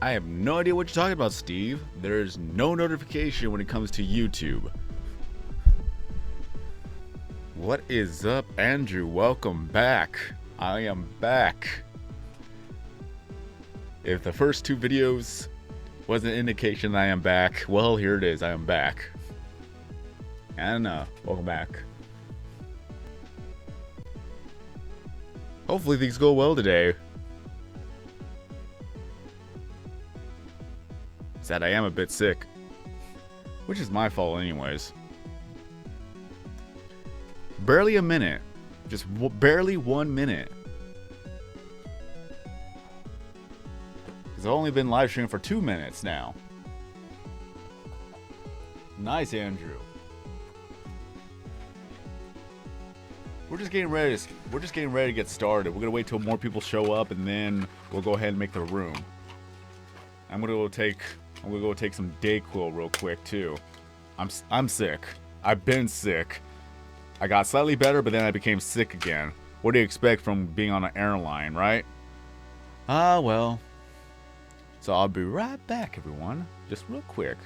I have no idea what you're talking about, Steve. There's no notification when it comes to YouTube. What is up, Andrew? Welcome back. I am back. If the first two videos was an indication that I am back, well, here it is. I am back. And welcome back. Hopefully things go well today. Sad I am a bit sick, which is my fault anyways. Barely a minute. Just barely 1 minute. Because I've only been live streaming for 2 minutes now. Nice, Andrew. We're just getting ready to get started. We're gonna wait till more people show up, and then we'll go ahead and make the room. I'm gonna go take some Dayquil real quick too. I'm sick. I've been sick. I got slightly better, but then I became sick again. What do you expect from being on an airline, right? Well. So I'll be right back, everyone. Just real quick.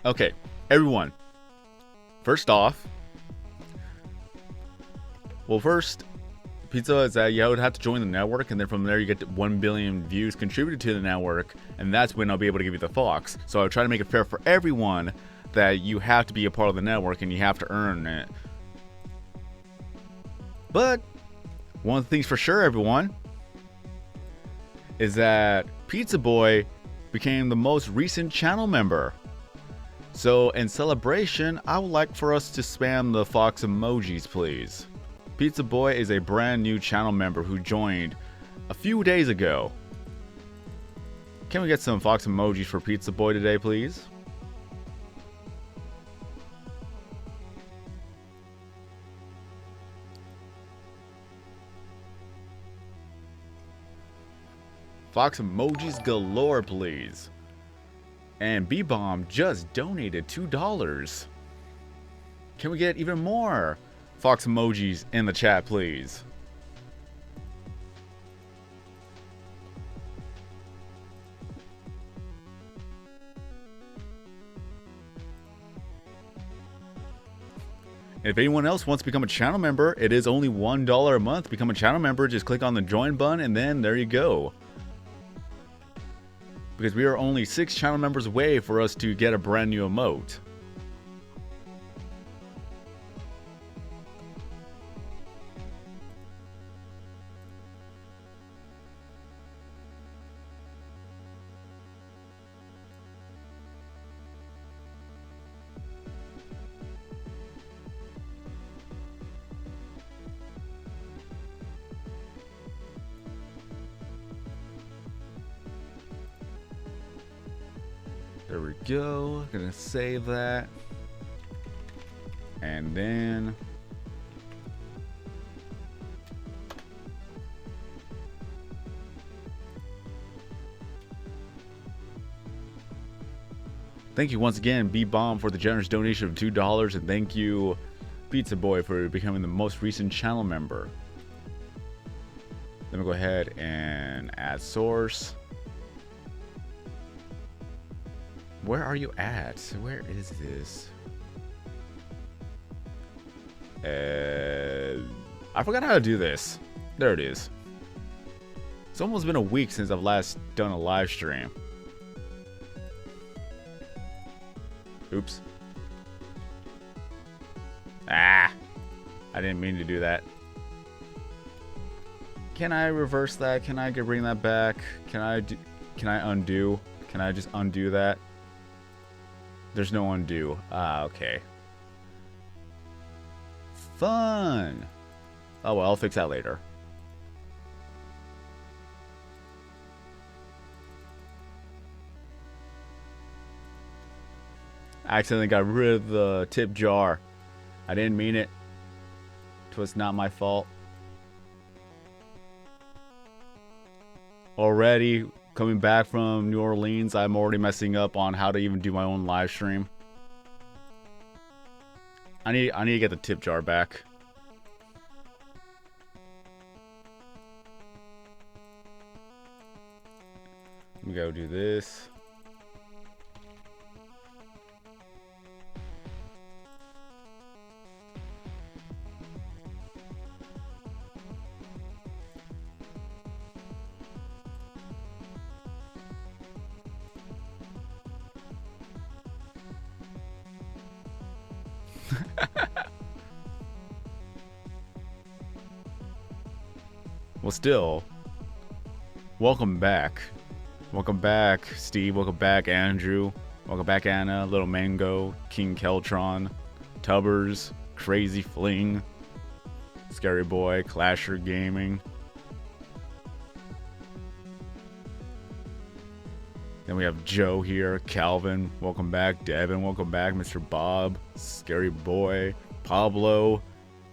Okay, everyone. First, pizza is that you would have to join the network, and then from there you get 1 billion views contributed to the network, and that's when I'll be able to give you the Fox. So I'll try to make it fair for everyone that you have to be a part of the network and you have to earn it. But one of the things for sure, everyone, is that Pizza Boy became the most recent channel member. So in celebration, I would like for us to spam the Fox emojis, please. Pizza Boy is a brand new channel member who joined a few days ago. Can we get some Fox emojis for Pizza Boy today, please? Fox emojis galore, please. And B-Bomb just donated $2. Can we get even more Fox emojis in the chat, please? If anyone else wants to become a channel member, it is only $1 a month. Become a channel member, just click on the join button, and then there you go. Because we are only 6 channel members away for us to get a brand new emote. There we go. Gonna save that. And then thank you once again, B-Bomb, for the generous donation of $2, and thank you, Pizza Boy, for becoming the most recent channel member. Let me go ahead and add source. Where are you at? Where is this? I forgot how to do this. There it is. It's almost been a week since I've last done a live stream. Oops. Ah! I didn't mean to do that. Can I reverse that? Can I bring that back? Can I undo? Can I just undo that? There's no undo. Ah, okay. Fun. Oh well, I'll fix that later. accidentally got rid of the tip jar. I didn't mean it. It was not my fault. Already coming back from New Orleans, I'm already messing up on how to even do my own live stream. I need to get the tip jar back. Let me go do this. Well, still, welcome back. Welcome back, Steve. Welcome back, Andrew. Welcome back, Anna, Little Mango, King Keltron, Tubbers, Crazy Fling, Scary Boy, Clasher Gaming. Then we have Joe here, Calvin. Welcome back, Devin. Welcome back, Mr. Bob, Scary Boy, Pablo,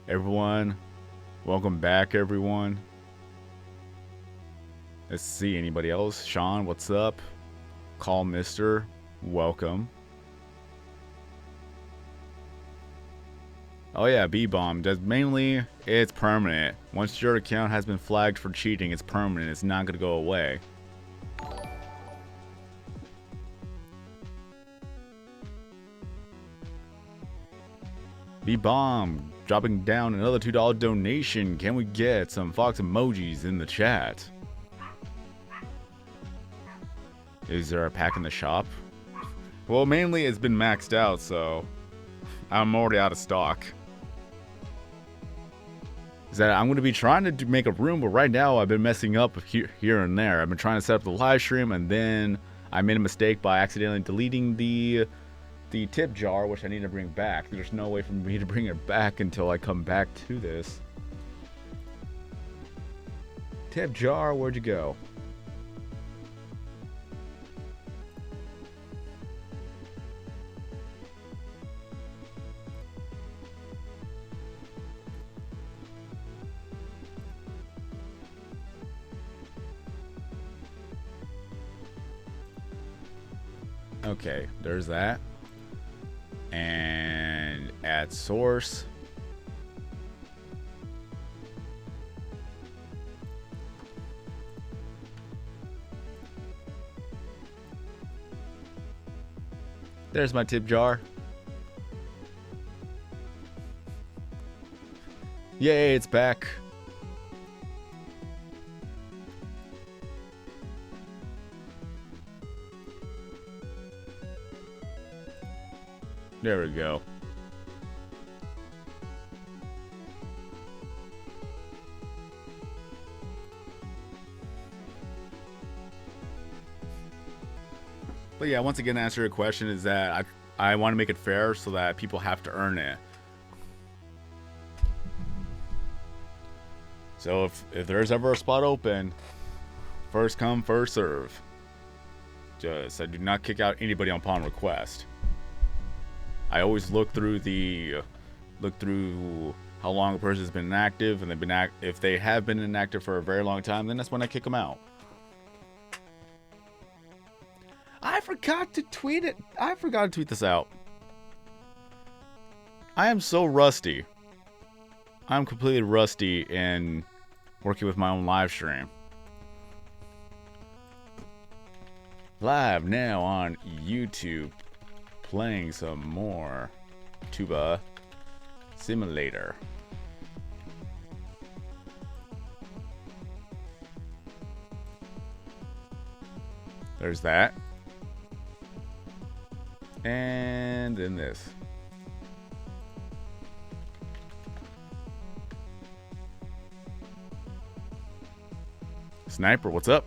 everyone. Welcome back, everyone. Let's see, anybody else? Sean, what's up? Call Mister, welcome. Oh yeah, B-Bomb. Mainly, it's permanent. Once your account has been flagged for cheating, it's permanent. It's not gonna go away. B-Bomb, dropping down another $2 donation. Can we get some Fox emojis in the chat? Is there a pack in the shop? Well, mainly it's been maxed out, so I'm already out of stock. Is that I'm going to be trying to make a room, but right now I've been messing up here and there. I've been trying to set up the live stream, and then I made a mistake by accidentally deleting the tip jar, which I need to bring back. There's no way for me to bring it back until I come back to this. Tip jar, where'd you go? Okay, there's that. And add source. There's my tip jar. Yay, it's back. There we go. But yeah, once again, to answer your question is that I want to make it fair so that people have to earn it. So if there's ever a spot open, first come, first serve. Just I do not kick out anybody upon request. I always look through how long a person's been inactive, and if they have been inactive for a very long time, then that's when I kick them out. I forgot to tweet it. I forgot to tweet this out. I am so rusty. I'm completely rusty in working with my own live stream. Live now on YouTube, playing some more Tuba Simulator. There's that. And then this. Sniper, what's up?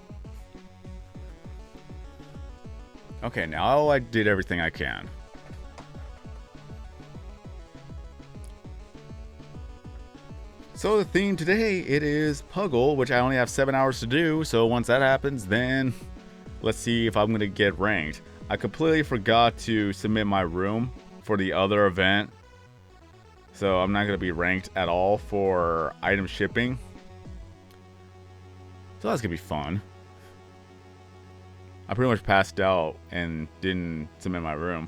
Okay, now I did everything I can. So the theme today, it is Puggle, which I only have 7 hours to do. So once that happens, then Let's see if I'm going to get ranked. I completely forgot to submit my room for the other event. So I'm not going to be ranked at all for item shipping. So that's going to be fun. I pretty much passed out and didn't submit my room.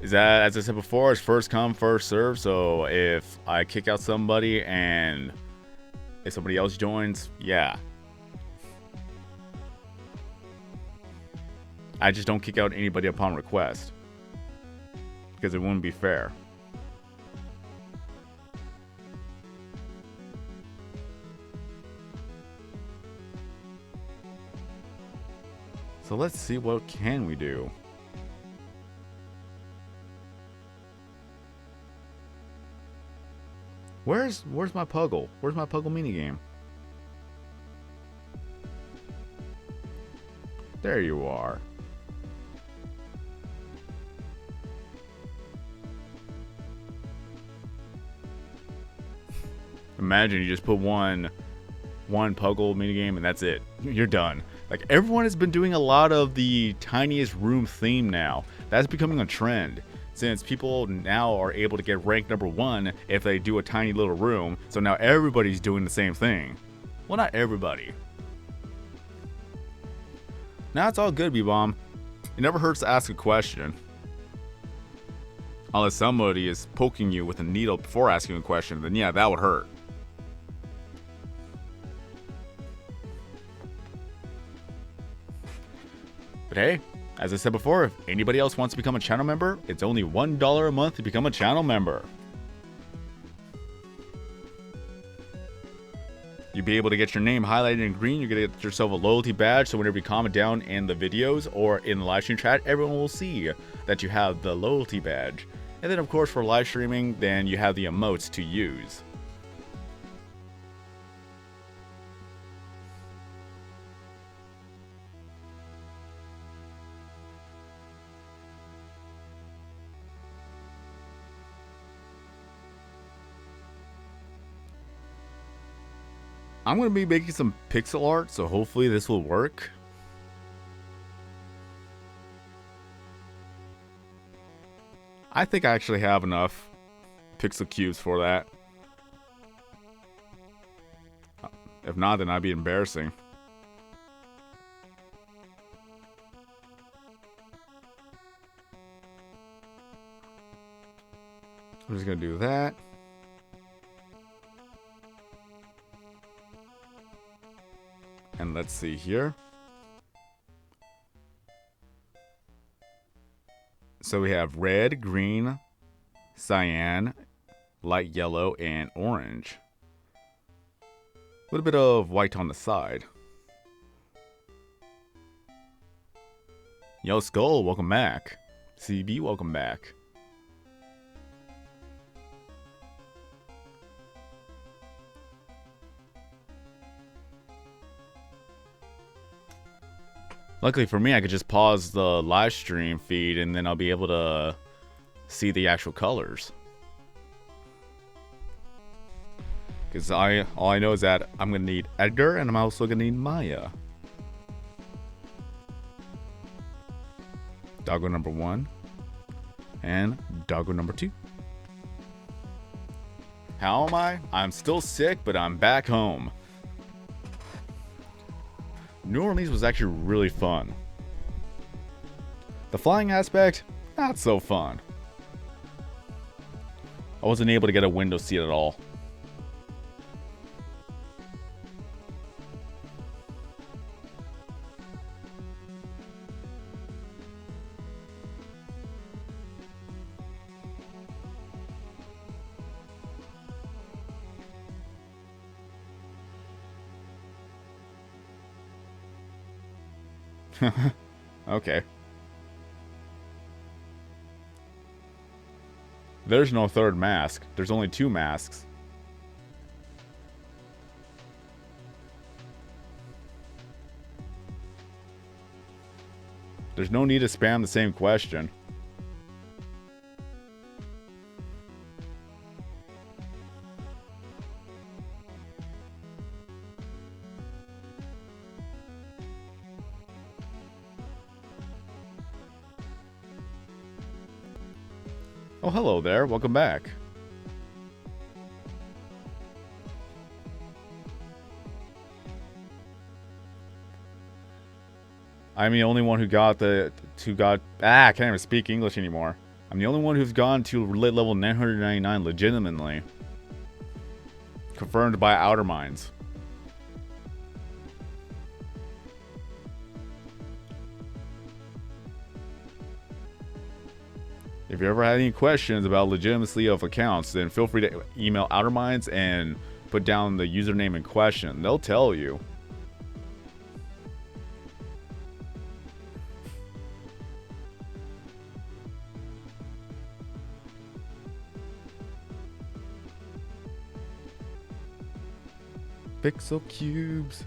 Is that, as I said before, it's first come, first serve. So if I kick out somebody and if somebody else joins, yeah. I just don't kick out anybody upon request, because it wouldn't be fair. So let's see, what can we do? Where's my Puggle? Where's my Puggle minigame? There you are. Imagine you just put one Puggle minigame and that's it. You're done. Like, everyone has been doing a lot of the tiniest room theme now. That's becoming a trend, since people now are able to get ranked #1 if they do a tiny little room. So now everybody's doing the same thing. Well, not everybody. Now it's all good, B-Bomb. It never hurts to ask a question. Unless somebody is poking you with a needle before asking a question, then yeah, that would hurt. But hey, as I said before, if anybody else wants to become a channel member, it's only $1 a month to become a channel member. You'll be able to get your name highlighted in green. You're going to get yourself a loyalty badge, so whenever you comment down in the videos or in the live stream chat, everyone will see that you have the loyalty badge. And then of course for live streaming, then you have the emotes to use. I'm going to be making some pixel art, so hopefully this will work. I think I actually have enough pixel cubes for that. If not, then I'd be embarrassing. I'm just going to do that. And let's see here. So we have red, green, cyan, light yellow, and orange. A little bit of white on the side. Yo, Skull, welcome back. CB, welcome back. Luckily for me, I could just pause the live stream feed and then I'll be able to see the actual colors. Because all I know is that I'm going to need Edgar and I'm also going to need Maya. Doggo #1 and Doggo #2. How am I? I'm still sick, but I'm back home. New Orleans was actually really fun. The flying aspect, not so fun. I wasn't able to get a window seat at all. Okay. There's no third mask. There's only 2 masks. There's no need to spam the same question. Oh, hello there. Welcome back. I'm the only one who got I can't even speak English anymore. I'm the only one who's gone to lit level 999 legitimately. Confirmed by Outer Minds. If you ever had any questions about legitimacy of accounts, then feel free to email Outer Minds and put down the username in question. They'll tell you. Pixel cubes.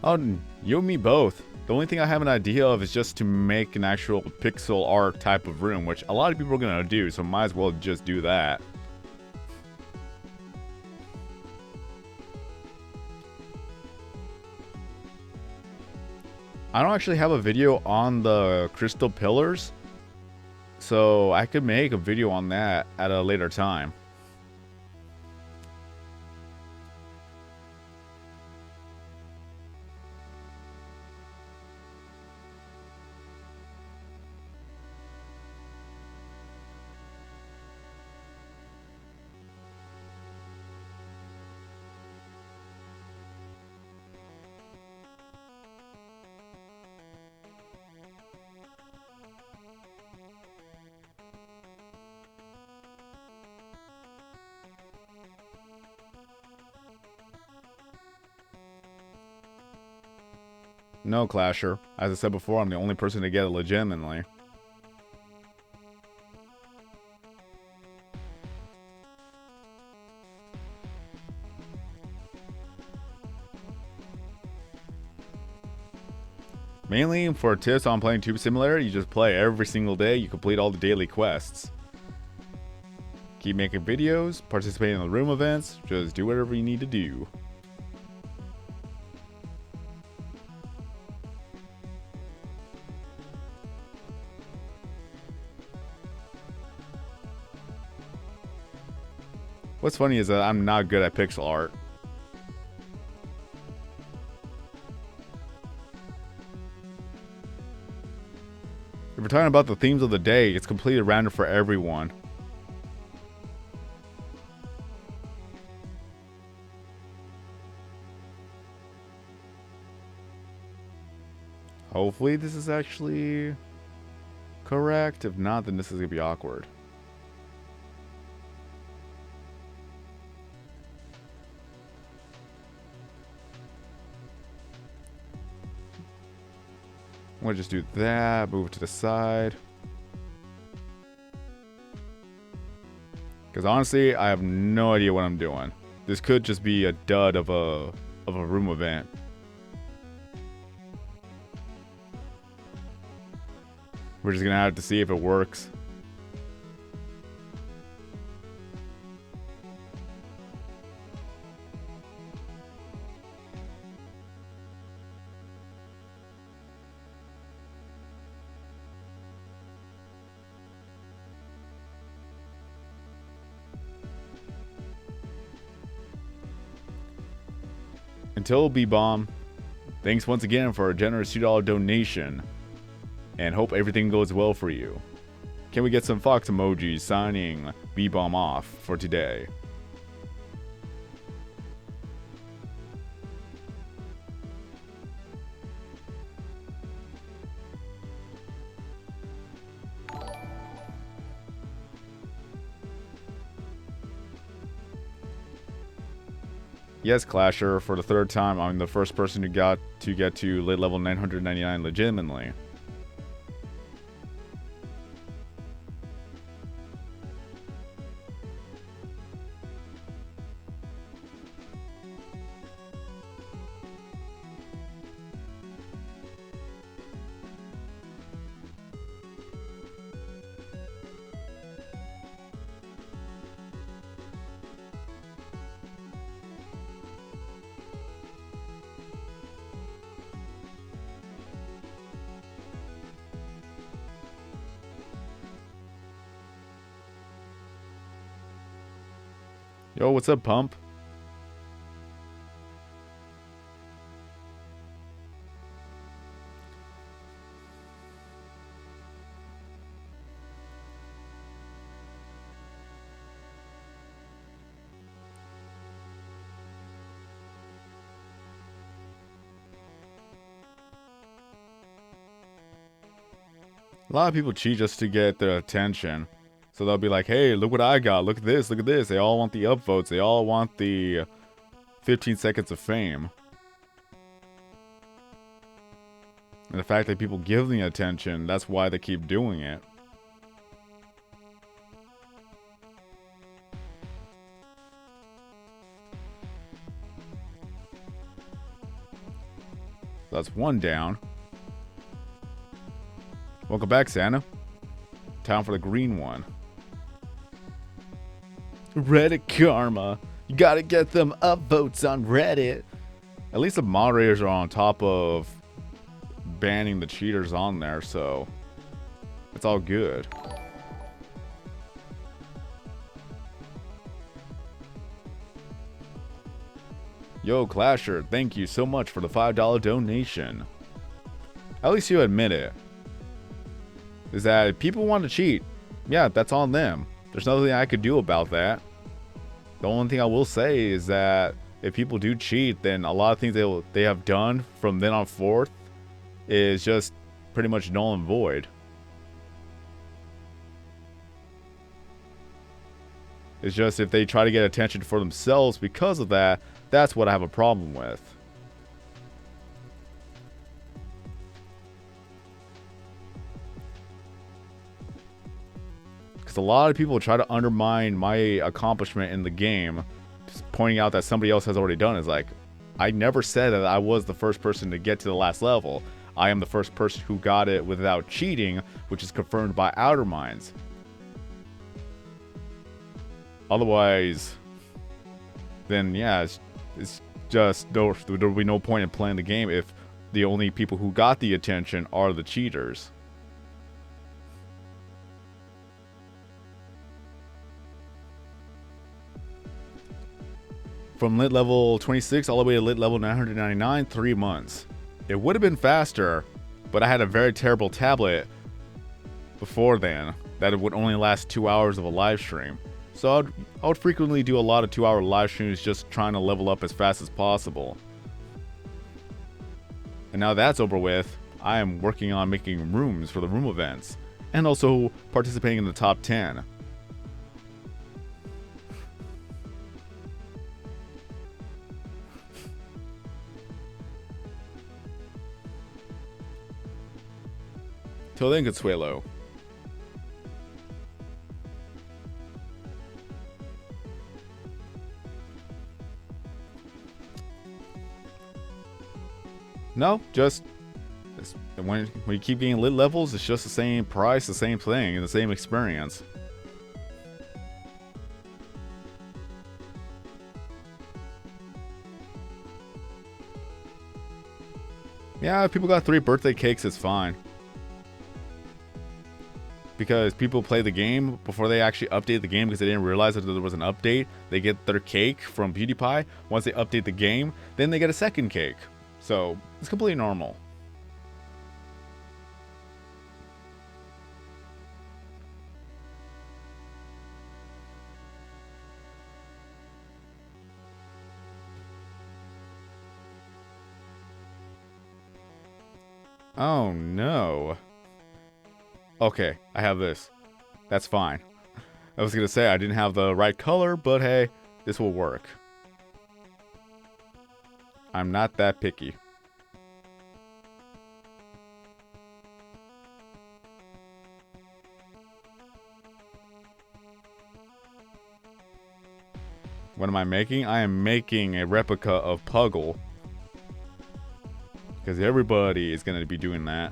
Oh, you and me both. The only thing I have an idea of is just to make an actual pixel art type of room, which a lot of people are going to do, so might as well just do that. I don't actually have a video on the crystal pillars, so I could make a video on that at a later time. No, Clasher. As I said before, I'm the only person to get it legitimately. Mainly for tips on playing Tube Simulator, you just play every single day, you complete all the daily quests. Keep making videos, participate in the room events, just do whatever you need to do. What's funny is that I'm not good at pixel art. If we're talking about the themes of the day, it's completely random for everyone. Hopefully this is actually correct. If not, then this is going to be awkward. I'm going to just do that, move it to the side. Because honestly, I have no idea what I'm doing. This could just be a dud of a room event. We're just going to have to see if it works. Until B-Bomb, thanks once again for a generous $2 donation, and hope everything goes well for you. Can we get some Fox emojis signing B-Bomb off for today? Yes, Clasher, for the third time, I'm the first person who got to get to lit level 999 legitimately. Yo, what's up, Pump? A lot of people cheat just to get their attention. So they'll be like, hey, look what I got. Look at this. Look at this. They all want the upvotes. They all want the 15 seconds of fame. And the fact that people give the attention, that's why they keep doing it. So that's one down. Welcome back, Santa. Time for the green one. Reddit karma. You gotta get them upvotes on Reddit. At least the moderators are on top of banning the cheaters on there, so it's all good. Yo, Clasher, thank you so much for the $5 donation. At least you admit it. Is that if people want to cheat, yeah, that's on them. There's nothing I could do about that. The only thing I will say is that if people do cheat, then a lot of things they have done from then on forth is just pretty much null and void. It's just if they try to get attention for themselves because of that, that's what I have a problem with. Because a lot of people try to undermine my accomplishment in the game, just pointing out that somebody else has already done it. It's like, I never said that I was the first person to get to the last level. I am the first person who got it without cheating, which is confirmed by Outer Minds. Otherwise, then yeah, it's just there'll be no point in playing the game if the only people who got the attention are the cheaters. From lit level 26 all the way to lit level 999, 3 months. It would have been faster, but I had a very terrible tablet before then that it would only last 2 hours of a live stream. So I would frequently do a lot of 2-hour live streams just trying to level up as fast as possible. And now that's over with, I am working on making rooms for the room events, and also participating in the top 10. Till then, Consuelo. No, just when you keep getting lit levels, it's just the same price, the same thing, and the same experience. Yeah, if people got 3 birthday cakes, it's fine. Because people play the game before they actually update the game because they didn't realize that there was an update. They get their cake from Pewdiepie. Once they update the game, then they get a second cake. So, it's completely normal. Oh no. Okay, I have this. That's fine. I was gonna say I didn't have the right color, but hey, this will work. I'm not that picky. What am I making? I am making a replica of Puggle. Because everybody is going to be doing that.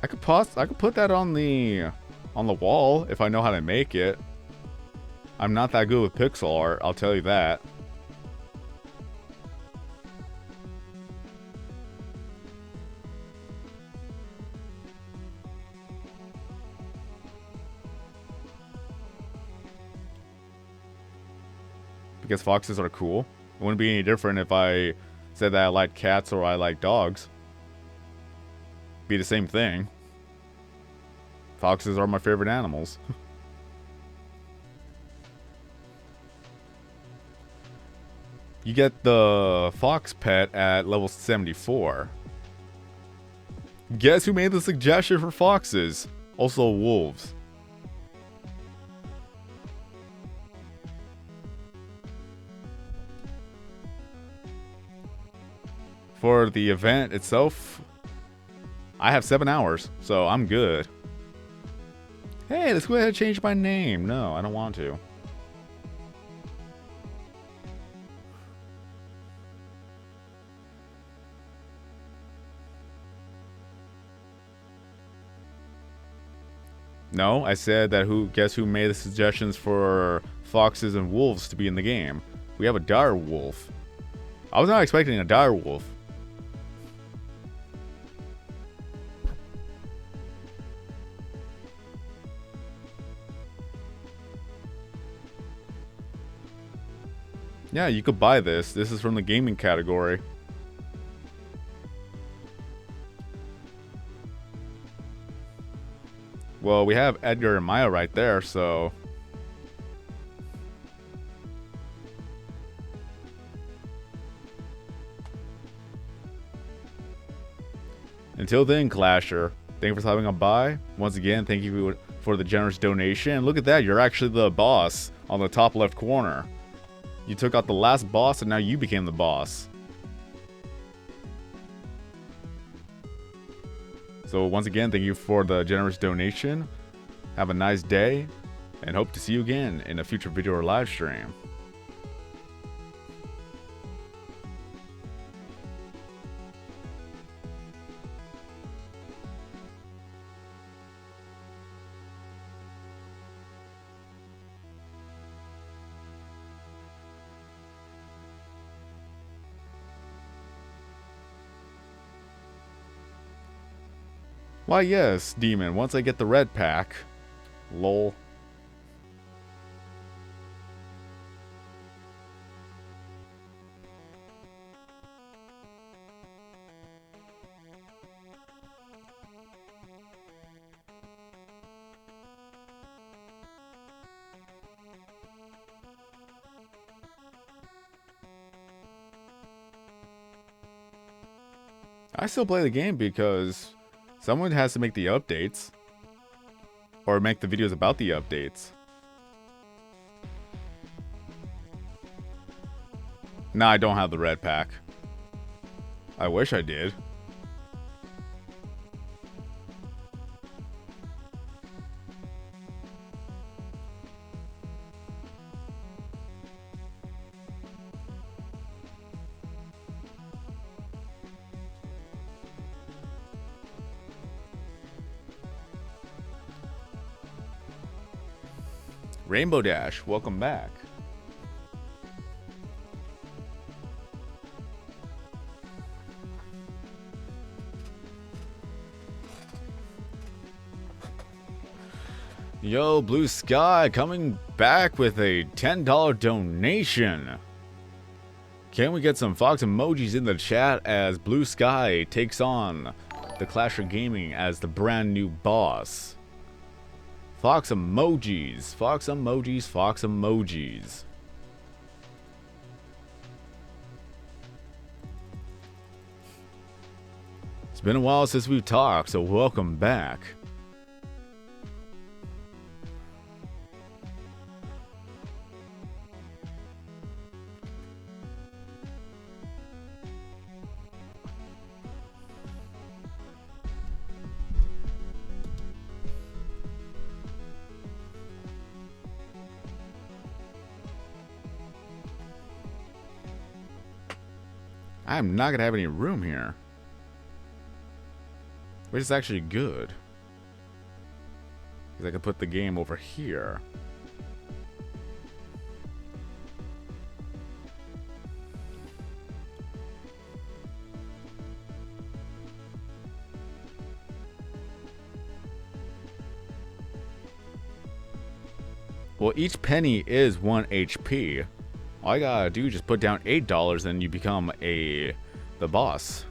I could put that on the on the wall if I know how to make it. I'm not that good with pixel art, I'll tell you that. Because foxes are cool. It wouldn't be any different if I said that I like cats or I like dogs. Be the same thing. Foxes are my favorite animals. You get the fox pet at level 74. Guess who made the suggestion for foxes? Also wolves. For the event itself, I have 7 hours, so I'm good. Hey, let's go ahead and change my name. No, I don't want to. No, I said that guess who made the suggestions for foxes and wolves to be in the game? We have a dire wolf. I was not expecting a dire wolf. Yeah, you could buy this. This is from the gaming category. Well, we have Edgar and Maya right there, so... Until then, Clasher, thank you for stopping on by. Once again, thank you for the generous donation. And look at that, you're actually the boss on the top left corner. You took out the last boss and now you became the boss. So once again, thank you for the generous donation. Have a nice day and hope to see you again in a future video or live stream. Why yes, Demon, once I get the red pack. Lol. I still play the game because someone has to make the updates. Or make the videos about the updates. Nah, I don't have the red pack. I wish I did. Rainbow Dash, welcome back. Yo, Blue Sky coming back with a $10 donation. Can we get some Fox emojis in the chat as Blue Sky takes on the Clash of Gaming as the brand new boss? Fox emojis, Fox emojis, Fox emojis. It's been a while since we've talked, so welcome back. I'm not gonna have any room here. Which is actually good. Because I could put the game over here. Well, each penny is 1 HP. All I gotta do is just put down $8 and you become the boss.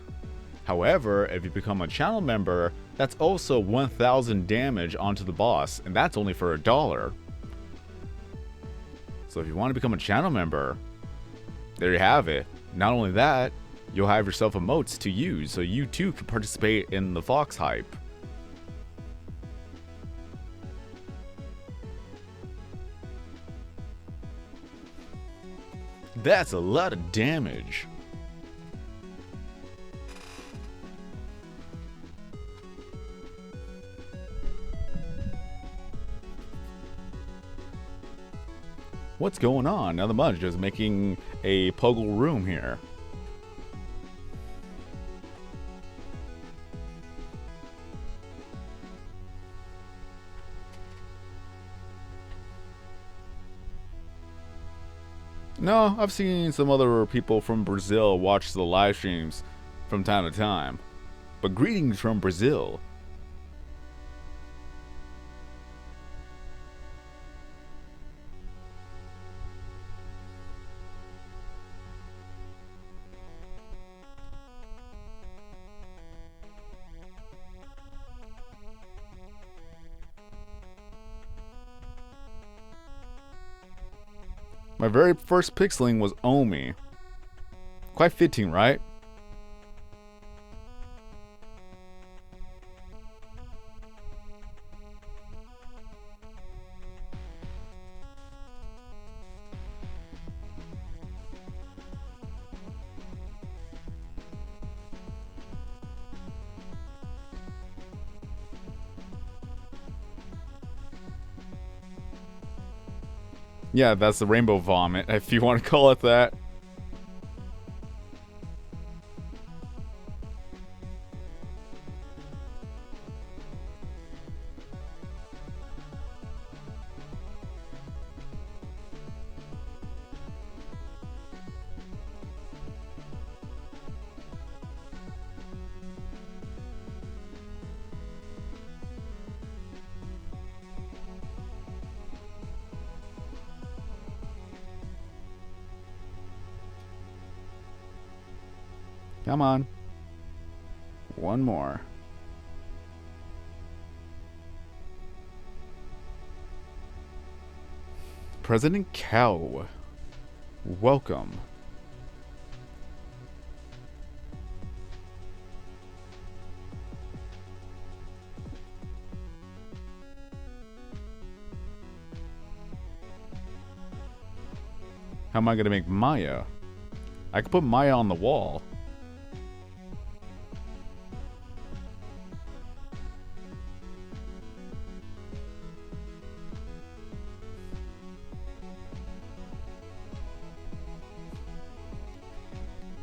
However, if you become a channel member, that's also 1,000 damage onto the boss, and that's only for $1. So if you want to become a channel member, there you have it. Not only that, you'll have yourself emotes to use, so you too can participate in the Fox hype. That's a lot of damage. What's going on? Now the Mudge is making a Puggle room here. No, I've seen some other people from Brazil watch the live streams from time to time. But greetings from Brazil. My very first pixeling was Omi. Quite fitting, right? Yeah, that's the rainbow vomit, if you want to call it that. Come on. One more. President Cow. Welcome. How am I going to make Maya? I could put Maya on the wall.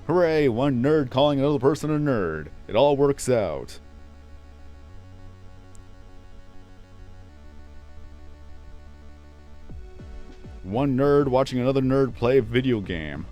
Hooray, one nerd calling another person a nerd. It all works out. One nerd watching another nerd play a video game.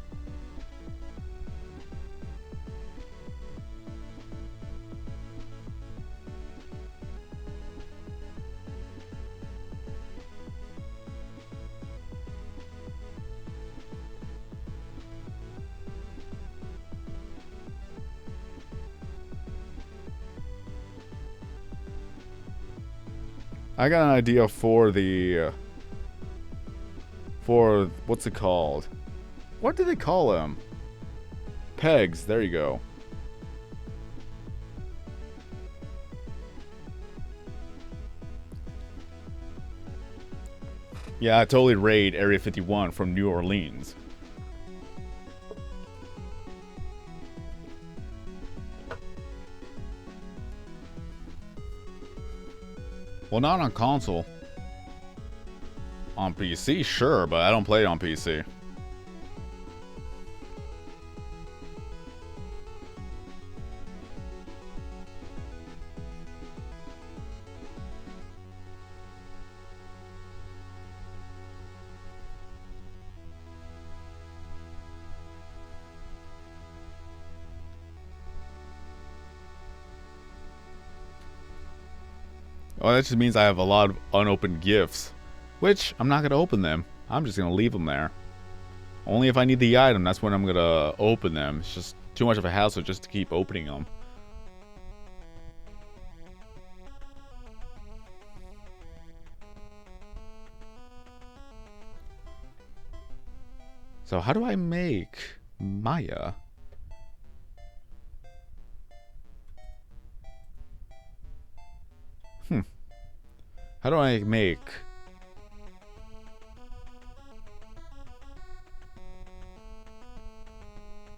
I got an idea for what's it called? What do they call them? Pegs, there you go. Yeah, I totally raid Area 51 from New Orleans. Well, not on console. On PC, sure, but I don't play it on PC. Oh, that just means I have a lot of unopened gifts. Which, I'm not going to open them. I'm just going to leave them there. Only if I need the item, that's when I'm going to open them. It's just too much of a hassle just to keep opening them. So how do I make Maya? How do I make...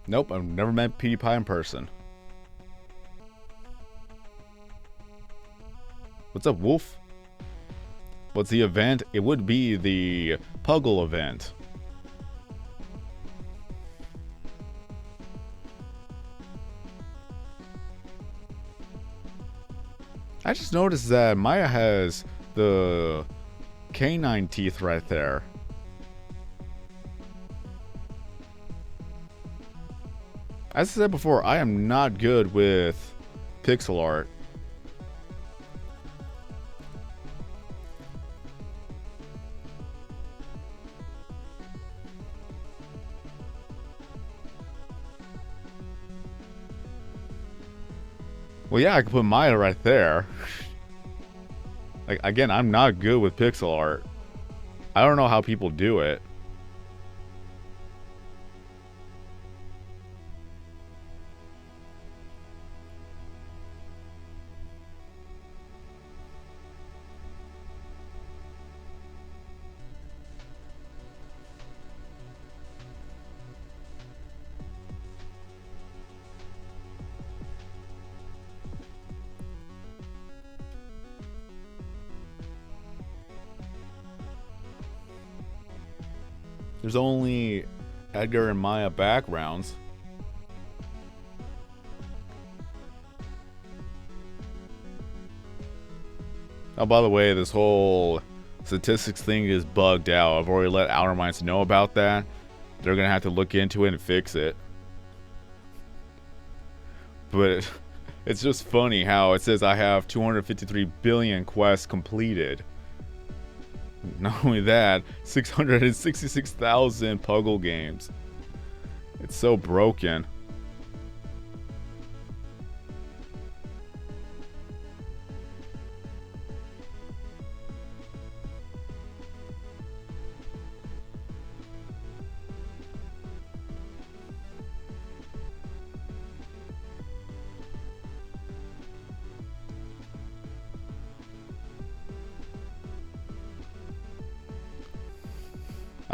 Nope, I've never met Pewdiepie in person. What's up, Wolf? What's the event? It would be the Puggle event. I just noticed that Maya has the canine teeth right there. As I said before, I am not good with pixel art. Well, yeah, I could put Maya right there. Like, again, I'm not good with pixel art. I don't know how people do it. There's only Edgar and Maya backgrounds. Oh, by the way, this whole statistics thing is bugged out. I've already let Outer Minds know about that. They're gonna have to look into it and fix it. But it's just funny how it says I have 253 billion quests completed. Not only that, 666,000 Puggle games. It's so broken.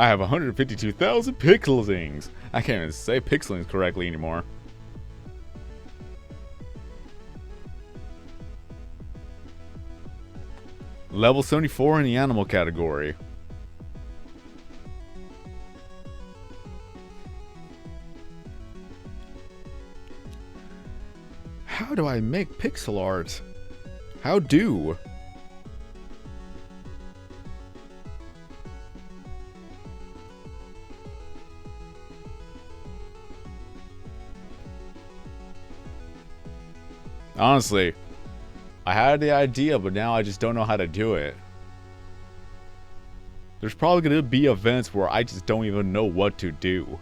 I have 152,000 pixelings. I can't even say pixelings correctly anymore. Level 74 in the animal category. How do I make pixel art? How do? Honestly, I had the idea, but now I just don't know how to do it. There's probably going to be events where I just don't even know what to do.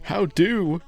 How do?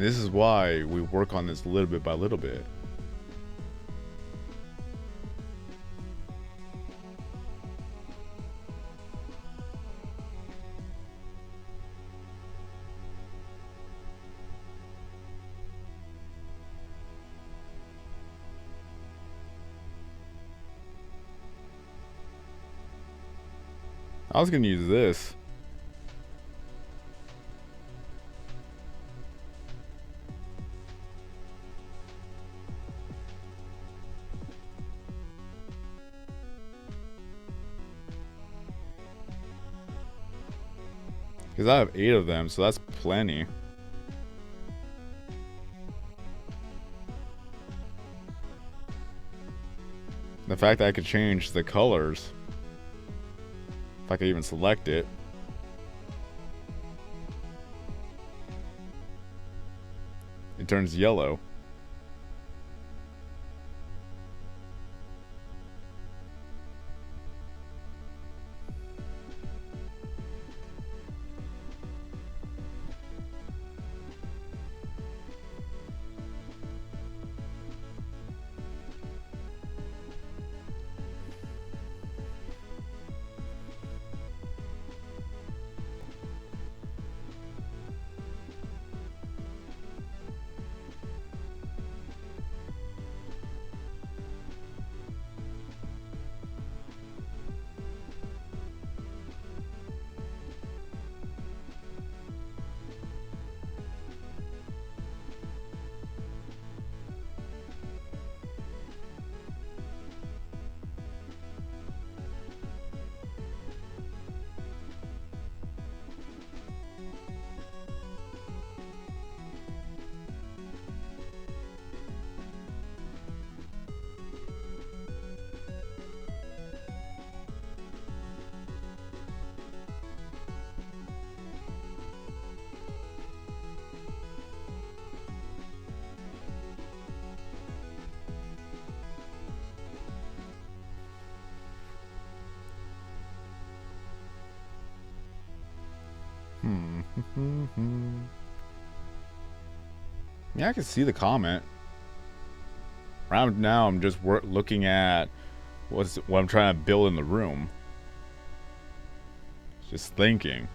This is why we work on this little bit by little bit. I was gonna use this. Because I have 8 of them, so that's plenty. The fact that I could change the colors, if I could even select it. It turns yellow. Yeah, I can see the comment. Right now, I'm just looking at what I'm trying to build in the room. Just thinking.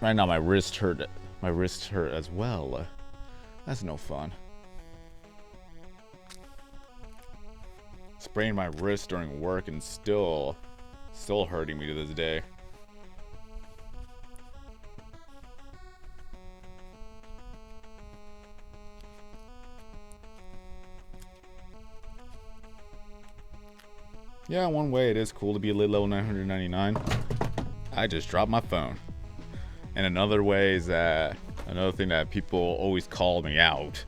Right now, my wrist hurt. My wrist hurt as well. That's no fun. Sprained my wrist during work and still hurting me to this day. Yeah, one way it is cool to be elite level 999. I just dropped my phone. And another way is that another thing that people always call me out.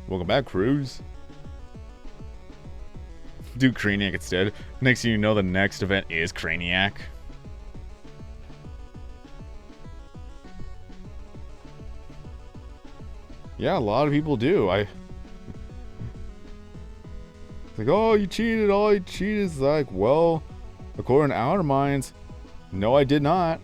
Welcome back, Cruz. Do Craniac instead. Next thing you know, the next event is Craniac. Yeah, a lot of people do. It's like, oh, you cheated. Oh, you cheated. It's like, well, according to our minds, no, I did not.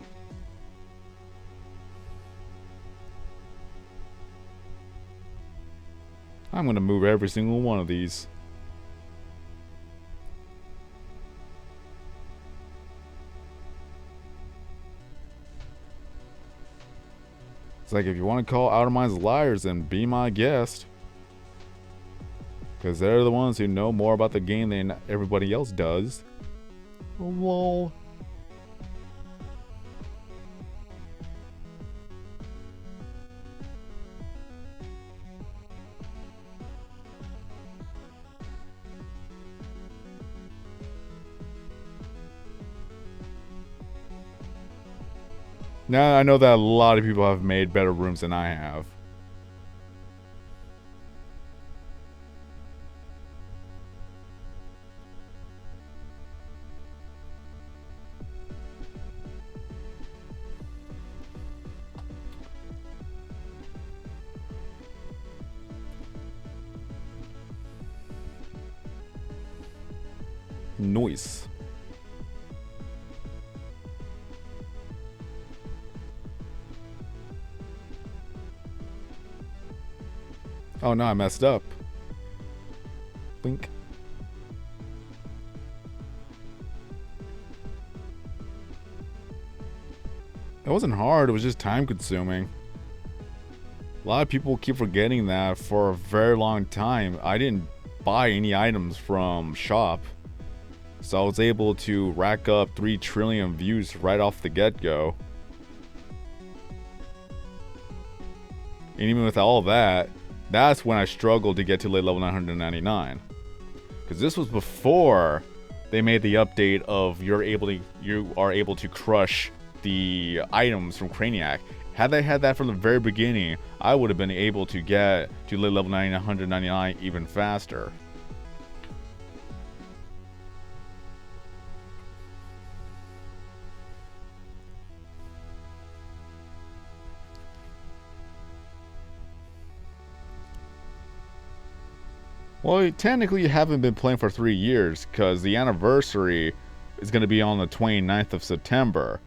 I'm going to move every single one of these. It's like, if you want to call Outer Minds liars, then be my guest. Because they're the ones who know more about the game than everybody else does. Lol. Now I know that a lot of people have made better rooms than I have. Noise. Oh no, I messed up. Blink. It wasn't hard, it was just time consuming. A lot of people keep forgetting that for a very long time, I didn't buy any items from shop. So I was able to rack up 3 trillion views right off the get-go. And even with all of that, that's when I struggled to get to level 999. Because this was before they made the update of you are able to crush the items from Craniac. Had they had that from the very beginning, I would have been able to get to level 999 even faster. Well, technically you haven't been playing for 3 years, because the anniversary is going to be on the 29th of September.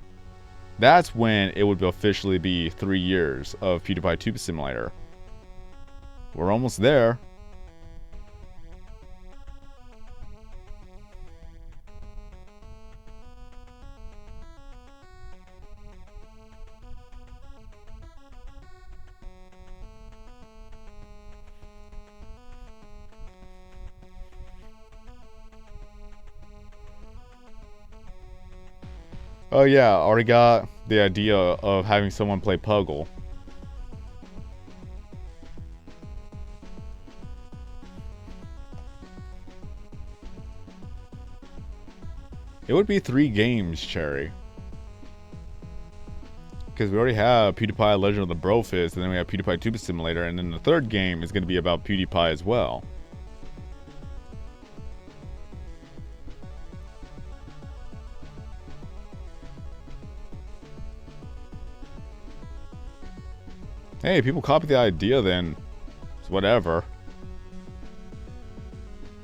That's when it would officially be 3 years of Pewdiepie Tube Simulator. We're almost there. Oh yeah, I already got the idea of having someone play Puggle. It would be 3 games, Cherry. Because we already have PewDiePie Legend of the Brofist, and then we have PewDiePie Tube Simulator, and then the 3rd game is going to be about PewDiePie as well. Hey, people copy the idea then. It's whatever.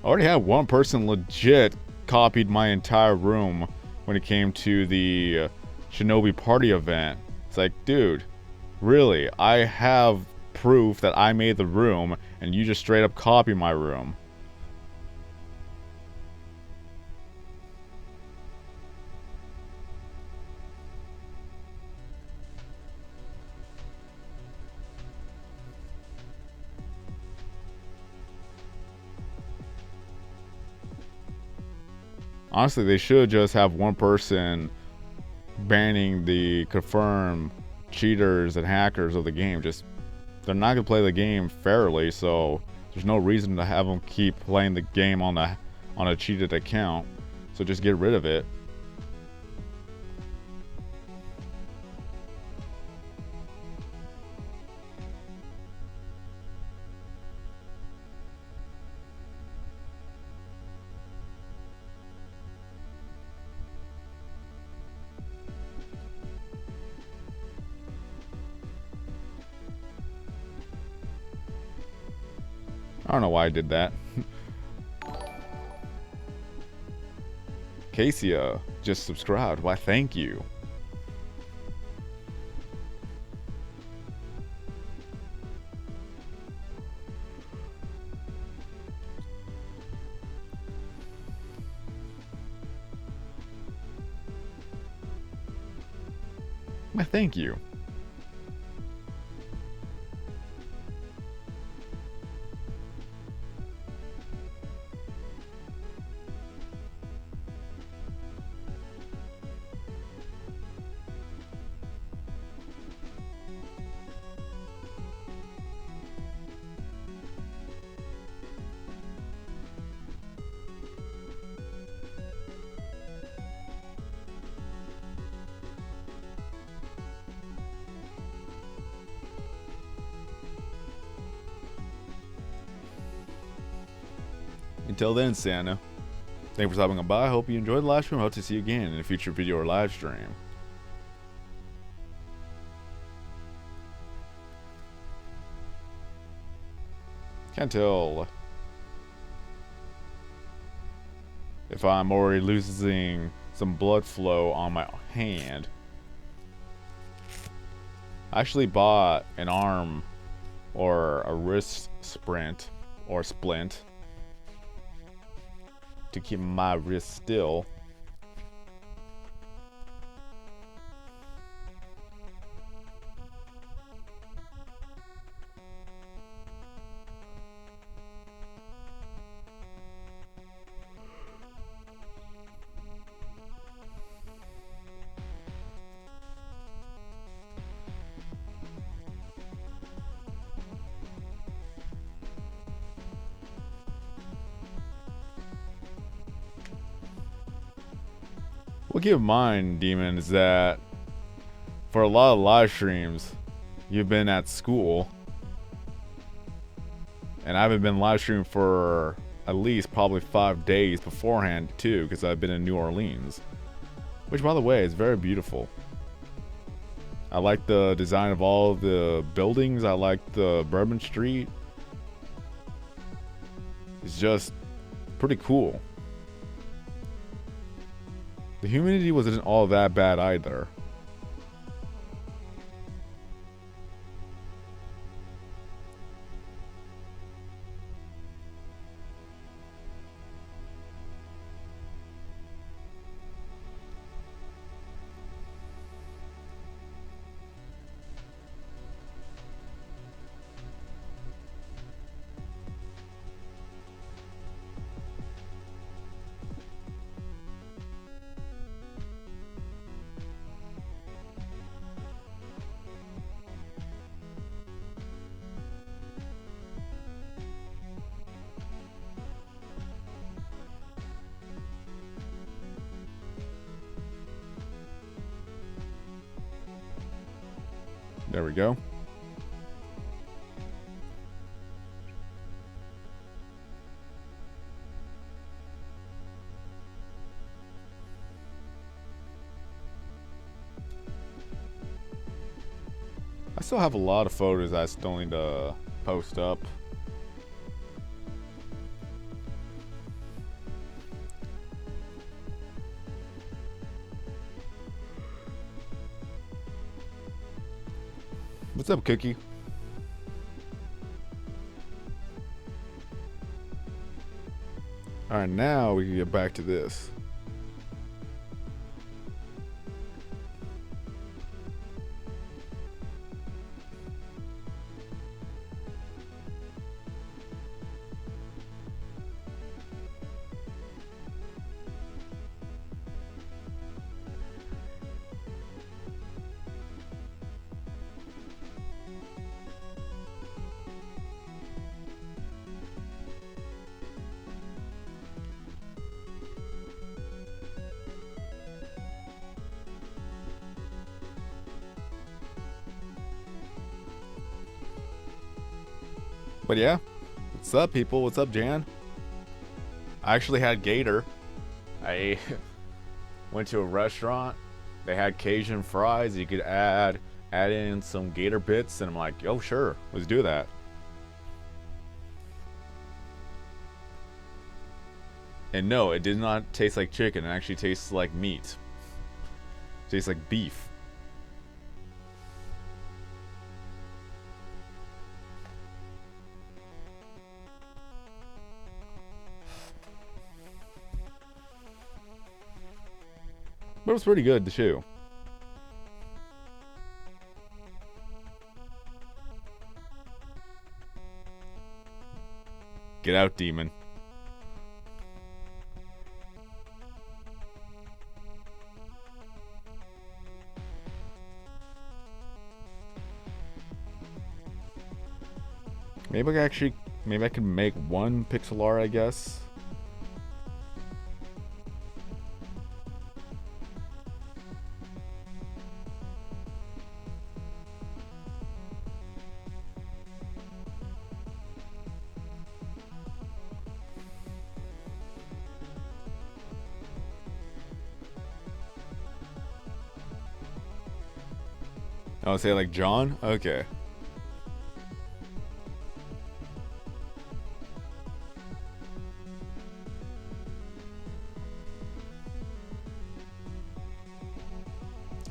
I already had one person legit copied my entire room when it came to the Shinobi party event. It's like, dude, really? I have proof that I made the room and you just straight up copy my room. Honestly, they should just have one person banning the confirmed cheaters and hackers of the game. Just, they're not gonna play the game fairly, so there's no reason to have them keep playing the game on a cheated account. So just get rid of it. I don't know why I did that. Casey, just subscribed. Why, thank you. Why, thank you. Until then, Santa, thank you for stopping by. I hope you enjoyed the live stream. I hope to see you again in a future video or live stream. Can't tell if I'm already losing some blood flow on my hand. I actually bought an arm or a wrist splint to keep my wrist still. Well, keep in mind, Demon, is that for a lot of live streams, you've been at school, and I haven't been live streaming for at least probably 5 days beforehand too, because I've been in New Orleans, which, by the way, is very beautiful. I like the design of all the buildings. I like the Bourbon Street. It's just pretty cool. The humidity wasn't all that bad either. There we go. I still have a lot of photos I still need to post up. What's up, Cookie? Alright, now we can get back to this. But yeah, what's up, people? What's up, Jan? I actually had Gator. I went to a restaurant. They had Cajun fries. You could add in some Gator bits, and I'm like, oh sure, let's do that. And no, it did not taste like chicken. It actually tastes like meat. It tastes like beef. But it was pretty good too. Get out, demon. Maybe I can make one pixel art, I guess. I'll say like John? Okay.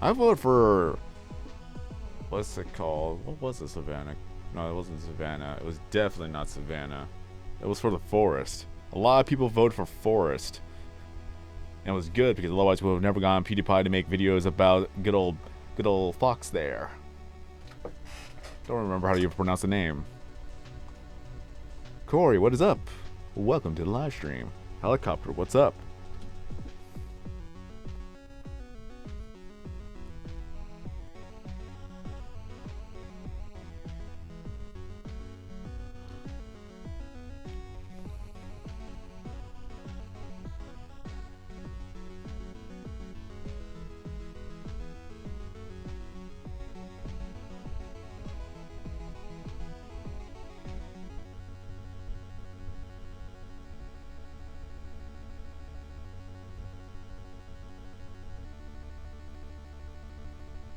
I voted for, what's it called? What was it, Savannah? No, it wasn't Savannah. It was definitely not Savannah. It was for the Forest. A lot of people voted for Forest. And it was good because otherwise we would have never gotten Pewdiepie to make videos about good old Fox there. Don't remember how you pronounce the name. Corey, what is up? Welcome to the live stream. Helicopter, what's up?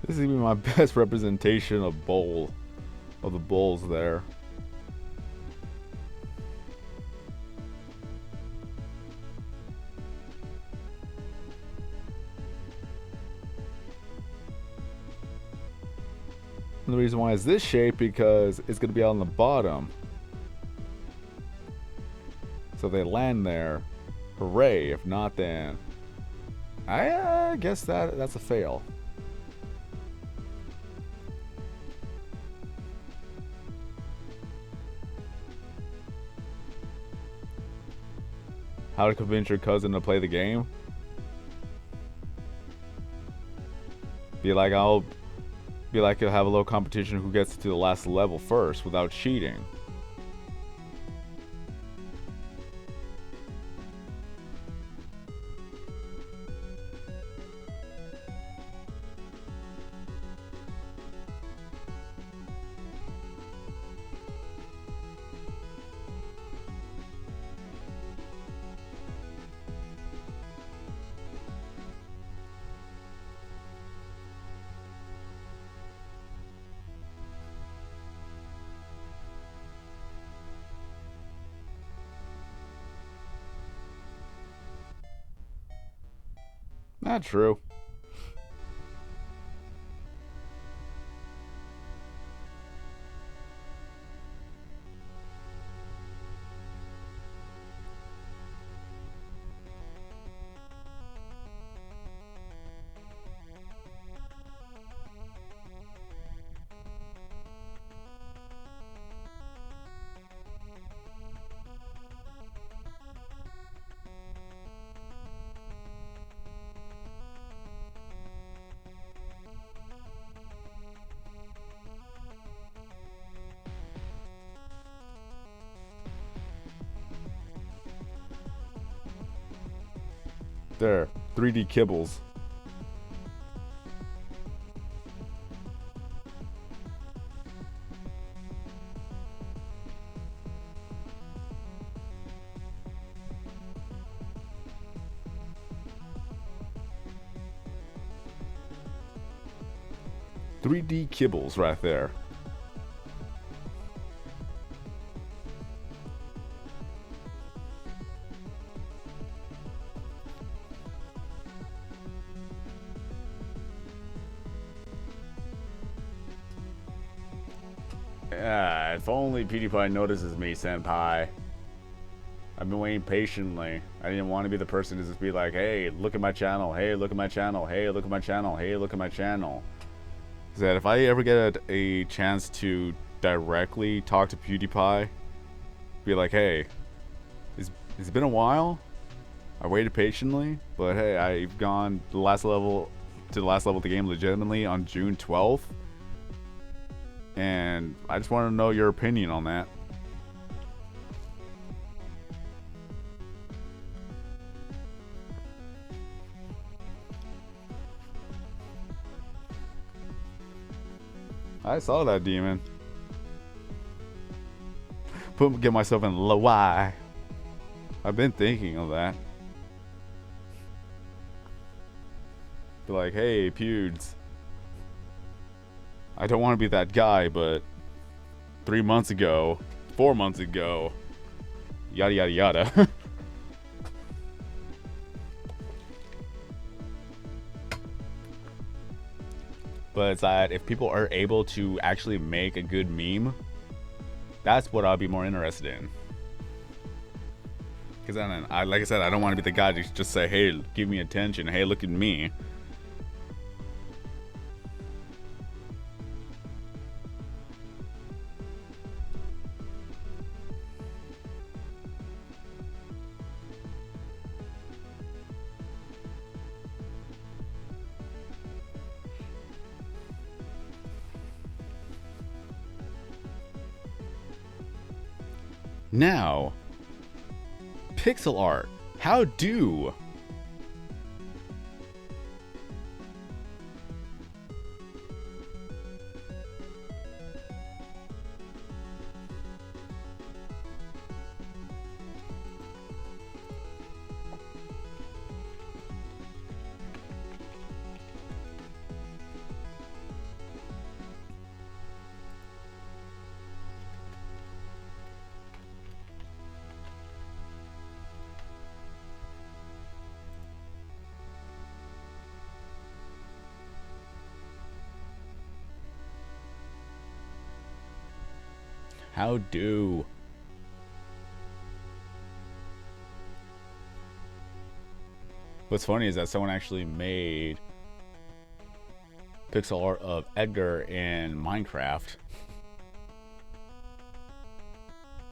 This is even my best representation of the bulls there. And the reason why it's this shape because it's going to be out on the bottom. So if they land there, hooray. If not, then I guess that's a fail. How to convince your cousin to play the game? You'll have a little competition who gets to the last level first without cheating. Not true. There, 3D kibbles. "3D kibbles" right there. If only PewDiePie notices me, senpai. I've been waiting patiently. I didn't want to be the person to just be like, hey, look at my channel. Hey, look at my channel. Hey, look at my channel. Hey, look at my channel. That if I ever get a chance to directly talk to PewDiePie, be like, hey, it's been a while. I waited patiently, but hey, I've gone to the last level of the game legitimately on June 12th. And I just want to know your opinion on that. I saw that demon. Get myself in Lawai. I've been thinking of that. Be like, hey, Pewds. I don't want to be that guy, but 3 months ago, 4 months ago, yada yada yada. But it's that if people are able to actually make a good meme, that's what I'll be more interested in. Because like I said, I don't want to be the guy to just say, hey, give me attention. Hey, look at me. Now, pixel art. How do? How do? What's funny is that someone actually made pixel art of Edgar in Minecraft.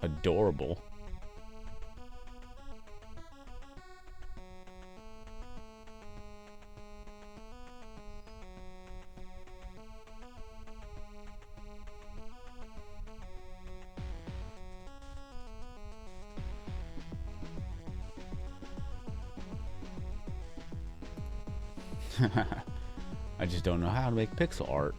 Adorable. I just don't know how to make pixel art.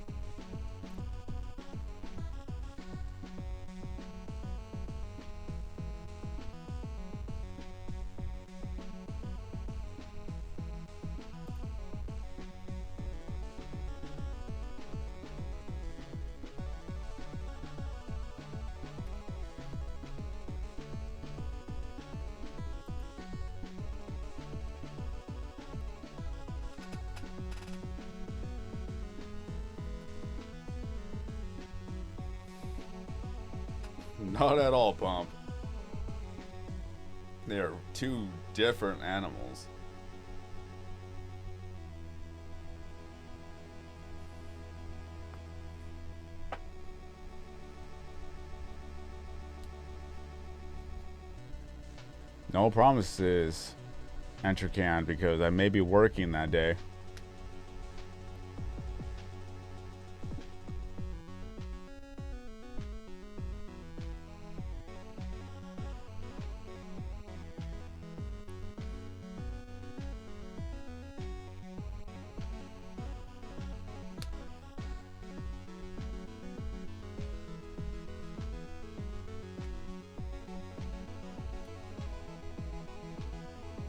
Not at all, Pump. They are two different animals. No promises, Entercan, because I may be working that day.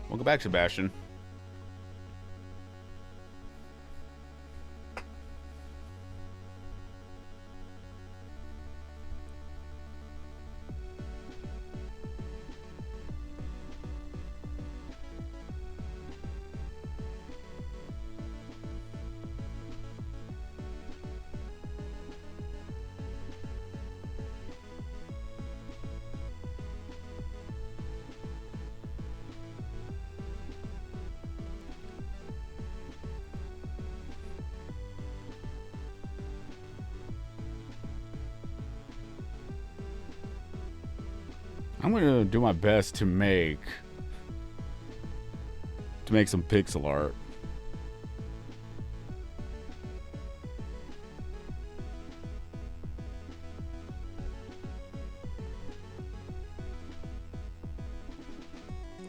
Welcome back, Sebastian. I'm gonna do my best to make some pixel art.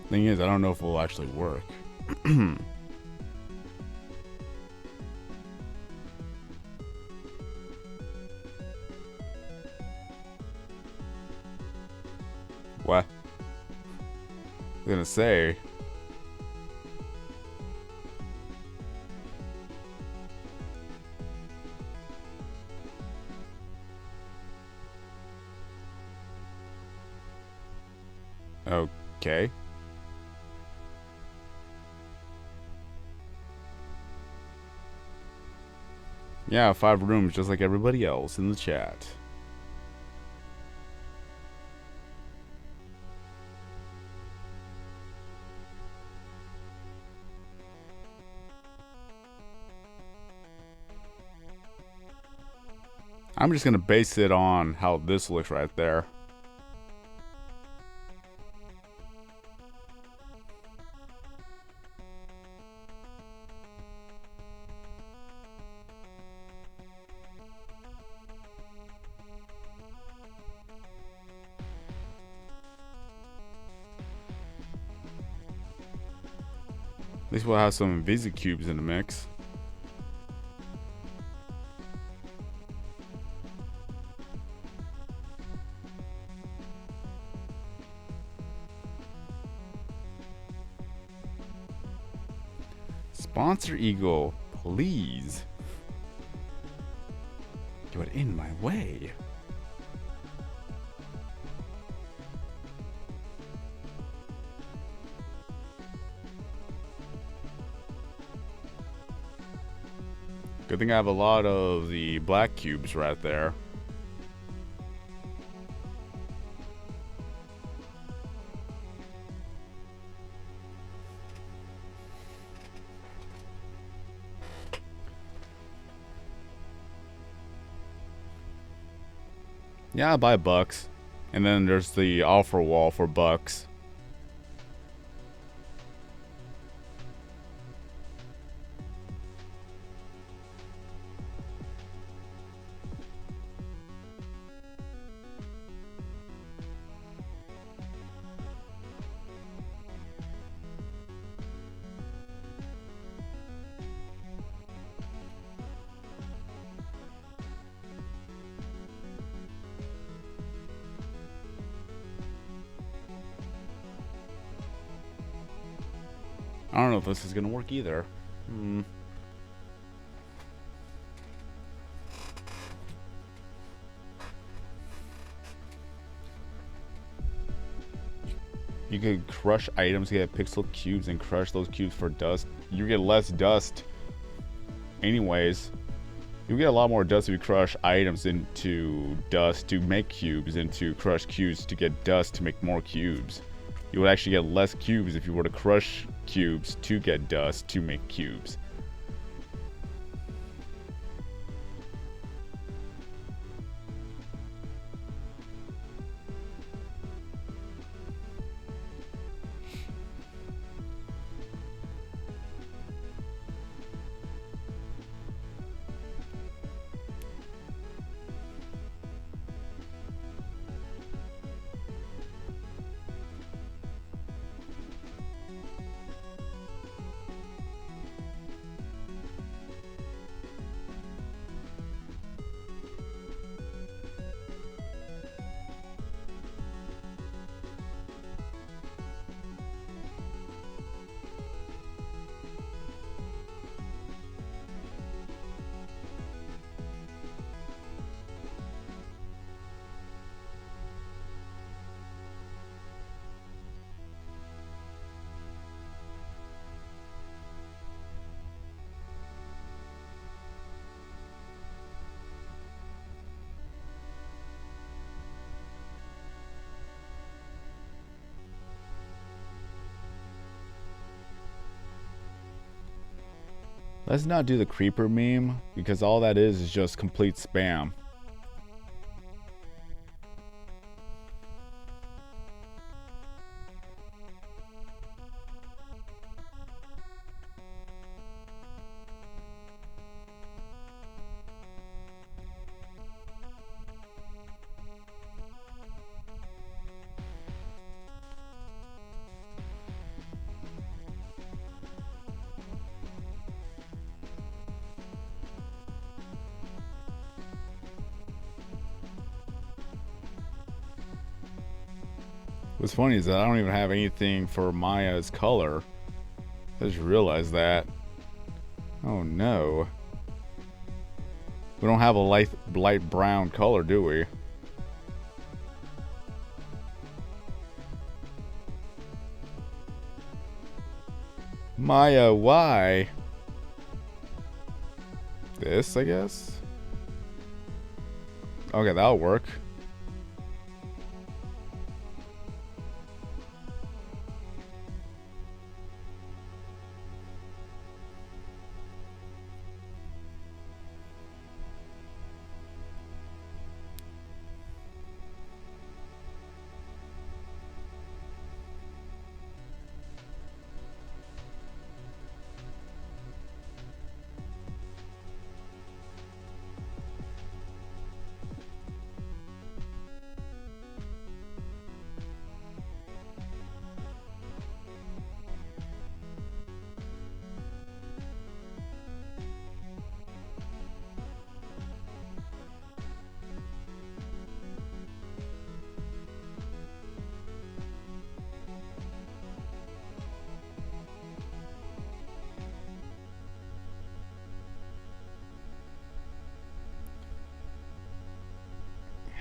Thing is, I don't know if it will actually work. What? I was gonna say. Okay. Yeah, 5 rooms just like everybody else in the chat. I'm just gonna base it on how this looks right there. At least we'll have some Visi cubes in the mix. Sponsor Eagle, please. You are in my way. Good thing I have a lot of the black cubes right there. Yeah, I buy bucks. And then there's the offer wall for bucks. I don't know if this is gonna work either. You could crush items, get pixel cubes, and crush those cubes for dust. You get less dust anyways. You get a lot more dust if you crush items into dust to make cubes, and to crush cubes to get dust to make more cubes. You would actually get less cubes if you were to crush cubes to get dust to make cubes. Let's not do the creeper meme, because all that is just complete spam. What's funny is that I don't even have anything for Maya's color. I just realized that. Oh no. We don't have a light brown color, do we? Maya, why? This, I guess. Okay, that'll work.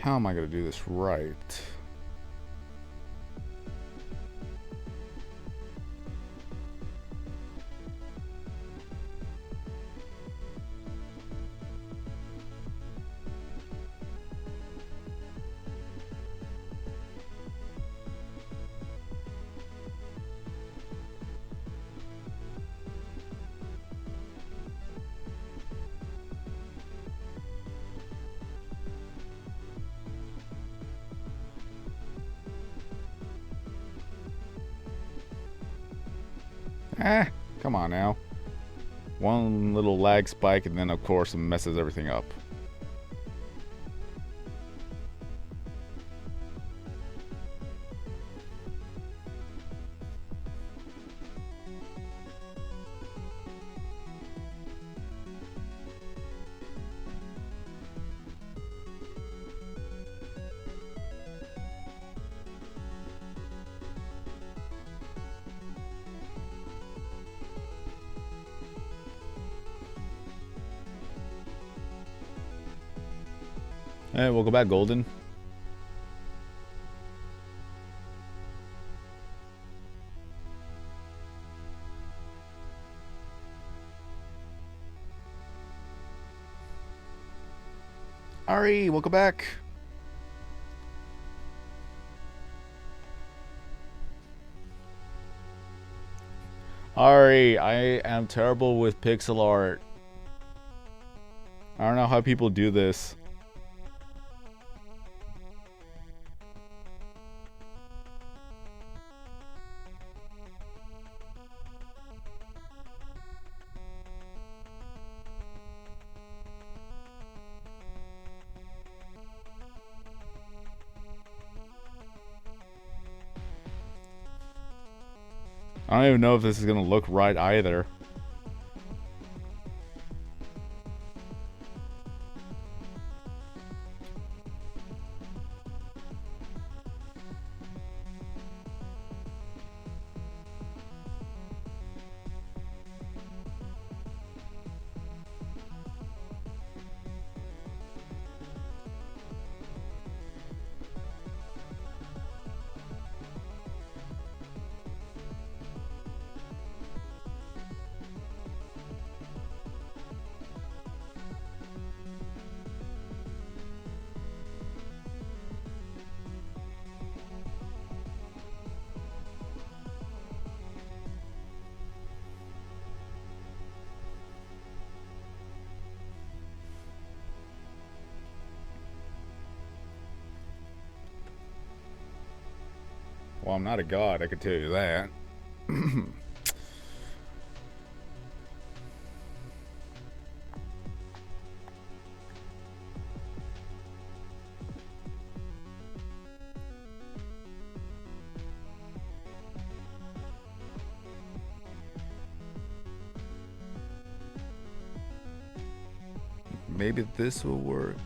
How am I going to do this right? Come on now. One little lag spike and then of course it messes everything up. Hey, we'll go back golden. Ari, welcome back. Ari, I am terrible with pixel art. I don't know how people do this. I don't even know if this is gonna look right either. Well, I'm not a god, I can tell you that. Maybe this will work.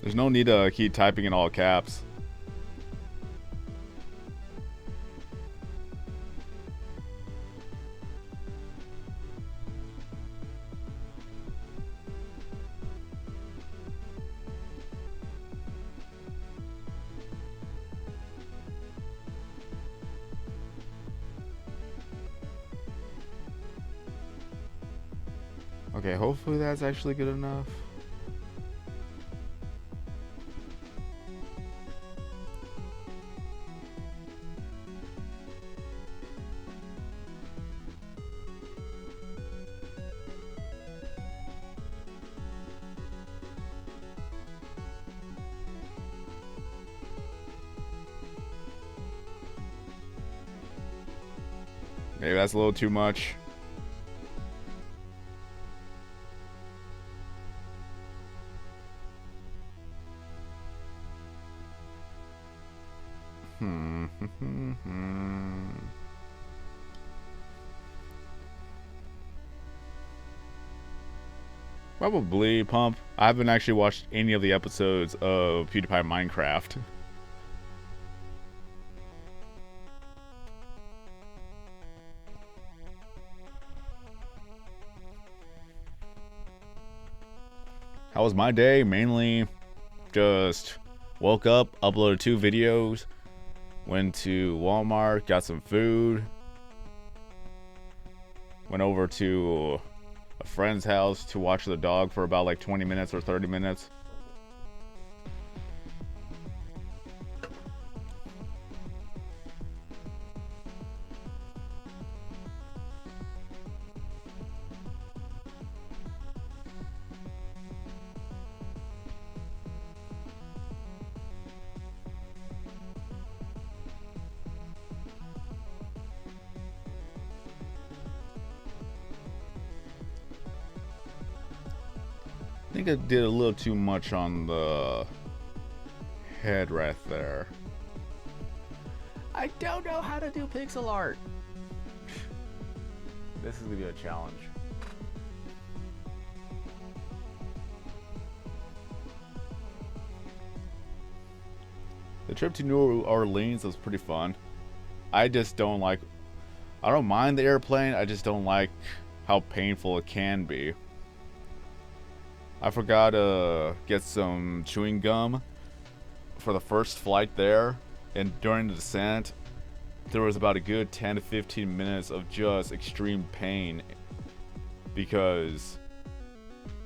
There's no need to keep typing in all caps. Okay, hopefully that's actually good enough. Maybe that's a little too much. Probably Pump. I haven't actually watched any of the episodes of PewDiePie Minecraft. How was my day? Mainly just woke up, uploaded 2 videos, went to Walmart, got some food, went over to a friend's house to watch the dog for about like 20 minutes or 30 minutes. I think I did a little too much on the head right there. I don't know how to do pixel art. This is gonna be a challenge. The trip to New Orleans was pretty fun. I just don't like, I don't mind the airplane, I just don't like how painful it can be. I forgot to get some chewing gum for the first flight there, and during the descent there was about a good 10 to 15 minutes of just extreme pain, because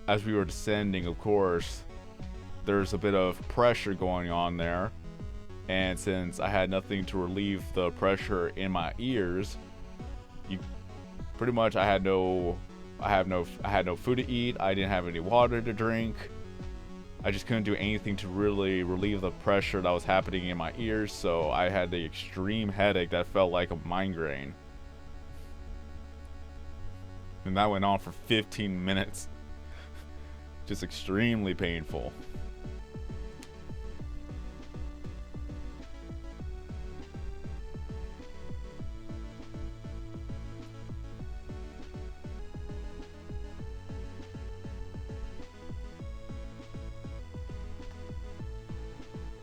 as we were descending, of course, there's a bit of pressure going on there, and since I had nothing to relieve the pressure in my ears, pretty much I had no food to eat, I didn't have any water to drink. I just couldn't do anything to really relieve the pressure that was happening in my ears, so I had the extreme headache that felt like a migraine. And that went on for 15 minutes. Just extremely painful.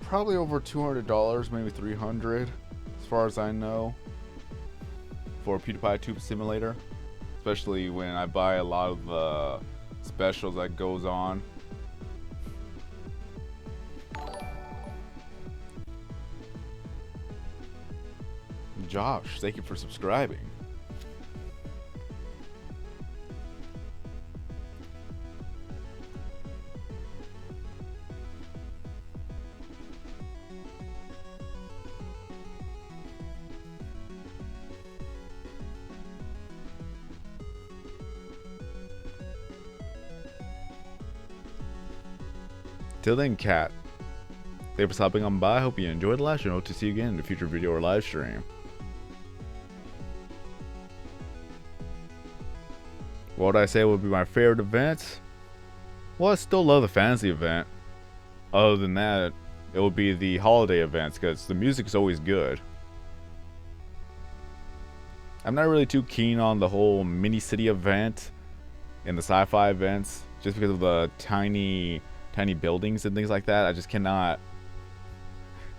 Probably over $200, maybe $300, as far as I know, for a PewDiePie Tube Simulator. Especially when I buy a lot of the specials that goes on. Josh, thank you for subscribing. Till then, cat. Thanks for stopping on by. Hope you enjoyed the live stream. Hope to see you again in a future video or live stream. What would I say would be my favorite event? Well, I still love the fantasy event. Other than that, it would be the holiday events, because the music is always good. I'm not really too keen on the whole mini city event and the sci-fi events, just because of the tiny tiny buildings and things like that. I just cannot.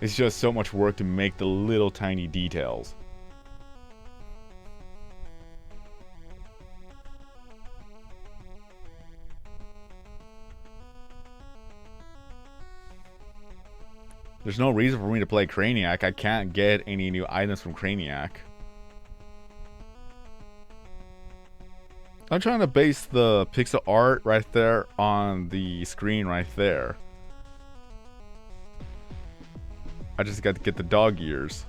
It's just so much work to make the little tiny details. There's no reason for me to play Craniac. I can't get any new items from Craniac. I'm trying to base the pixel art right there on the screen right there. I just got to get the dog ears.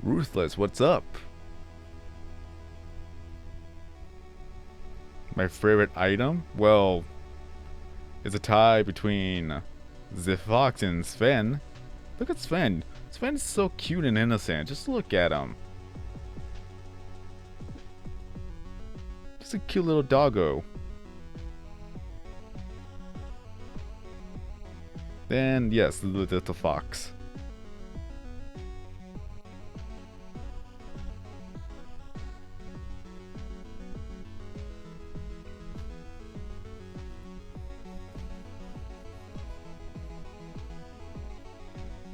Ruthless, what's up? My favorite item? Well, it's a tie between the fox and Sven. Look at Sven. Sven is so cute and innocent. Just look at him. Just a cute little doggo. Then, yes, the fox.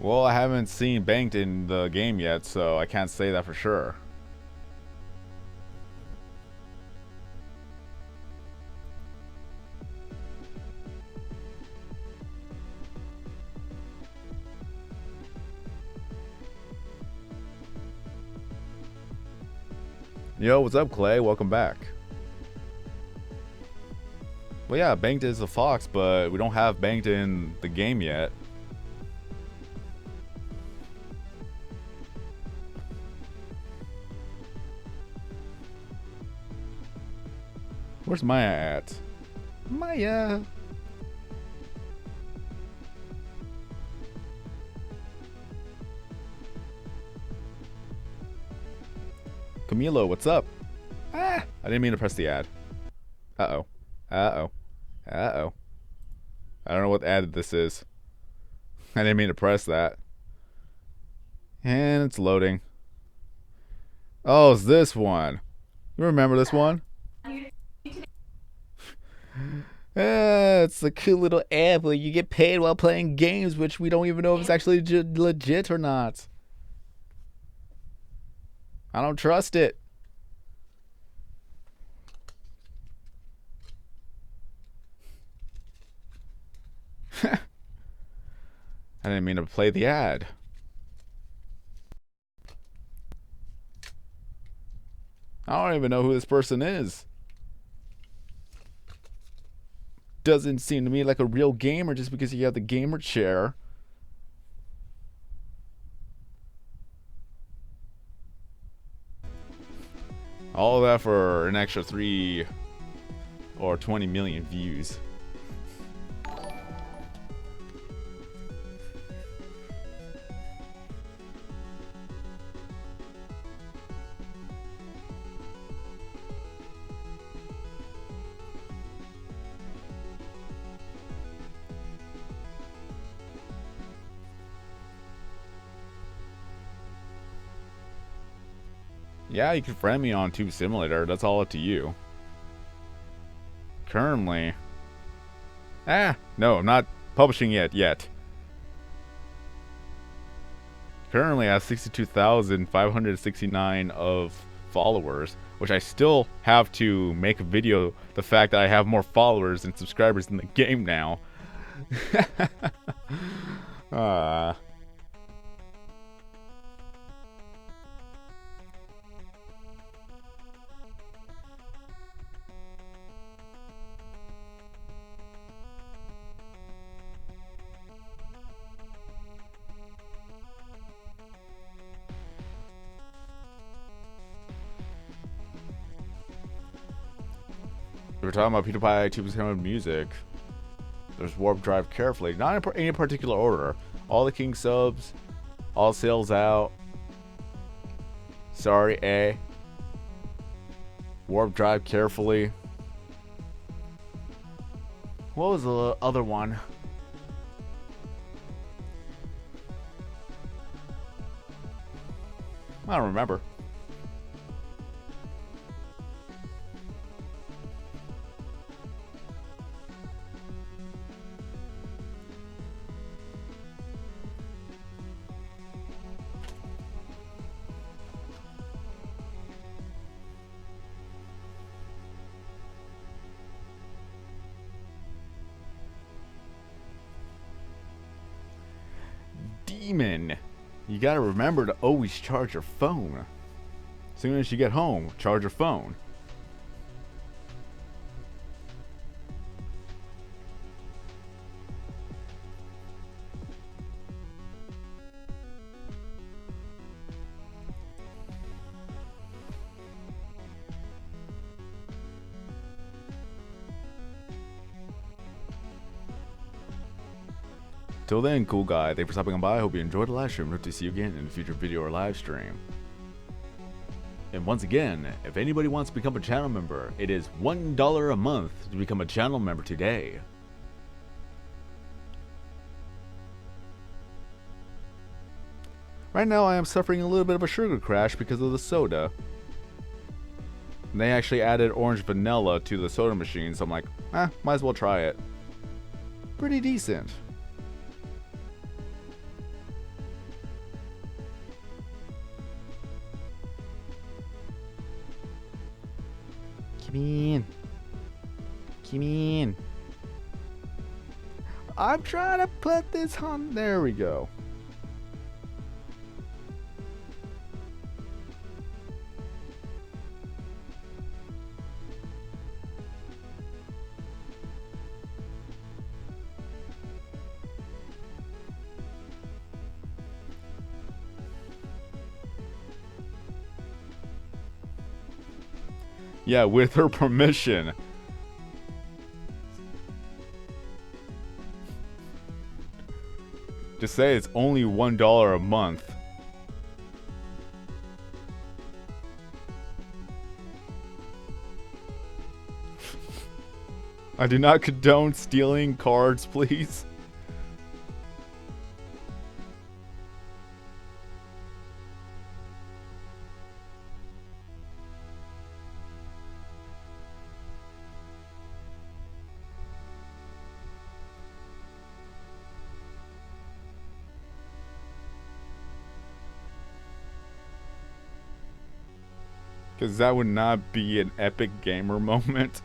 Well, I haven't seen Banked in the game yet, so I can't say that for sure. Yo, what's up, Clay? Welcome back. Well, yeah, Banked is a fox, but we don't have Banked in the game yet. Where's Maya at? Maya! Camilo, what's up? Ah! I didn't mean to press the ad. Uh-oh. Uh-oh. Uh-oh. I don't know what ad this is. I didn't mean to press that. And it's loading. Oh, it's this one. You remember this one? It's a cool little app where you get paid while playing games, which we don't even know if it's actually legit or not. I don't trust it. I didn't mean to play the ad. I don't even know who this person is. Doesn't seem to me like a real gamer just because you have the gamer chair. All of that for an extra 3 or 20 million views. Yeah, you can friend me on Tube Simulator. That's all up to you. Currently... no, I'm not publishing it yet. Currently, I have 62,569 of followers, which I still have to make a video the fact that I have more followers and subscribers in the game now. We're talking about Pewdiepie 2% music. There's Warp Drive Carefully. Not in any particular order. All the King subs. All sales out. Sorry, A. Warp Drive Carefully. What was the other one? I don't remember. Demon. You gotta remember to always charge your phone. As soon as you get home, charge your phone. Till then, cool guy, thanks for stopping by. I hope you enjoyed the live stream. Hope to see you again in a future video or live stream. And once again, if anybody wants to become a channel member, it is $1 a month to become a channel member today. Right now I am suffering a little bit of a sugar crash because of the soda. And they actually added orange vanilla to the soda machine, so I'm like, might as well try it. Pretty decent. Come in. Come in. I'm trying to put this on. There we go. Yeah, with her permission. Just say it's only $1 a month. I do not condone stealing cards, please. Because that would not be an epic gamer moment.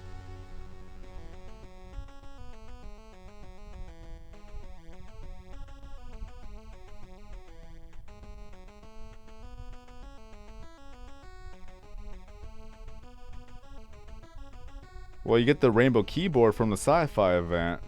Well, you get the rainbow keyboard from the sci-fi event.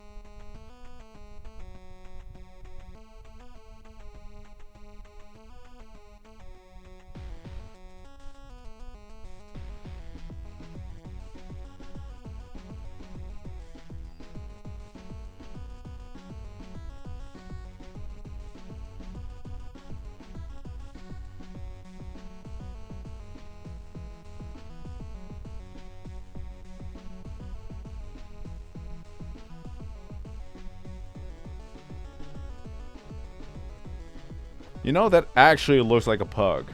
You know, that actually looks like a pug.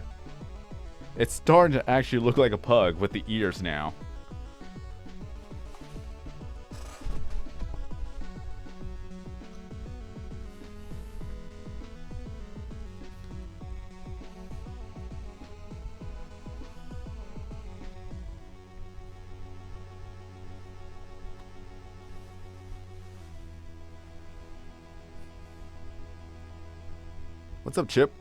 It's starting to actually look like a pug with the ears now. What's up, Chip?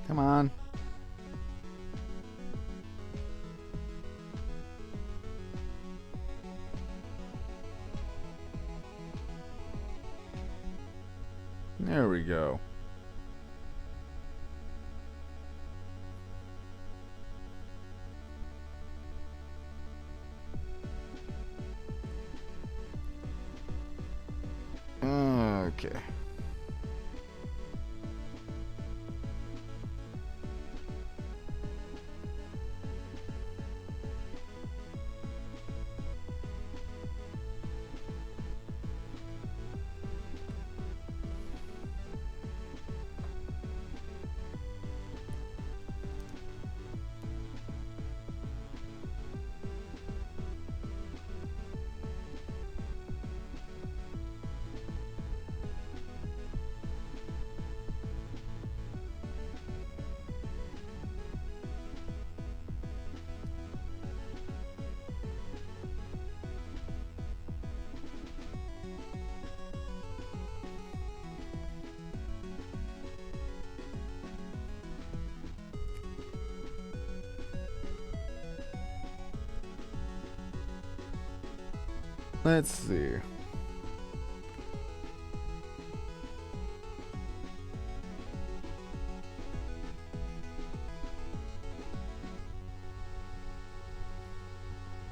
Come on. There we go. Okay. Let's see.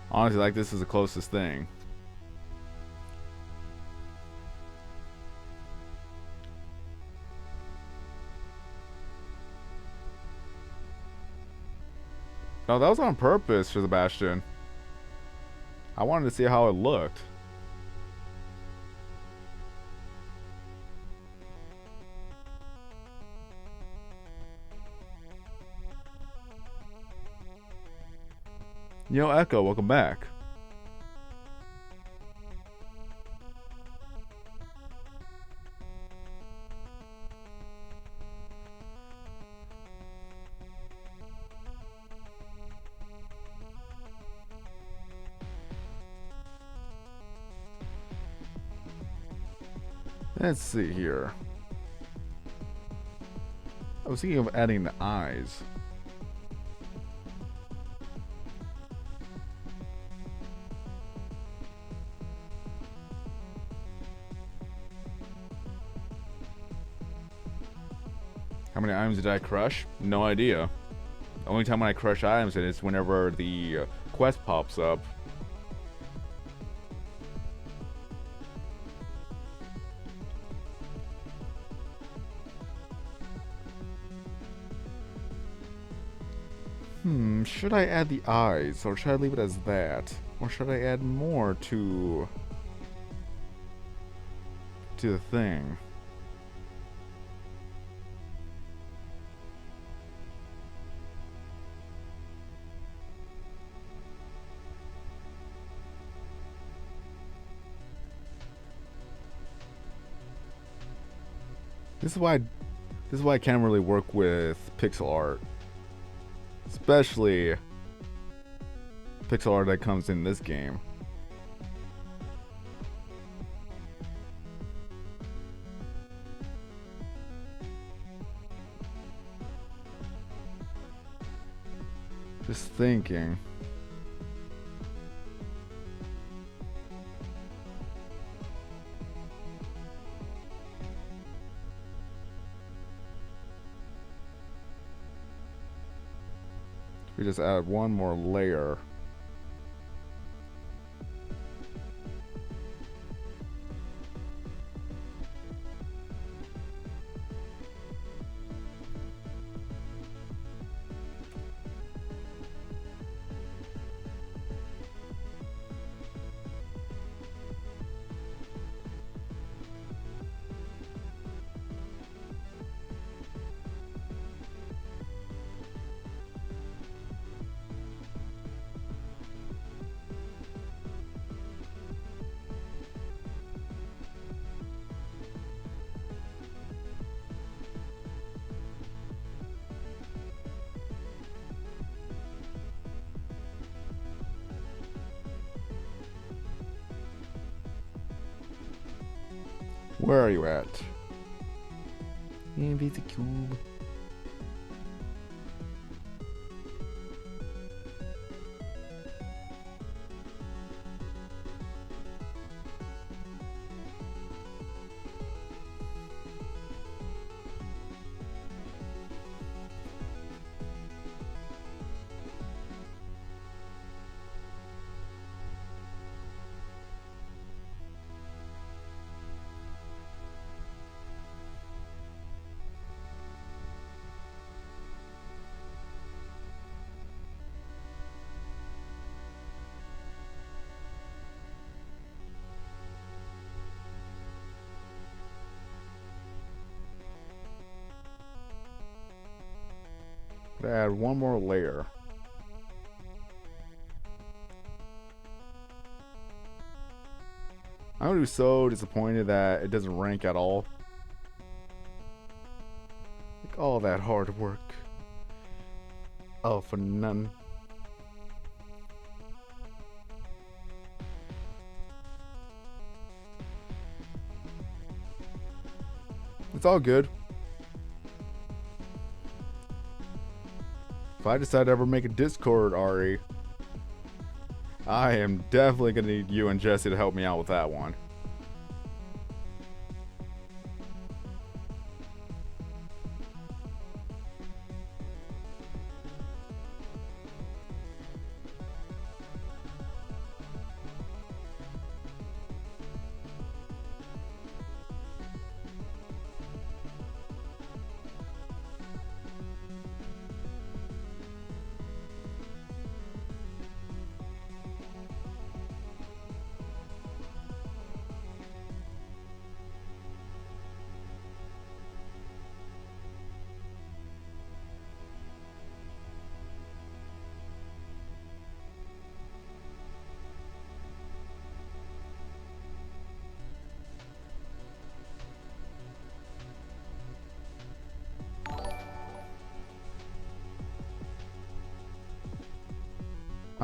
Honestly, like, this is the closest thing. No, that was on purpose for Sebastian. I wanted to see how it looked. Yo, Echo, welcome back. Let's see here. I was thinking of adding the eyes. How many items did I crush? No idea. The only time when I crush items is whenever the quest pops up. Should I add the eyes, or should I leave it as that? Or should I add more to the thing? This is why I can't really work with pixel art. Especially pixel art that comes in this game. Just thinking. We just add one more layer. Where are you at? Invisible cube. Add one more layer. I'm gonna be so disappointed that it doesn't rank at all. Like all that hard work. Oh, for none. It's all good. If I decide to ever make a Discord, Ari, I am definitely gonna need you and Jesse to help me out with that one.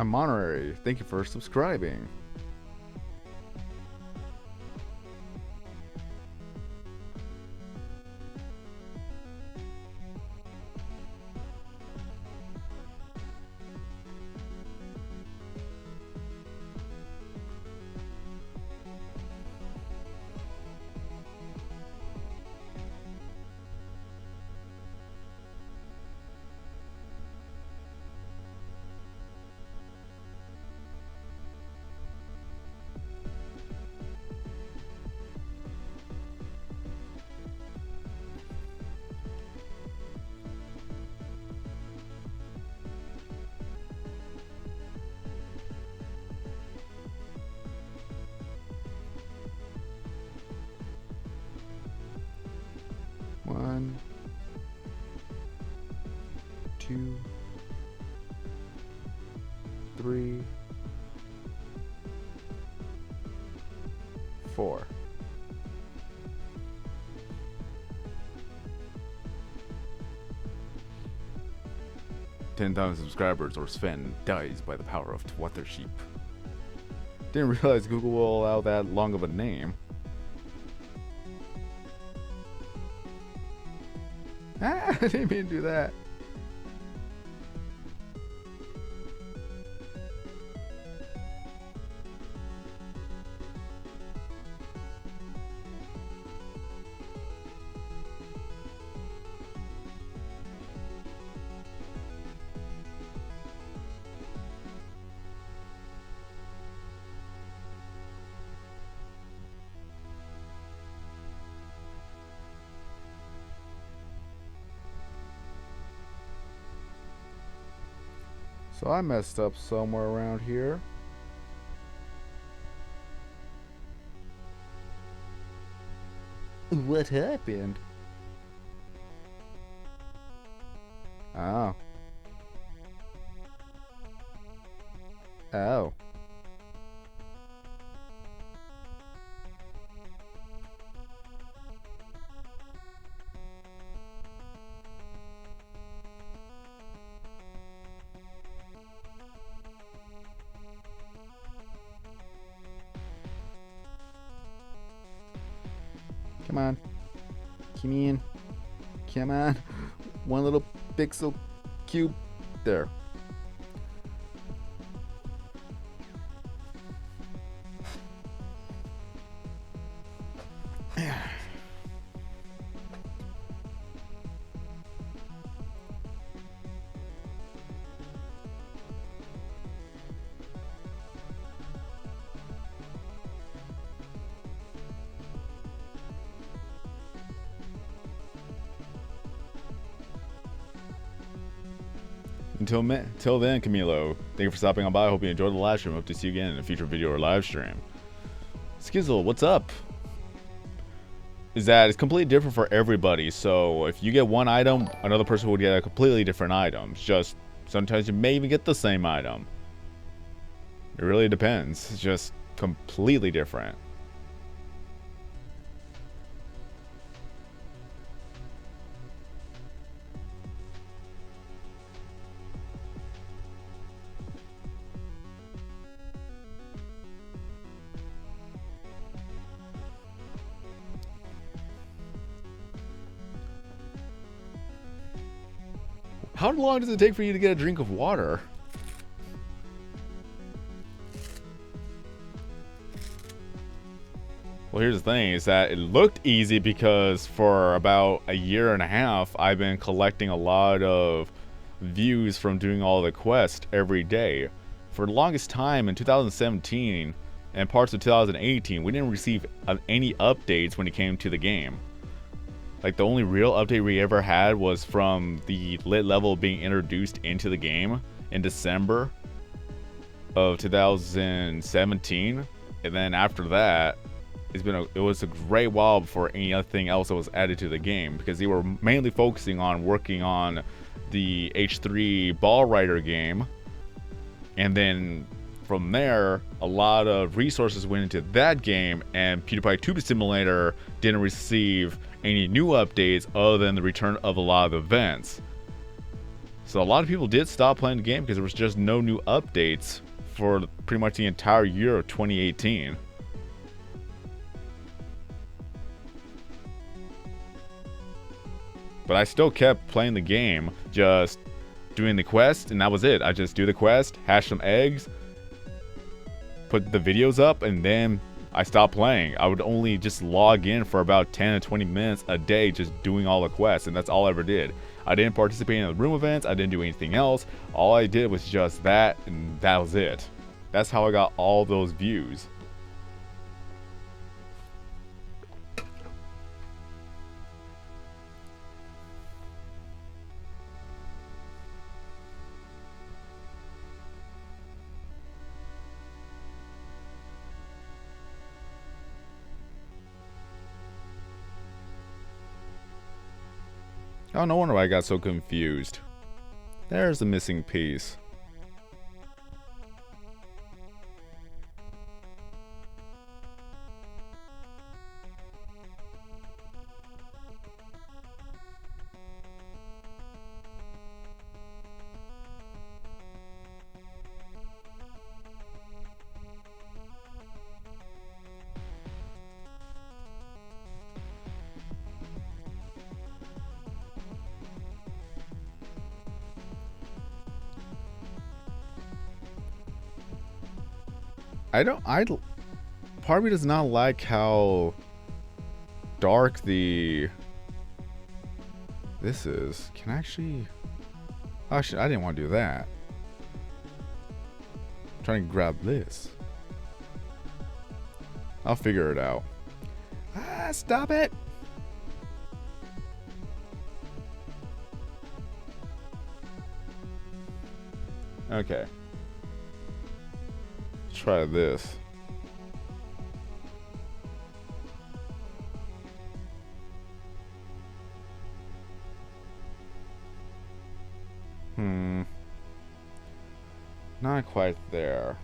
I'm honorary. Thank you for subscribing. One, two, three, four. 10,000 subscribers or Sven dies by the power of Twattersheep. Didn't realize Google will allow that long of a name. Ah, I didn't mean to do that. So I messed up somewhere around here. What happened? Oh. Oh. Come on. Come in. Come on. One little pixel cube. There. Until then, Camilo, thank you for stopping on by. I hope you enjoyed the live stream. Hope to see you again in a future video or live stream. Skizzle, what's up? is that it's completely different for everybody. So if you get one item, another person would get a completely different item. It's just sometimes you may even get the same item. It really depends. It's just completely different. How long does it take for you to get a drink of water? Well, here's the thing, is that it looked easy because for about a year and a half, I've been collecting a lot of views from doing all the quests every day. For the longest time in 2017 and parts of 2018, we didn't receive any updates when it came to the game. Like, the only real update we ever had was from the lit level being introduced into the game in December of 2017. And then after that, it was a great while before anything else that was added to the game, because they were mainly focusing on working on the H3 Ball Rider game. And then from there, a lot of resources went into that game, and Pewdiepie Tube Simulator didn't receive any new updates other than the return of a lot of events. So a lot of people did stop playing the game because there was just no new updates for pretty much the entire year of 2018. But I still kept playing the game, just doing the quest, and that was it. I just do the quest, hash some eggs, put the videos up, and then I stopped playing. I would only just log in for about 10 to 20 minutes a day just doing all the quests, and that's all I ever did. I didn't participate in the room events, I didn't do anything else. All I did was just that, and that was it. That's how I got all those views. Oh, no wonder why I got so confused. There's the missing piece. Part of me does not like how dark this is. Can I actually, I didn't want to do that. I'm trying to grab this. I'll figure it out. Ah, stop it! Okay. Let's try this. Not quite there.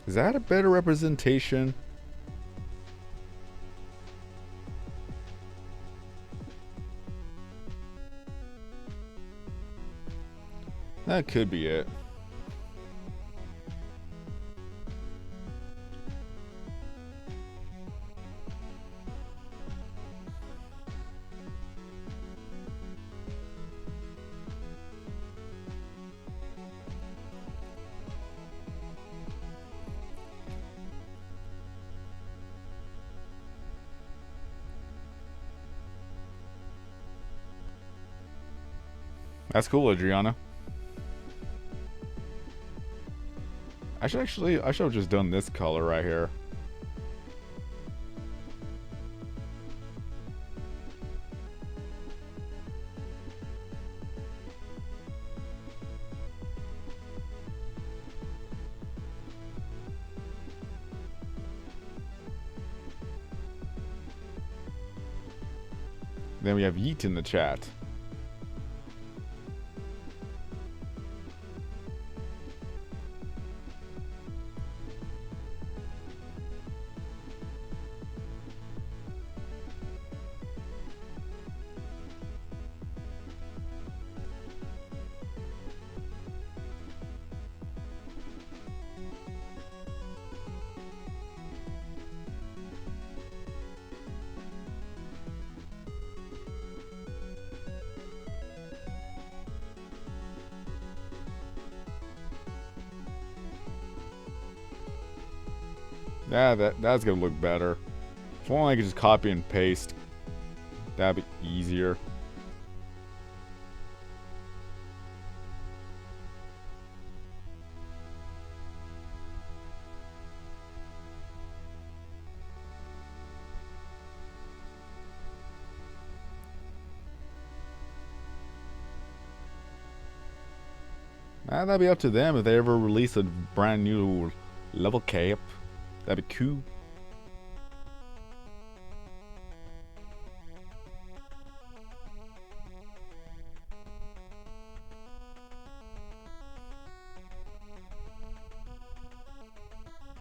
Is that a better representation? That could be it. That's cool, Adriana. I should have just done this color right here. Then we have Yeet in the chat. Yeah, that's gonna look better. If only I could just copy and paste. That'd be easier. That'd be up to them if they ever release a brand new level cap. That'd be cool.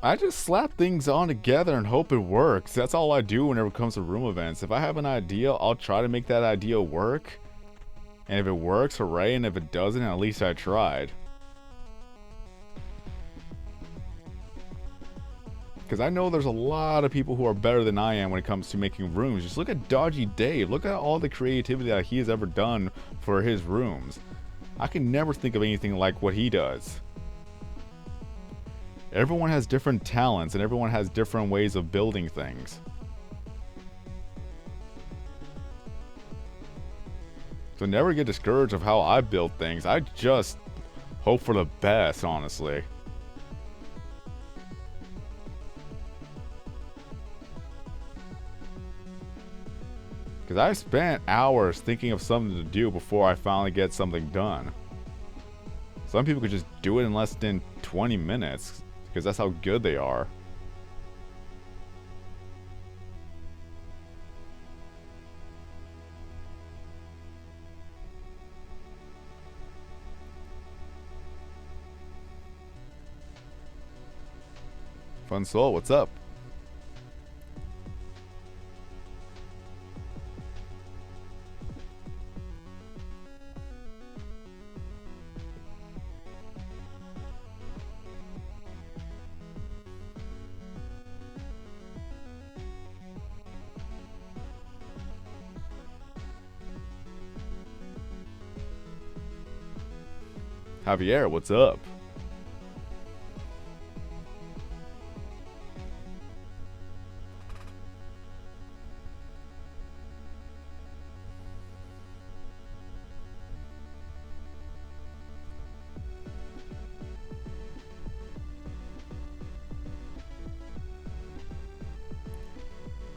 I just slap things on together and hope it works. That's all I do whenever it comes to room events. If I have an idea, I'll try to make that idea work. And if it works, hooray. And if it doesn't, at least I tried. Because I know there's a lot of people who are better than I am when it comes to making rooms. Just look at Dodgy Dave. Look at all the creativity that he has ever done for his rooms. I can never think of anything like what he does. Everyone has different talents and everyone has different ways of building things. So never get discouraged of how I build things. I just hope for the best, honestly. Because I spent hours thinking of something to do before I finally get something done. Some people could just do it in less than 20 minutes, because that's how good they are. Fun Soul, what's up? Javier, what's up?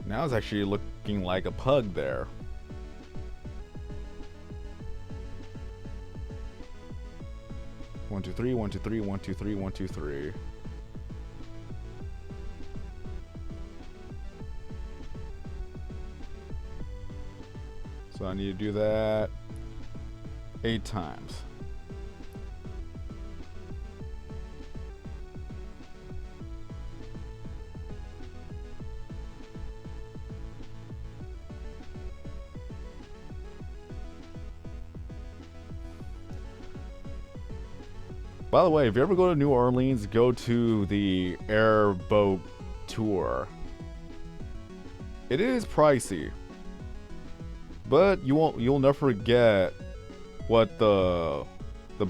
Now it's actually looking like a pug there. One, two, three, 1, 2, 3, 1, 2, 3, 1, 2, 3. So I need to do that 8 times. By the way, if you ever go to New Orleans, go to the airboat tour. It is pricey, but you'll never forget what the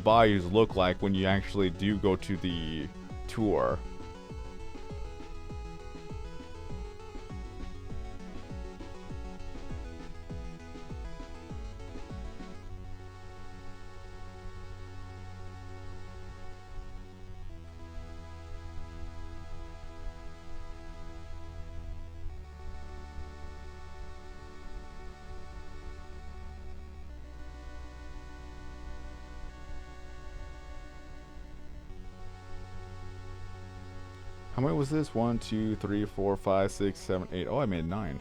bayous look like when you actually do go to the tour. How many was this? 1, 2, 3, 4, 5, 6, 7, 8. Oh, I made 9.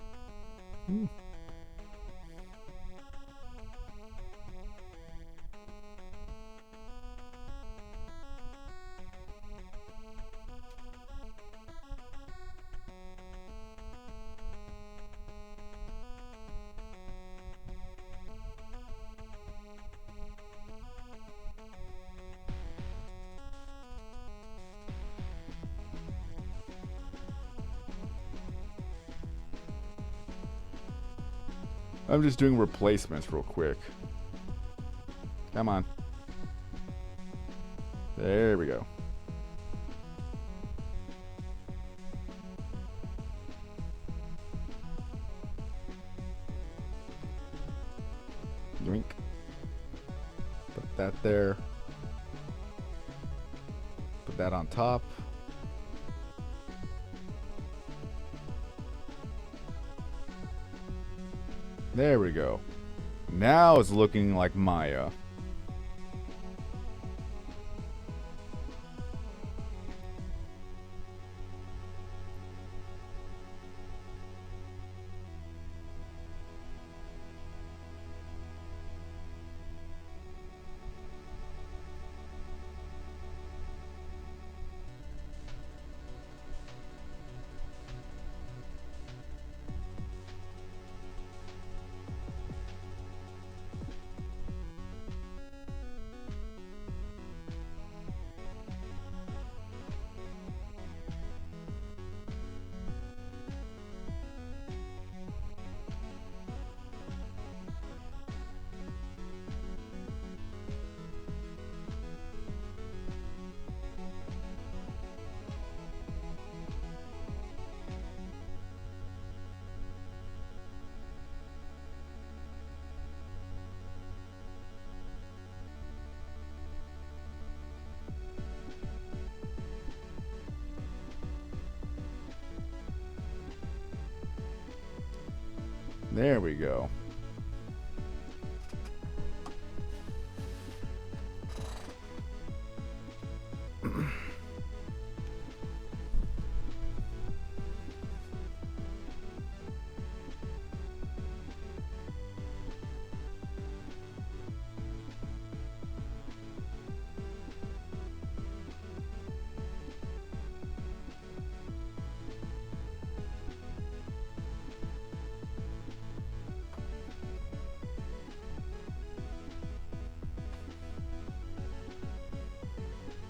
I'm just doing replacements real quick. Come on. There we go. Yoink. Put that there. Put that on top. There we go. Now it's looking like Maya. There we go.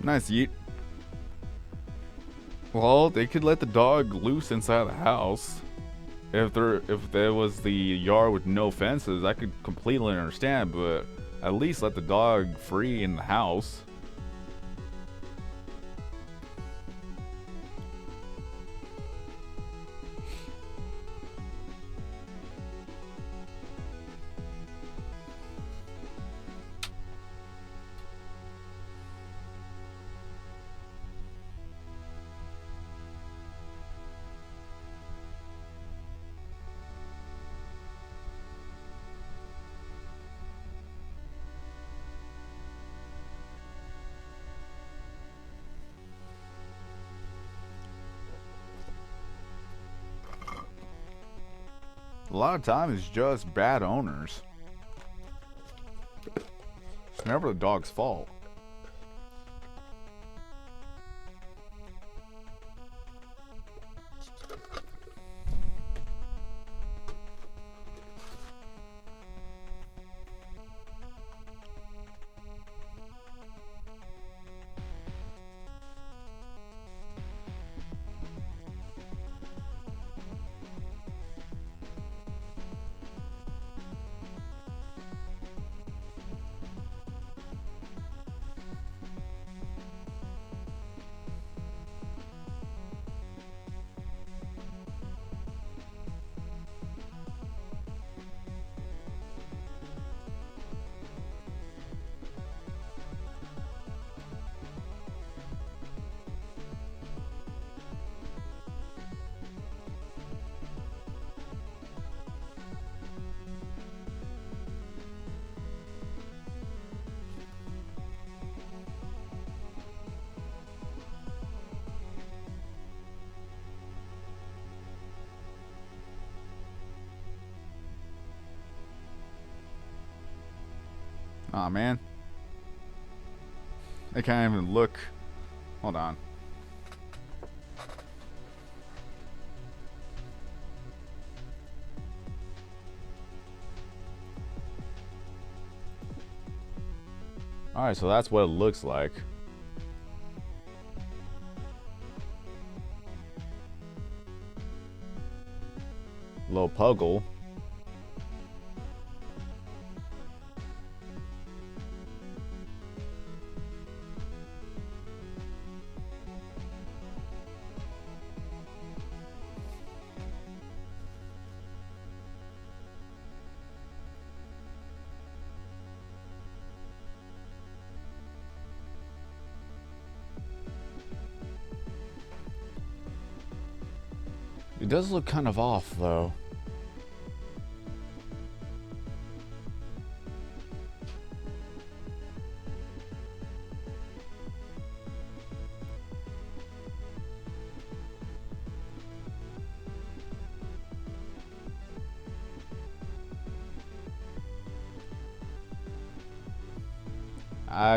Nice, Yeet. Well, they could let the dog loose inside the house. If there was the yard with no fences, I could completely understand, but at least let the dog free in the house. A lot of times it's just bad owners. It's never the dog's fault. Aw, man. I can't even look. Hold on. Alright, so that's what it looks like. Little Puggle. It does look kind of off, though.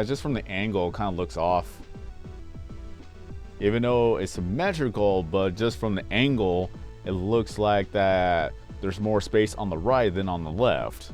Just from the angle, it kind of looks off. Even though it's symmetrical, but just from the angle, it looks like that there's more space on the right than on the left.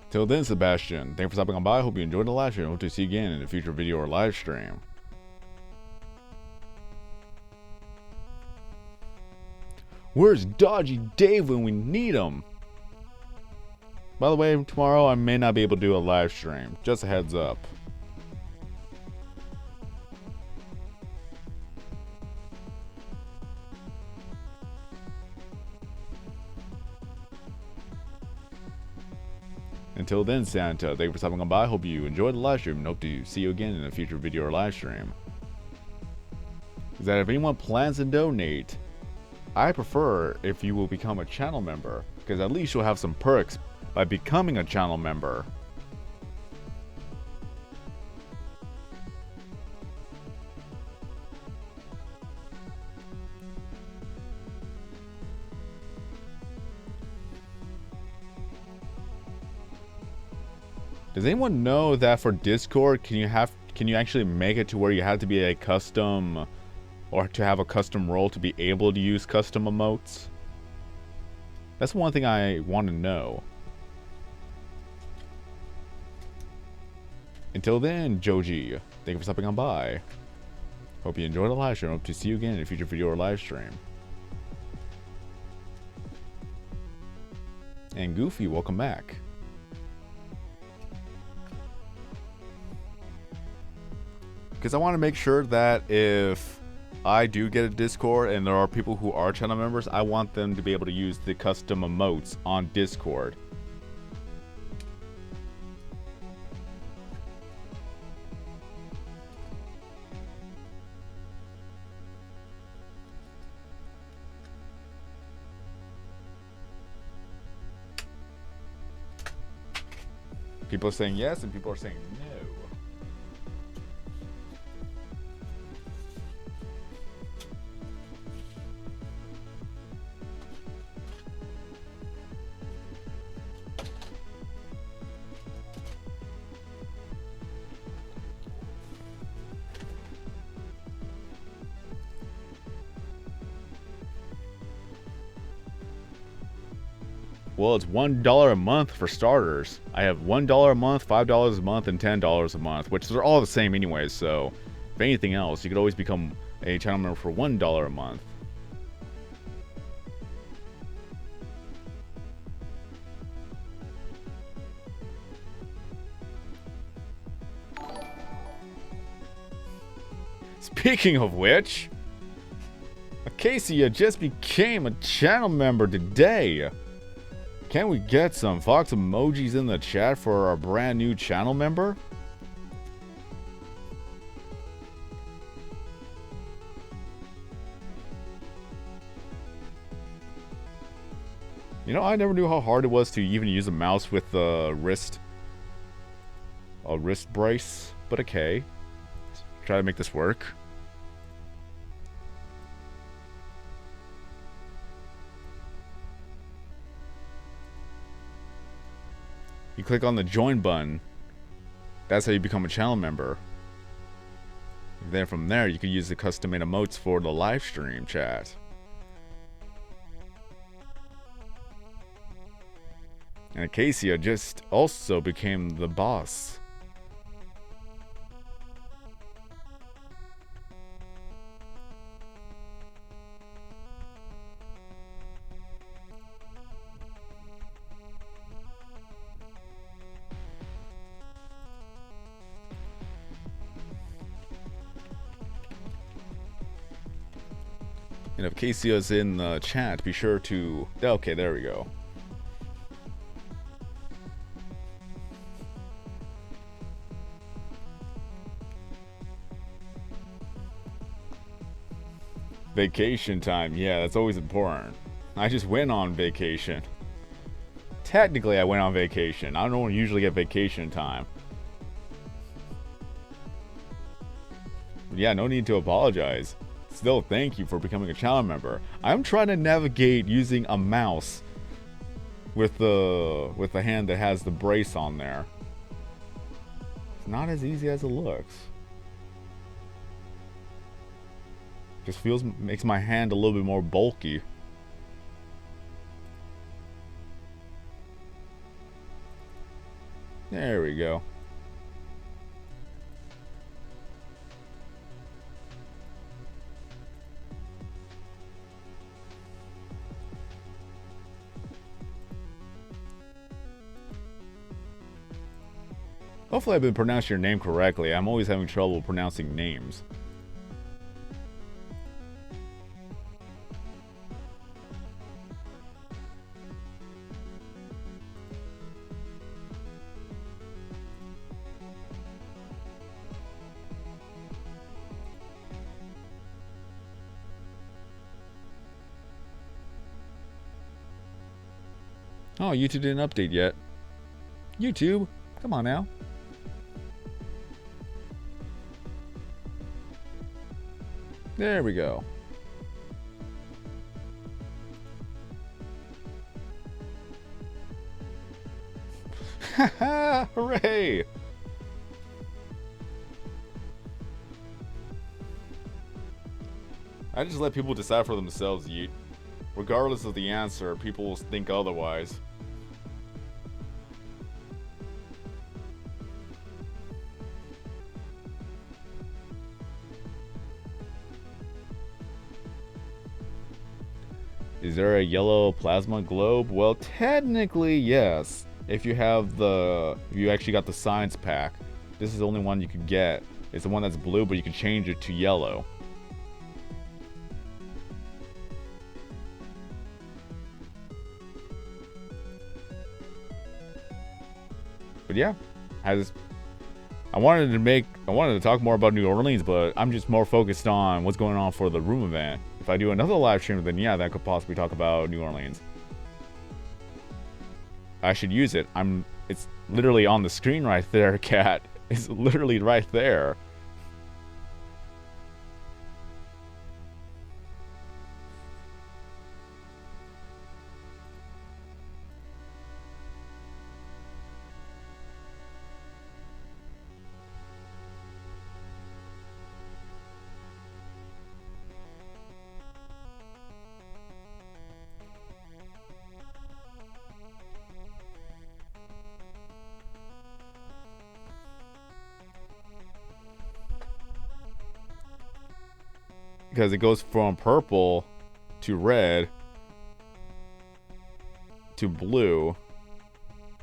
Till then, Sebastian, thanks for stopping on by. Hope you enjoyed the live stream. Hope to see you again in a future video or live stream. Where's Dodgy Dave when we need him? By the way, tomorrow I may not be able to do a live stream. Just a heads up. Until then, Santa, thank you for stopping on by. Hope you enjoyed the live stream and hope to see you again in a future video or live stream. Is that if anyone plans to donate, I prefer if you will become a channel member, because at least you'll have some perks by becoming a channel member. Does anyone know that for Discord, can you actually make it to where you have to be a custom, or to have a custom role to be able to use custom emotes? That's one thing I want to know. Until then, Joji, thank you for stopping on by. Hope you enjoyed the live stream. Hope to see you again in a future video or live stream. And Goofy, welcome back. Because I want to make sure that if I do get a Discord and there are people who are channel members, I want them to be able to use the custom emotes on Discord. People are saying yes and people are saying no. Well, it's $1 a month for starters. I have $1 a month, $5 a month, and $10 a month, which they're all the same anyways, so if anything else, you could always become a channel member for $1 a month. Speaking of which, Acacia just became a channel member today. Can we get some Fox emojis in the chat for our brand new channel member? You know, I never knew how hard it was to even use a mouse with a wrist brace, but okay. Try to make this work. You click on the join button. That's how you become a channel member. And then from there, you can use the custom emotes for the live stream chat. And Acacia just also became the boss. And if Acacia's in the chat, be sure to... Okay, there we go. Vacation time. Yeah, that's always important. I just went on vacation. Technically, I went on vacation. I don't usually get vacation time. Yeah, no need to apologize. Still, thank you for becoming a channel member. I'm trying to navigate using a mouse with the hand that has the brace on there. It's not as easy as it looks. Just makes my hand a little bit more bulky. There we go. Hopefully I've been pronouncing your name correctly. I'm always having trouble pronouncing names. Oh, YouTube didn't update yet. YouTube, come on now. There we go. Haha! Hooray! I just let people decide for themselves, Yeet. Regardless of the answer, people will think otherwise. Is there a yellow plasma globe? Well, technically, yes. If you actually got the science pack. This is the only one you could get. It's the one that's blue, but you can change it to yellow. But yeah, I wanted to talk more about New Orleans, but I'm just more focused on what's going on for the room event. If I do another live stream, then yeah, that could possibly talk about New Orleans. I should use it. It's literally on the screen right there, Cat. It's literally right there. Because it goes from purple to red to blue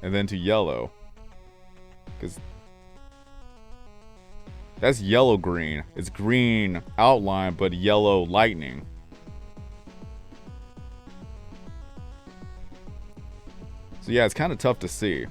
and then to yellow. Because that's yellow green. It's green outline but yellow lightning. So yeah, it's kind of tough to see.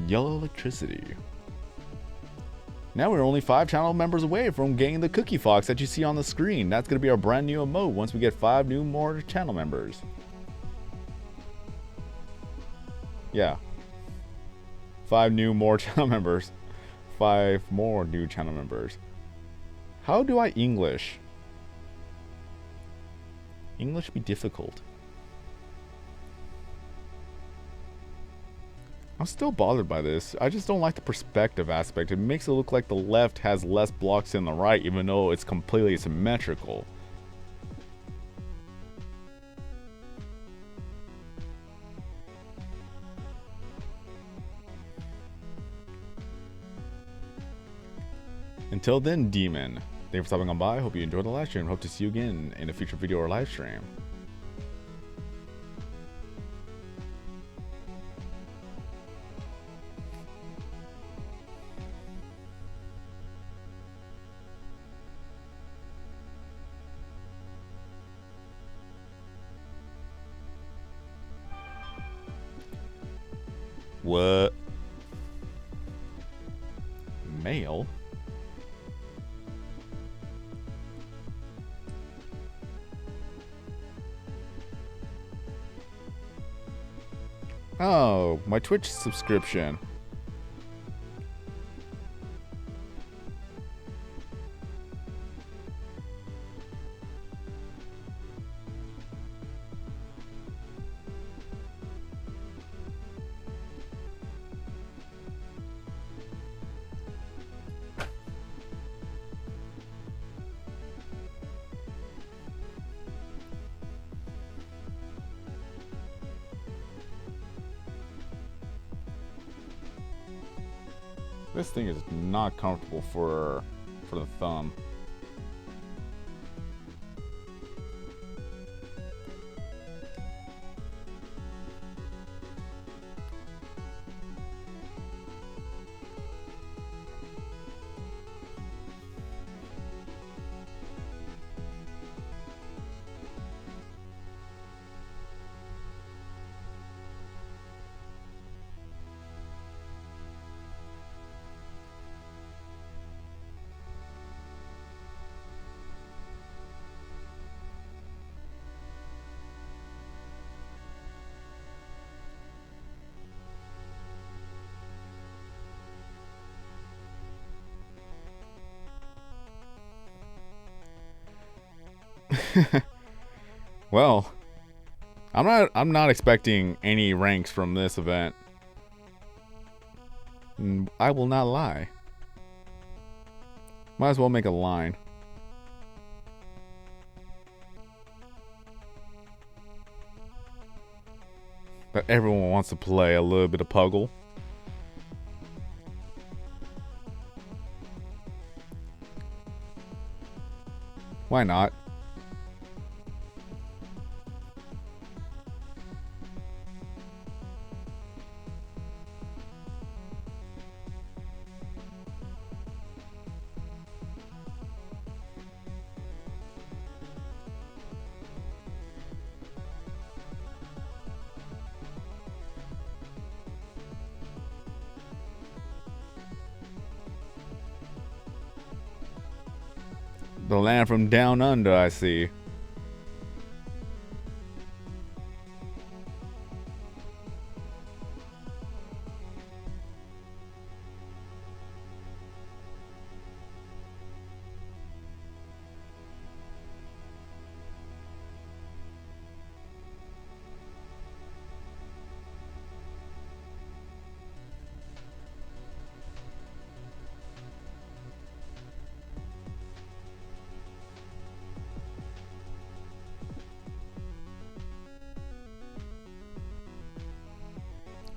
Yellow electricity. Now we're only 5 channel members away from getting the cookie fox that you see on the screen. That's going to be our brand new emote once we get 5 new more channel members. Yeah. 5 new more channel members. 5 more new channel members. How do I English? English be difficult. I'm still bothered by this. I just don't like the perspective aspect. It makes it look like the left has less blocks than the right, even though it's completely symmetrical. Until then, Demon. Thanks for stopping on by. Hope you enjoyed the live stream. Hope to see you again in a future video or live stream. What? Mail? Oh, my Twitch subscription. This thing is not comfortable for the thumb. Well, I'm not expecting any ranks from this event. I will not lie. Might as well make a line. But everyone wants to play a little bit of Puggle. Why not? The land from down under, I see.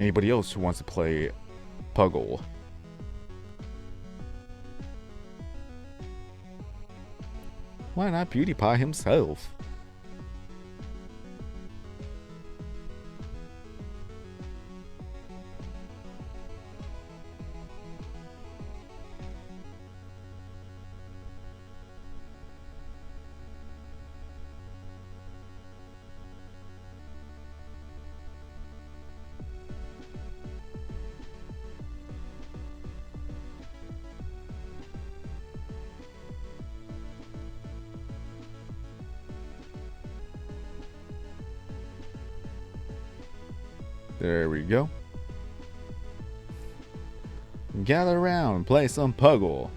Anybody else who wants to play Puggle? Why not Pewdiepie himself? There we go. Gather around and play some Puggle.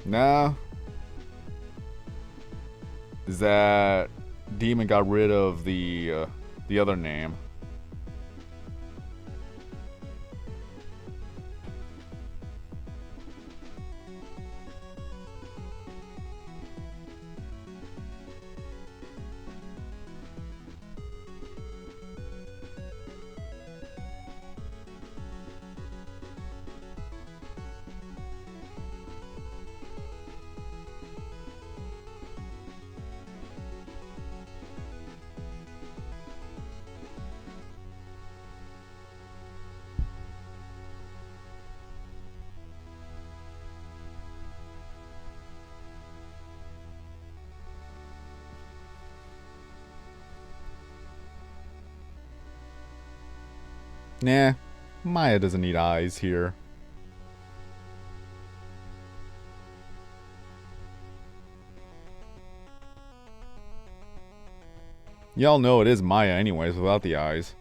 Nah. Is that demon got rid of the other name? Nah, Maya doesn't need eyes here. Y'all know it is Maya anyways without the eyes.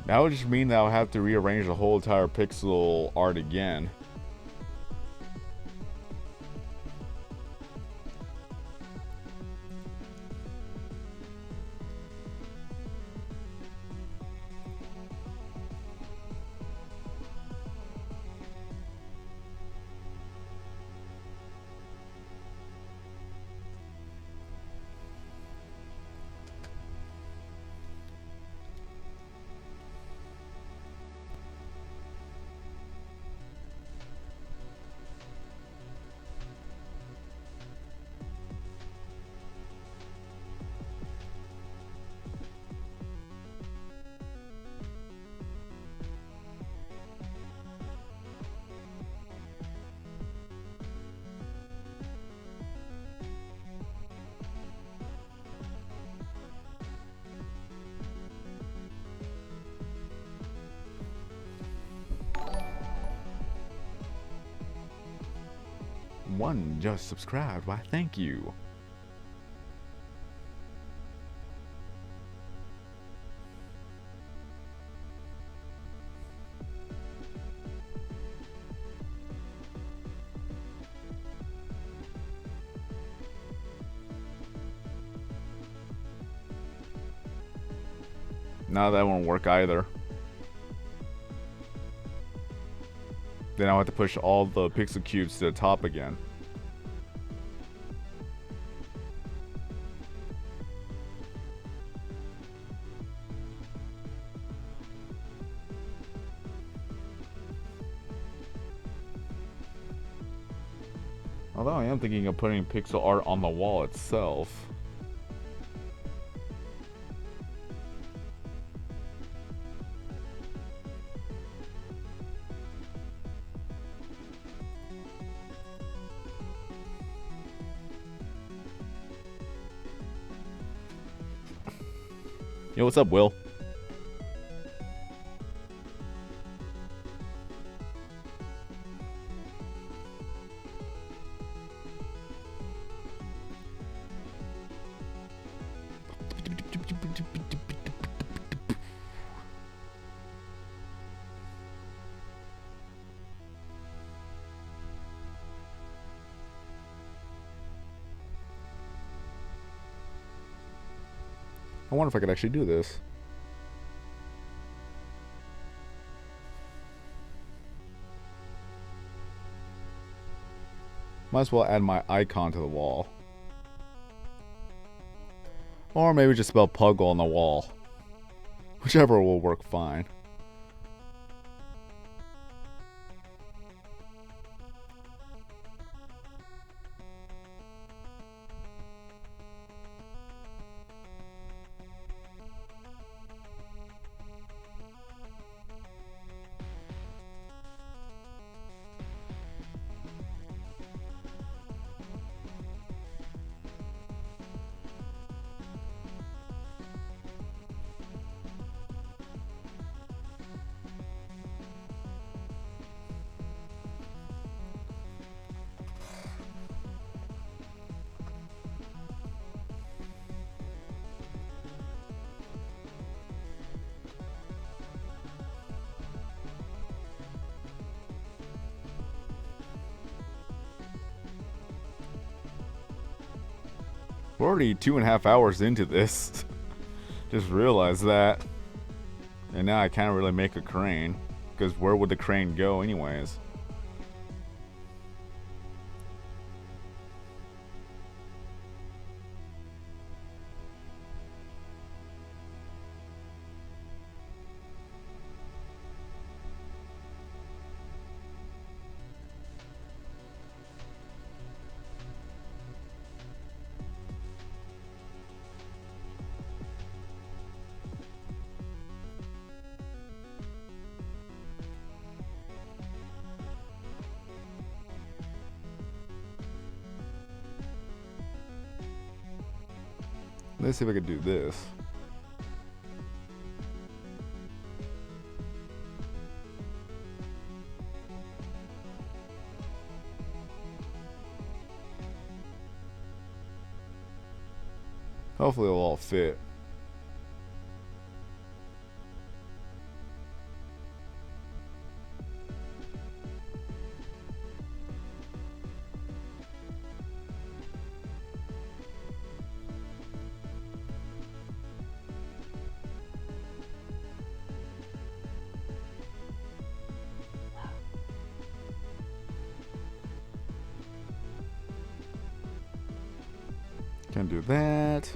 That would just mean that I'll have to rearrange the whole entire pixel art again. One just subscribed. Why, thank you. No, that won't work either. Then I'll have to push all the pixel cubes to the top again. Although I am thinking of putting pixel art on the wall itself. Yo, what's up, Will? I wonder if I could actually do this. Might as well add my icon to the wall. Or maybe just spell Puggle on the wall. Whichever will work fine. We're already 2.5 hours into this. Just realized that. And now I can't really make a crane. Because where would the crane go anyways? Let's see if I can do this. Hopefully it'll all fit. Can do that.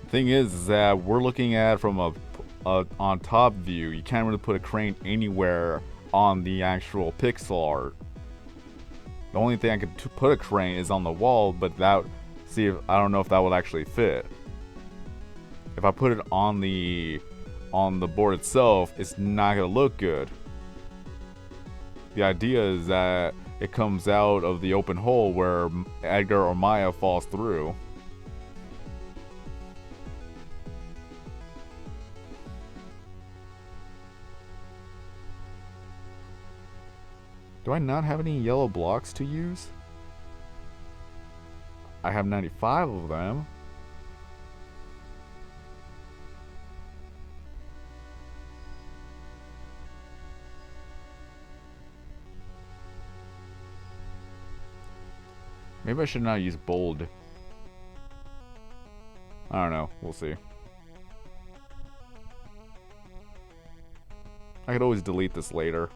Thing is that we're looking at from a on top view. You can't really put a crane anywhere on the actual pixel art. The only thing I could put a crane is on the wall, but that, see, if I don't know if that would actually fit. If I put it on the board itself, it's not gonna look good. The idea is that it comes out of the open hole where Edgar or Maya falls through. Do I not have any yellow blocks to use? I have 95 of them. Maybe I should not use bold. I don't know. We'll see. I could always delete this later.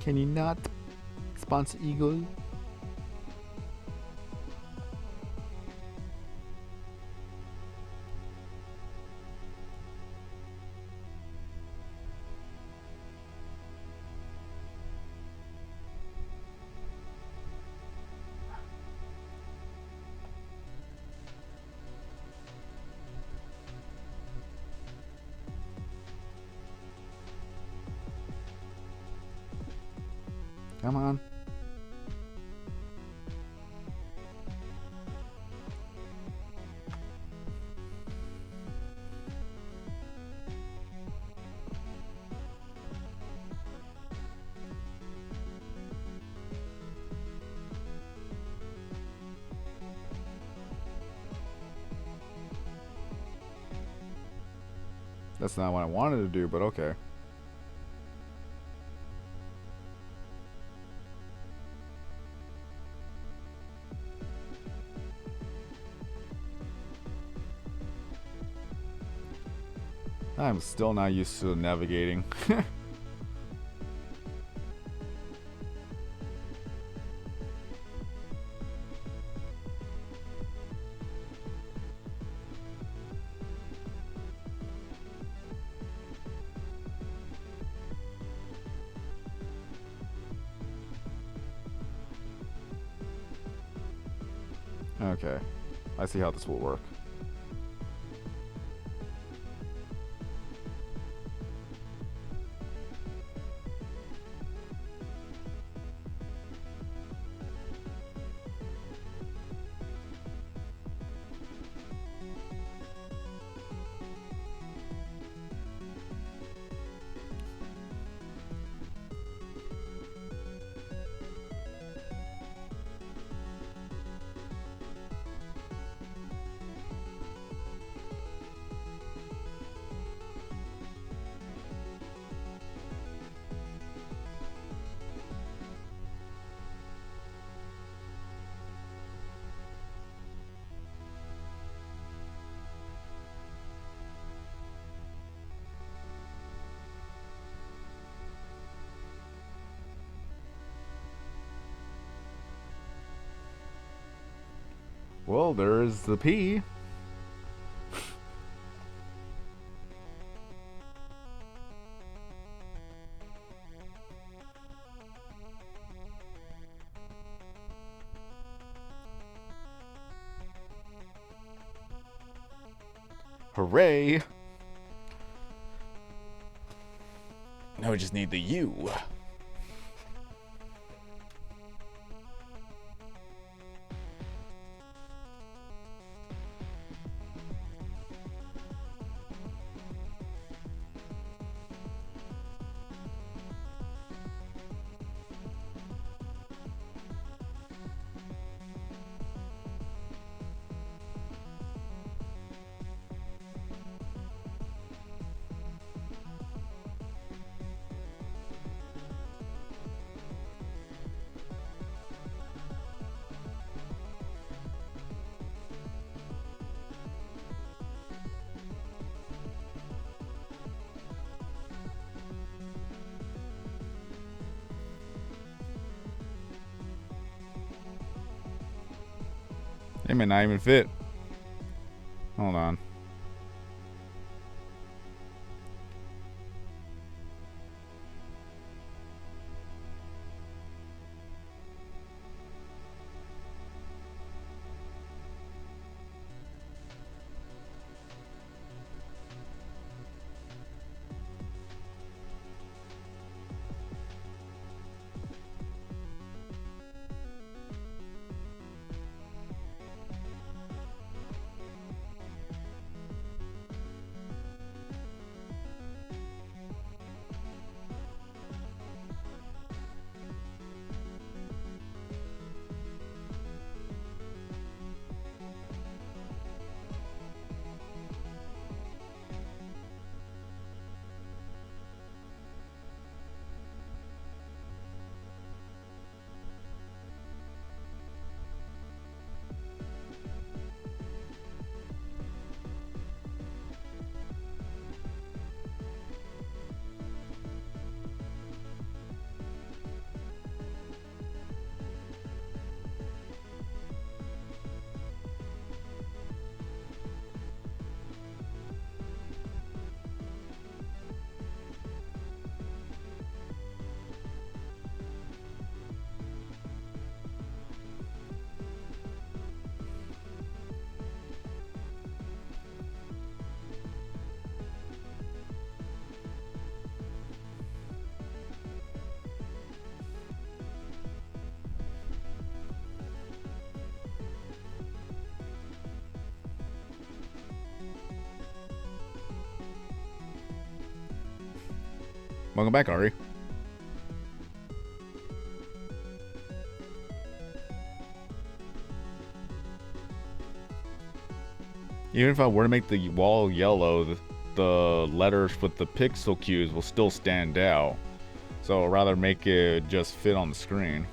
Can you not sponsor Eagle? Come on. That's not what I wanted to do, but okay. I'm still not used to navigating. Okay. I see how this will work. Well, there's the P. Hooray! Now we just need the U. It may not even fit. Hold on. Welcome back, Ari. Even if I were to make the wall yellow, the letters with the pixel cues will still stand out. So I'd rather make it just fit on the screen.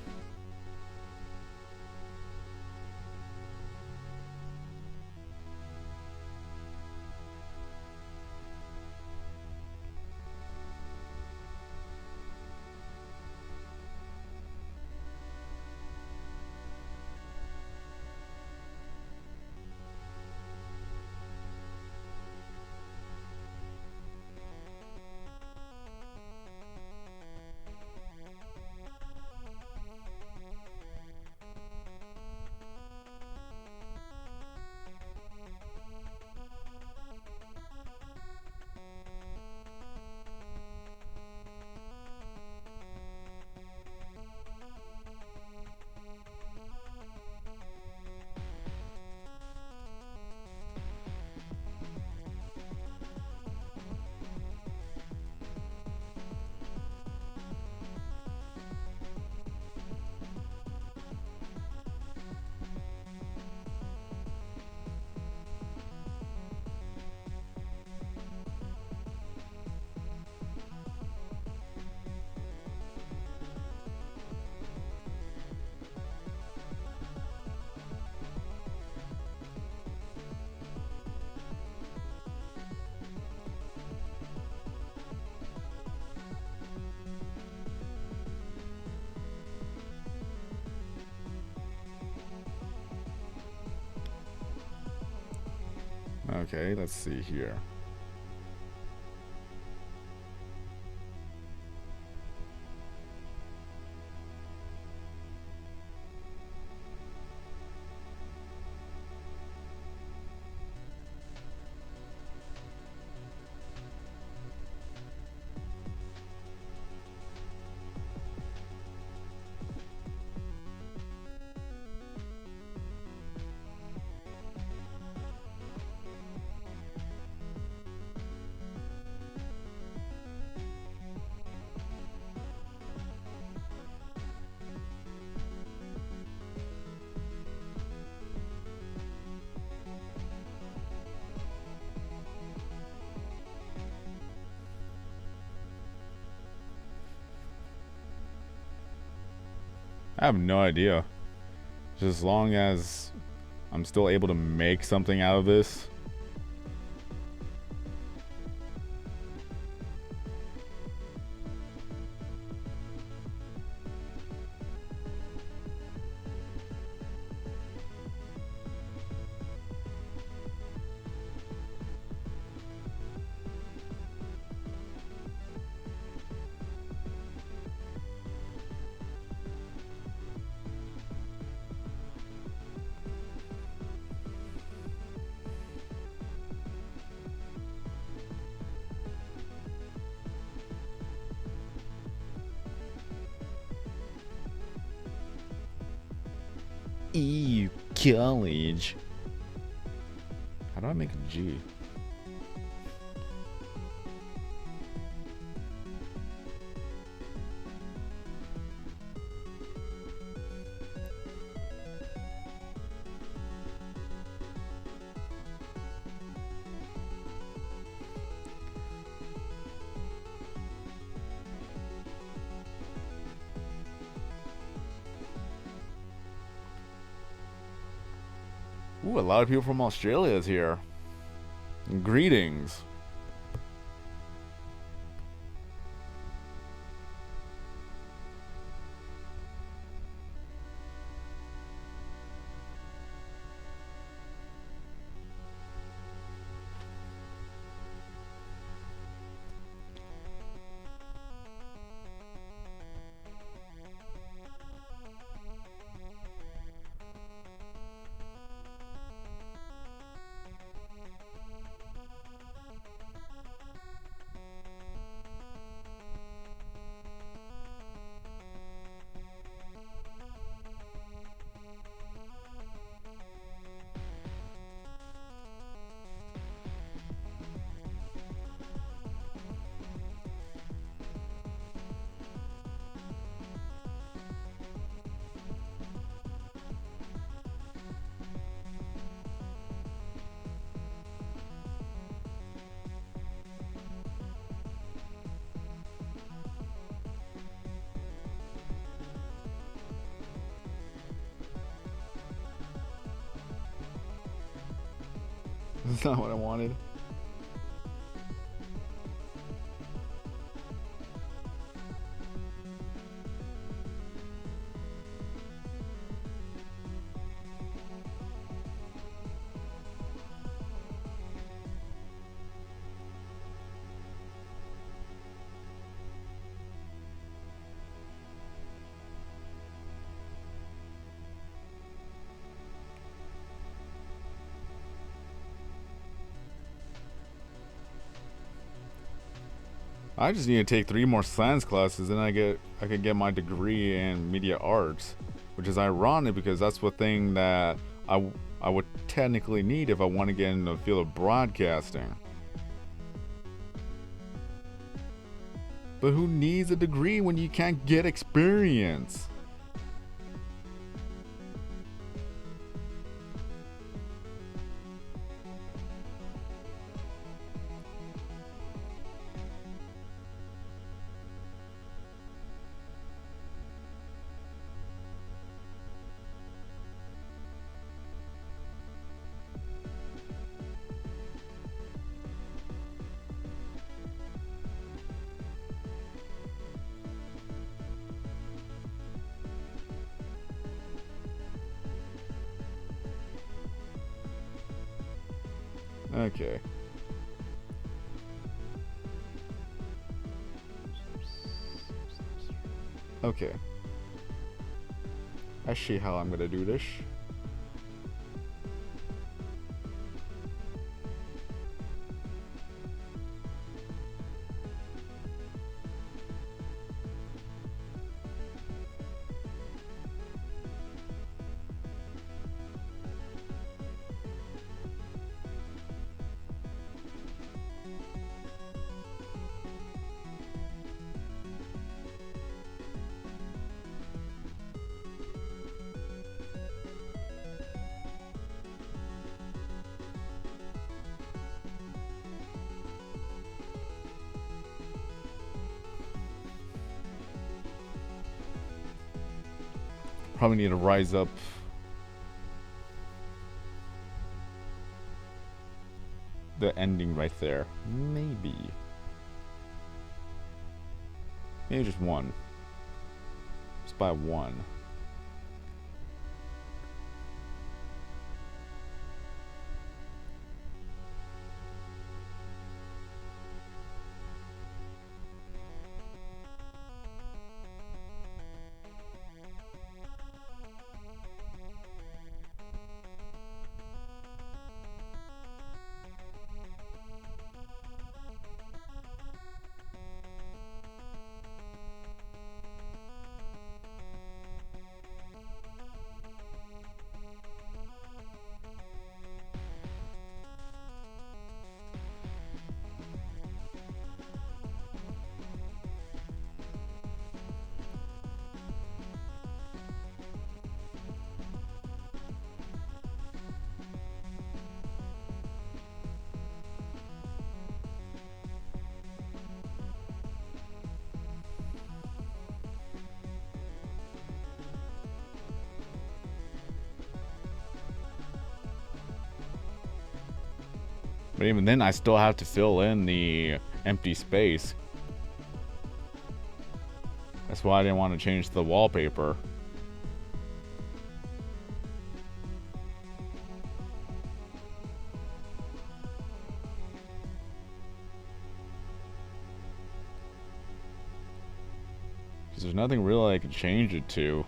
Okay, let's see here. I have no idea. Just as long as I'm still able to make something out of this. Ew, college. How do I make a G? Ooh, a lot of people from Australia is here. Greetings. That's not what I wanted. I just need to take 3 more science classes, and I could get my degree in media arts, which is ironic because that's the thing that I would technically need if I want to get in the field of broadcasting. But who needs a degree when you can't get experience? Okay. Okay. I see how I'm gonna do this. Probably need to rise up. The ending right there. Maybe. Maybe just one. Just by one. But even then, I still have to fill in the empty space. That's why I didn't want to change the wallpaper. Because there's nothing really I can change it to.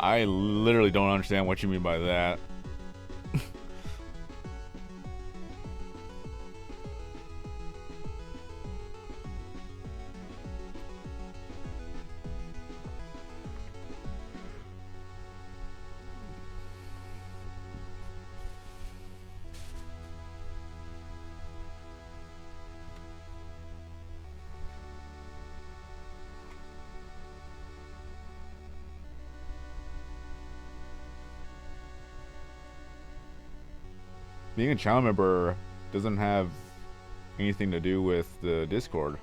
I literally don't understand what you mean by that. Being a channel member doesn't have anything to do with the Discord,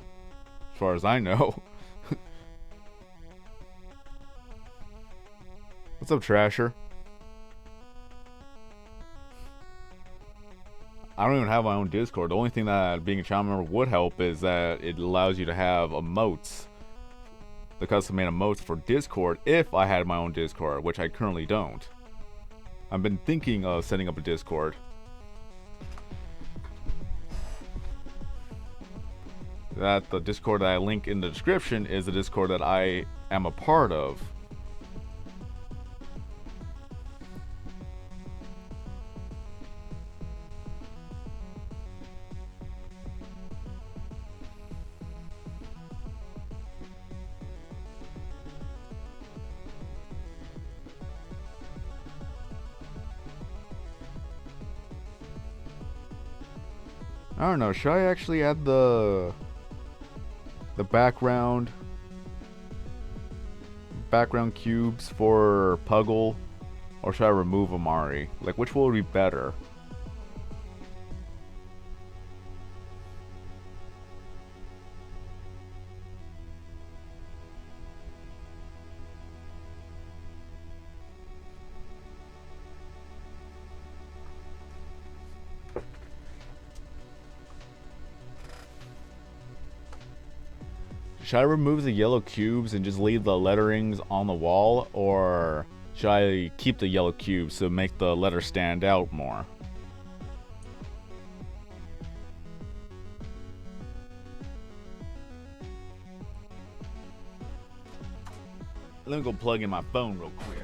as far as I know. What's up, Trasher? I don't even have my own Discord. The only thing that being a channel member would help is that it allows you to have emotes, the custom-made emotes for Discord, if I had my own Discord, which I currently don't. I've been thinking of setting up a Discord. That the Discord that I link in the description is the Discord that I am a part of. I don't know, should I actually add the background cubes for Puggle, or should I remove Amari? Like, which will be better? Should I remove the yellow cubes and just leave the letterings on the wall, or should I keep the yellow cubes to make the letter stand out more? Let me go plug in my phone real quick.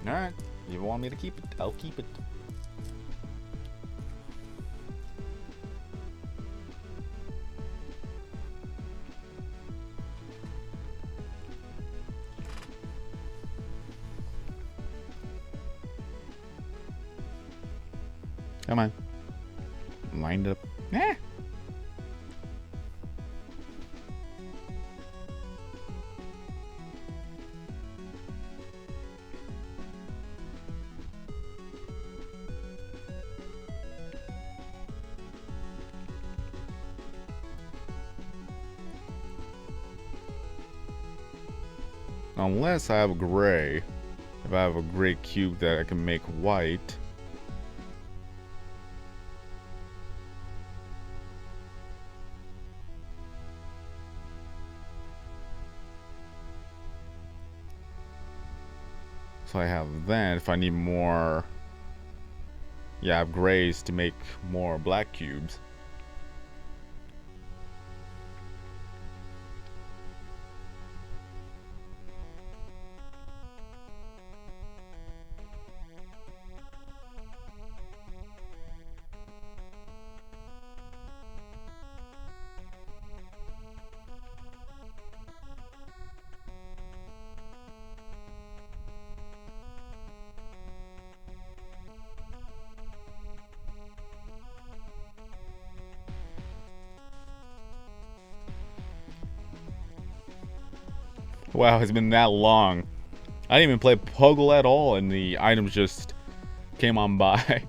Alright, you want me to keep it? I'll keep it. Come on. Lined up. Eh. Unless I have a gray. If I have a gray cube that I can make white. So I have that. If I need more, yeah, I have grays to make more black cubes. Wow, it's been that long. I didn't even play Puggle at all, and the items just came on by.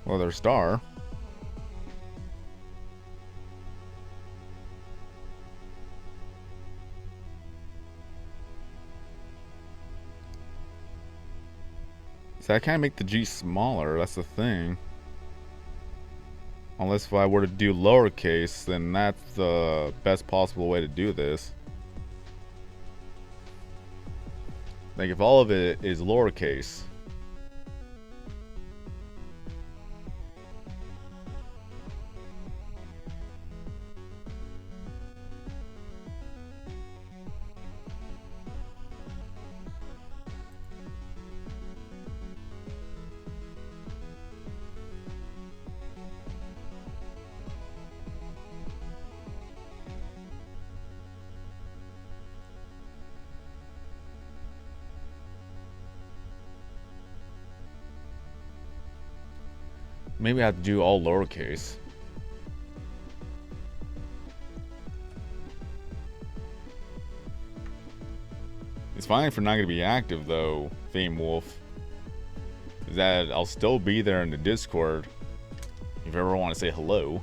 Well, there's star. So I can't make the G smaller, that's the thing. Unless if I were to do lowercase, then that's the best possible way to do this. Like if all of it is lowercase. Maybe I have to do all lowercase. It's fine if we're not going to be active, though, Fame Wolf. Is that I'll still be there in the Discord if you ever want to say hello.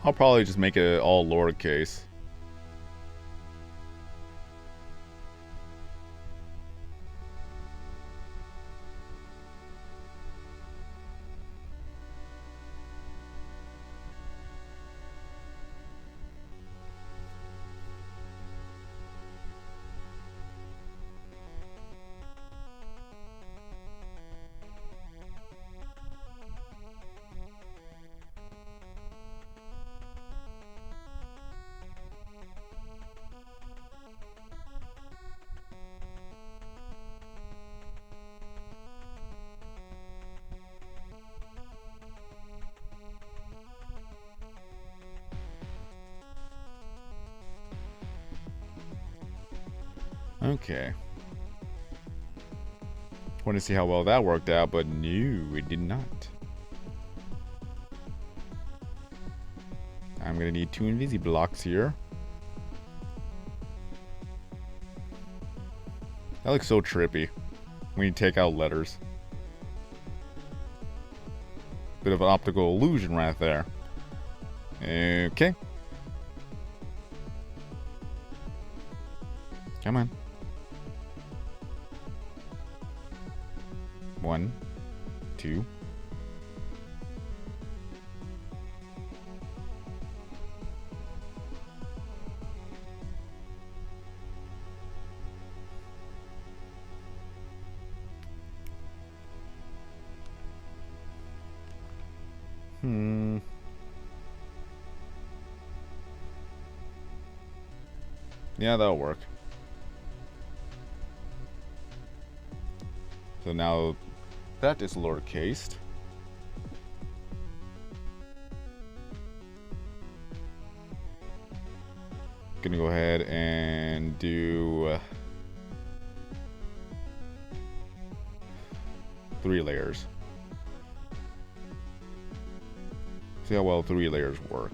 I'll probably just make it all lowercase. Okay. Want to see how well that worked out, but no, it did not. I'm gonna need 2 invisi blocks here. That looks so trippy when you take out letters. Bit of an optical illusion right there. Okay. Come on. 1, 2. Yeah, that'll work. So now that is lowercase. Gonna go ahead and do 3 layers. See how well 3 layers work.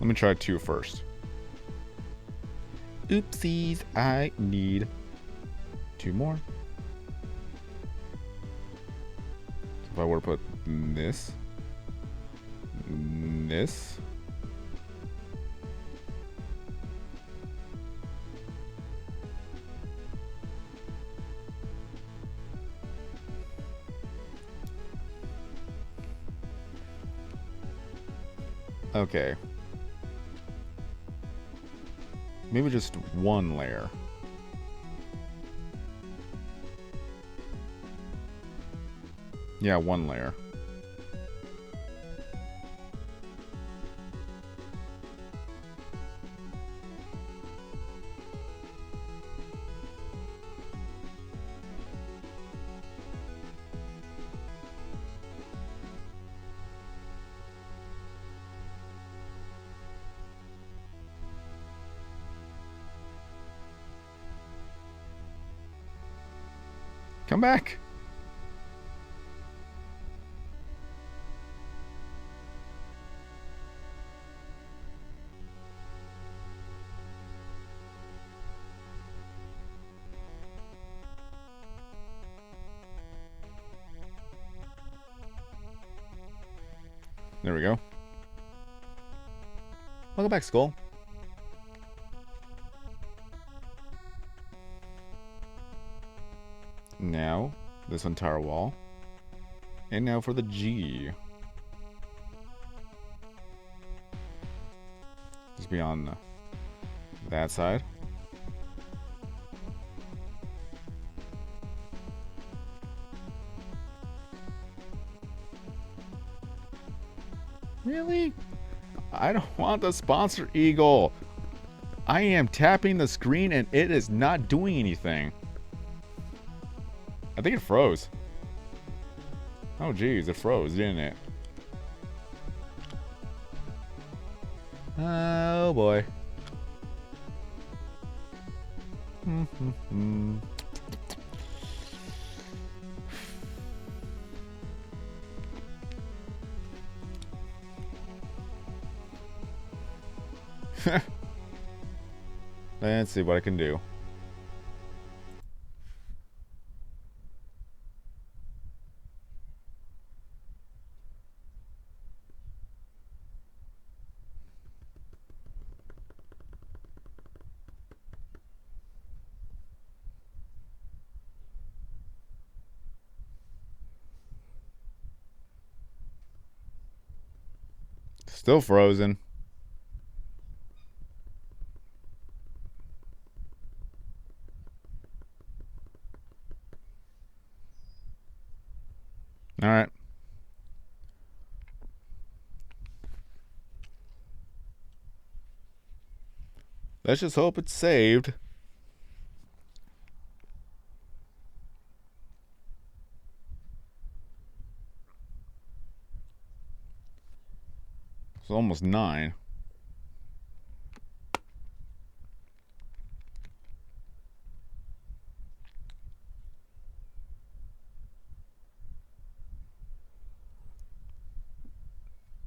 Let me try 2 first. Oopsies, I need 2 more. So if I were to put this. Okay. Maybe just 1 layer. Yeah, 1 layer. Come back. There we go. Welcome back, Skull. Now, this entire wall. And now for the G. Just be on that side. Really? I don't want the sponsor eagle. I am tapping the screen and it is not doing anything. I think it froze. Oh geez, it froze, didn't it? Oh boy. Let's see what I can do. Still frozen. All right. Let's just hope it's saved. It's almost 9.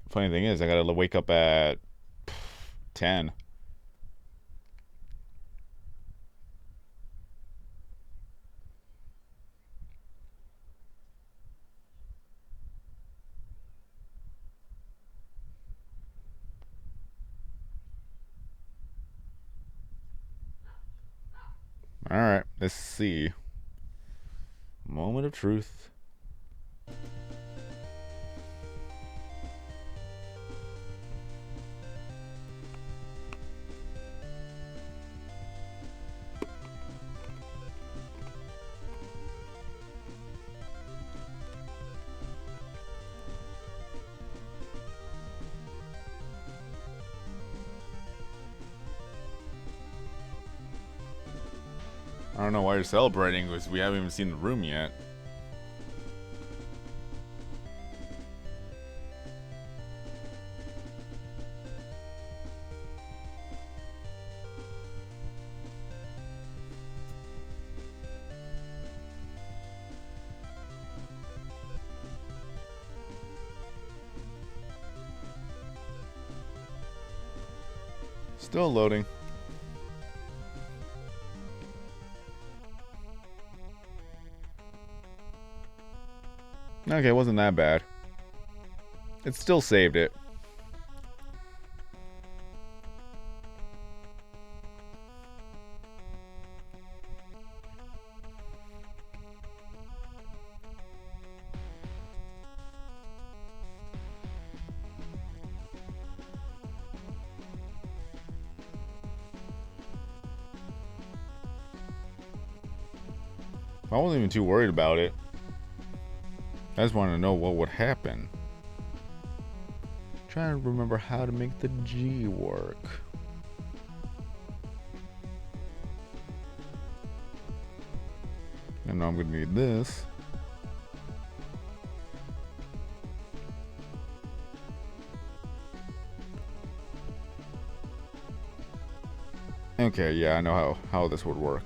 Funny thing is, I gotta wake up at 10. All right, let's see. Moment of truth. I don't know why you're celebrating, because we haven't even seen the room yet. Still loading. Okay, it wasn't that bad. It still saved it. I wasn't even too worried about it. I just wanted to know what would happen. Trying to remember how to make the G work. And now I'm gonna need this. Okay, yeah, I know how this would work.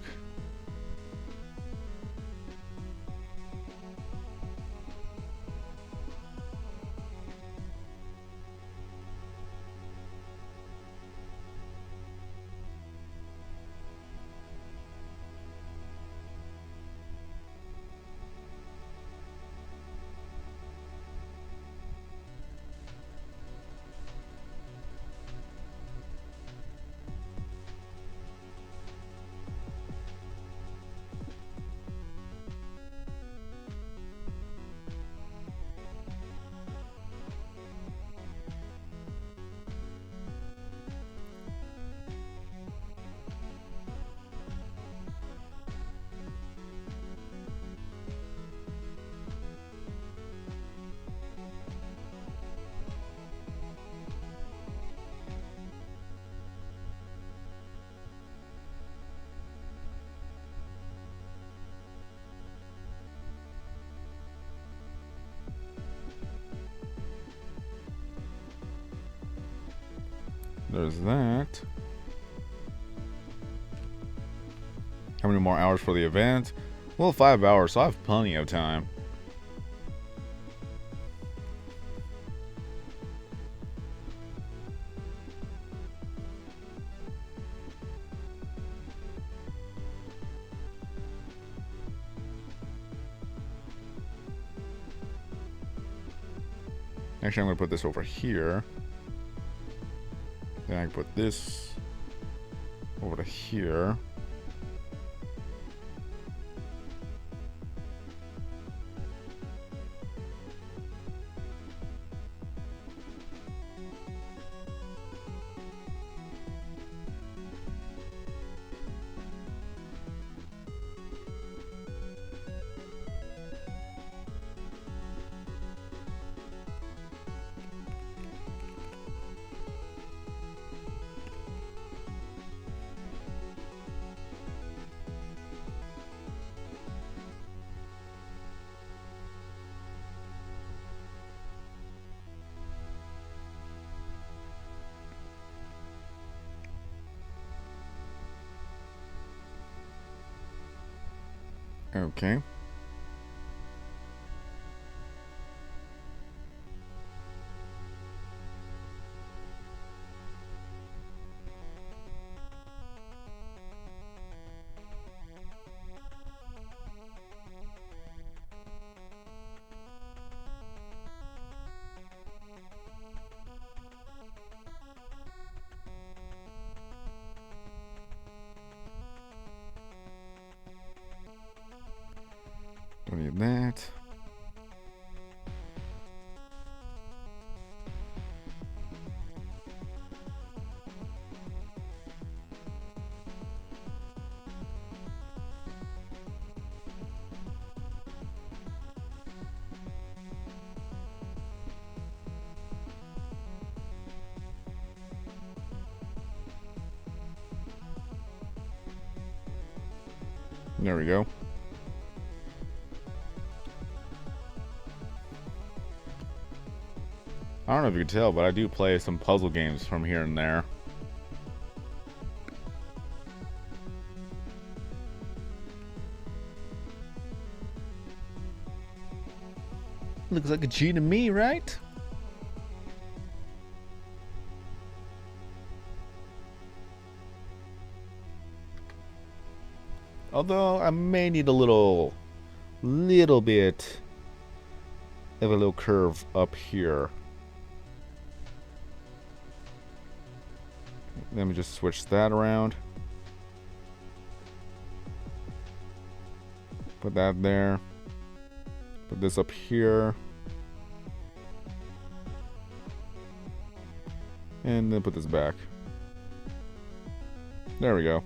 There's that. How many more hours for the event? Well, 5 hours, so I have plenty of time. Actually, I'm going to put this over here. Then I can put this over to here. Okay. Don't need that. There we go. I don't know if you can tell, but I do play some puzzle games from here and there. Looks like a G to me, right? Although I may need a little bit of a little curve up here. Let me just switch that around. Put that there. Put this up here. And then put this back. There we go.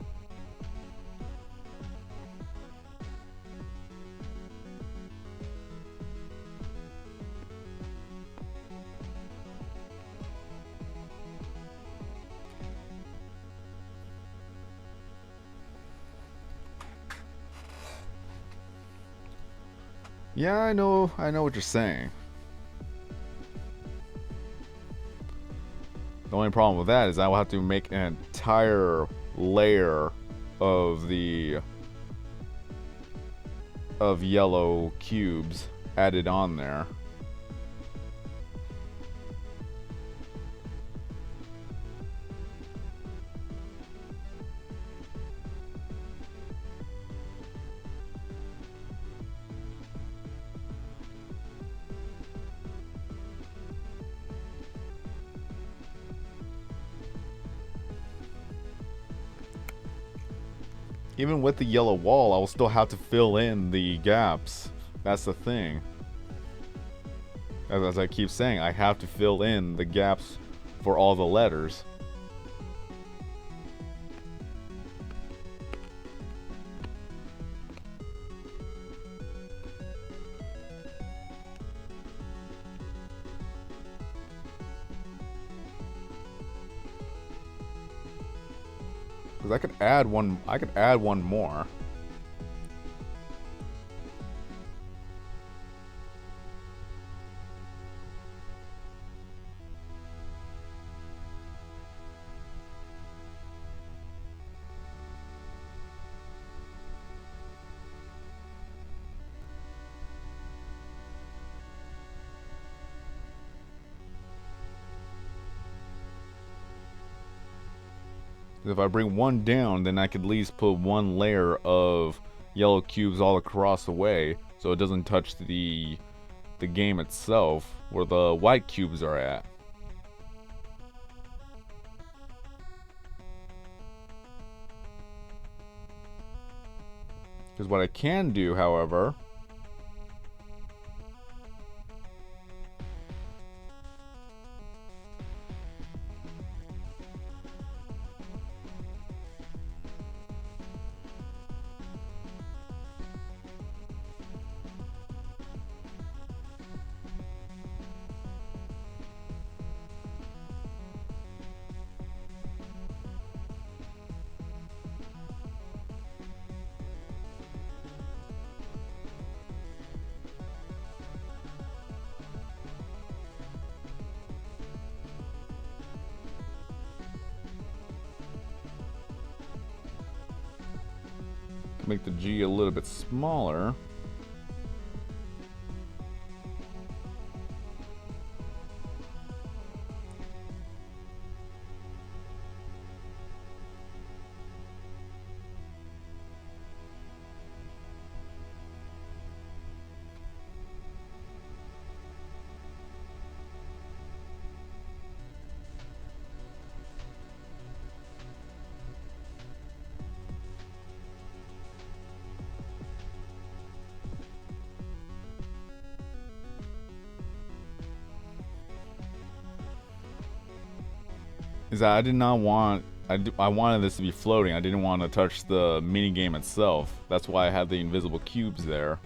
Yeah, I know what you're saying. The only problem with that is I will have to make an entire layer of yellow cubes added on there. Even with the yellow wall, I will still have to fill in the gaps. That's the thing. As I keep saying, I have to fill in the gaps for all the letters. Because I could add one more. If I bring one down, then I could at least put one layer of yellow cubes all across the way, so it doesn't touch the game itself, where the white cubes are at. Because what I can do, however, make the G a little bit smaller. Is that I did not want I wanted this to be floating. I didn't want to touch the mini game itself. That's why I had the invisible cubes there.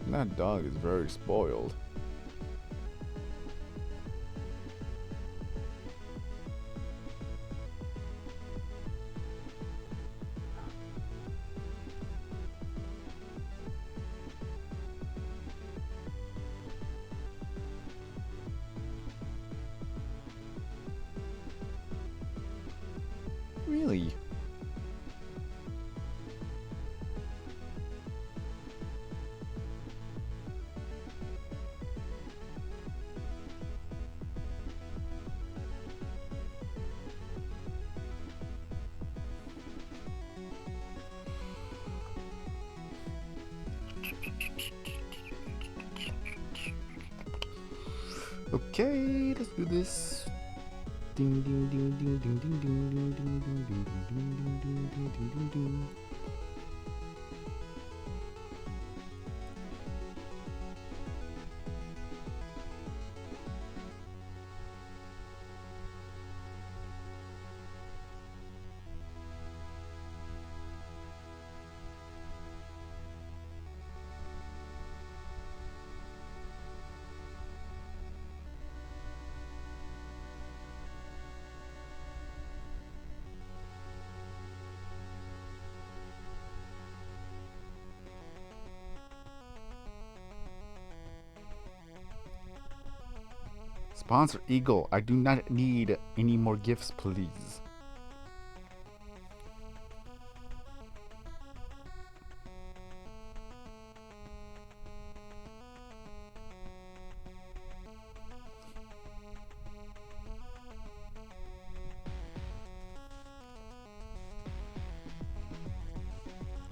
That dog is very spoiled. Really? Okay, let's do this. Ding ding ding ding ding ding ding ding ding ding ding ding ding ding ding ding ding. Sponsor Eagle, I do not need any more gifts, please.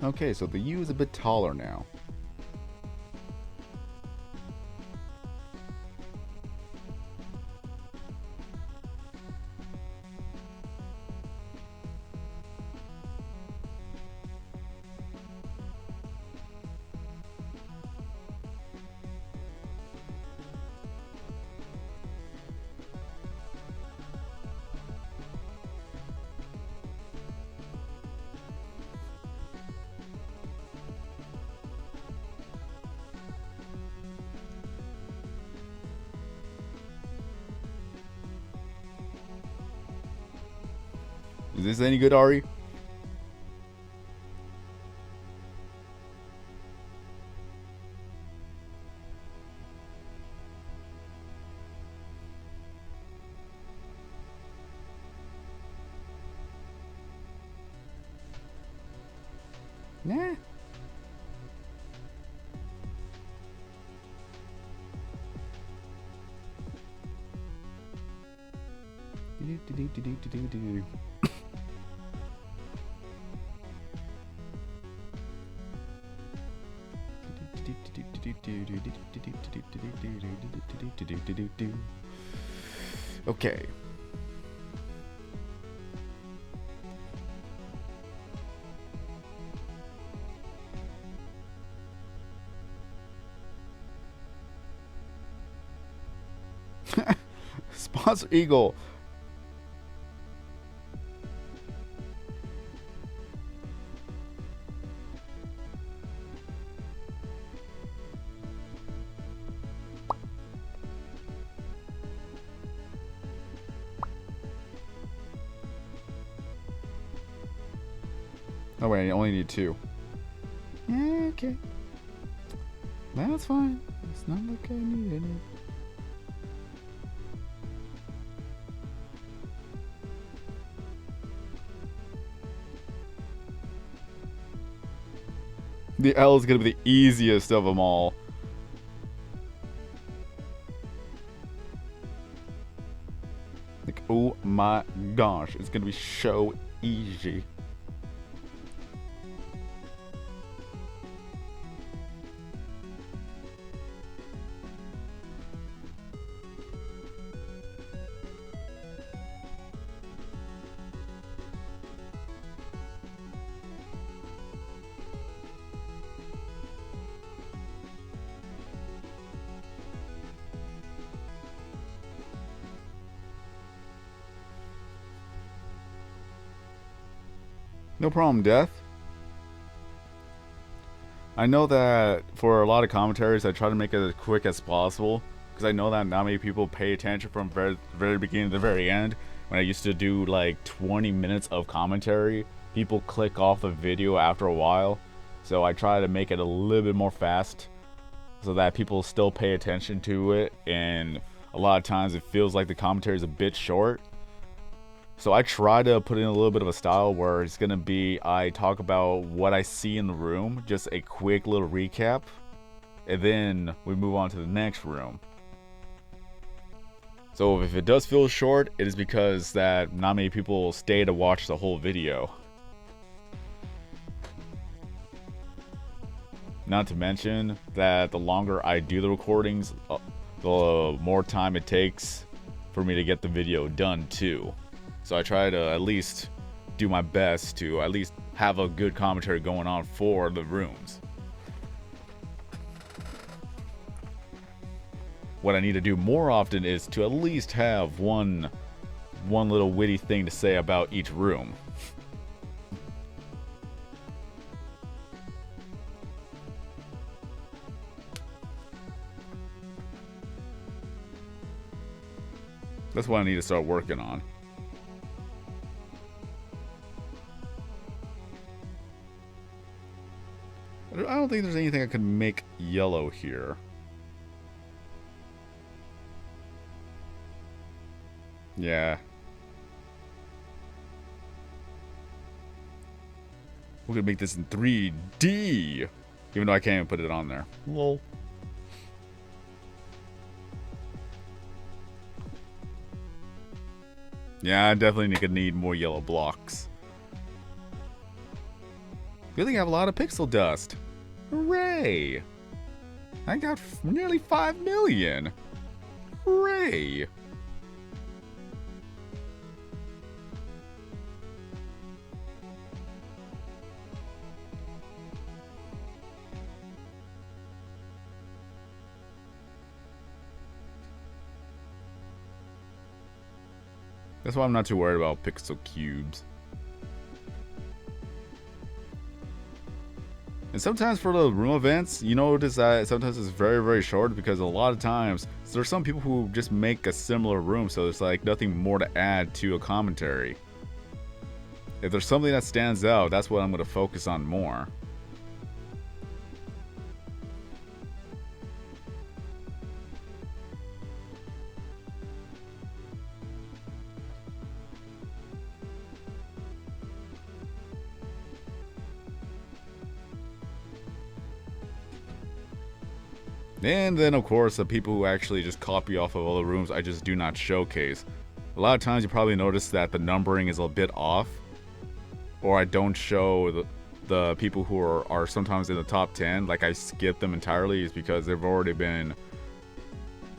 Okay, so the U is a bit taller now. Is this any good, Ari? Nah. Okay. Sponsor Eagle. Oh wait, I only need 2. Yeah, okay. That's fine. It's not like I need it. The L is gonna be the easiest of them all. Like, oh my gosh, it's gonna be so easy. No problem, Death. I know that for a lot of commentaries, I try to make it as quick as possible because I know that not many people pay attention from very beginning to the very end. When I used to do like 20 minutes of commentary, people click off the video after a while. So I try to make it a little bit more fast so that people still pay attention to it. And a lot of times it feels like the commentary is a bit short. So I try to put in a little bit of a style where it's going to be, I talk about what I see in the room, just a quick little recap, and then we move on to the next room. So if it does feel short, it is because that not many people stay to watch the whole video. Not to mention that the longer I do the recordings, the more time it takes for me to get the video done too. So I try to at least do my best to at least have a good commentary going on for the rooms. What I need to do more often is to at least have one little witty thing to say about each room. That's what I need to start working on. I don't think there's anything I can make yellow here. Yeah. We're gonna make this in 3D. Even though I can't even put it on there. Lol. Yeah, I definitely need more yellow blocks. Good thing I have a lot of pixel dust. Hooray! I got nearly 5 million. Hooray! That's why I'm not too worried about pixel cubes. And sometimes for the room events, you notice that sometimes it's very, very short because a lot of times there's some people who just make a similar room, so there's like nothing more to add to a commentary. If there's something that stands out, that's what I'm going to focus on more. And then, of course, the people who actually just copy off of other rooms, I just do not showcase. A lot of times you probably notice that the numbering is a bit off. Or I don't show the people who are sometimes in the top 10. Like, I skip them entirely is because they've already been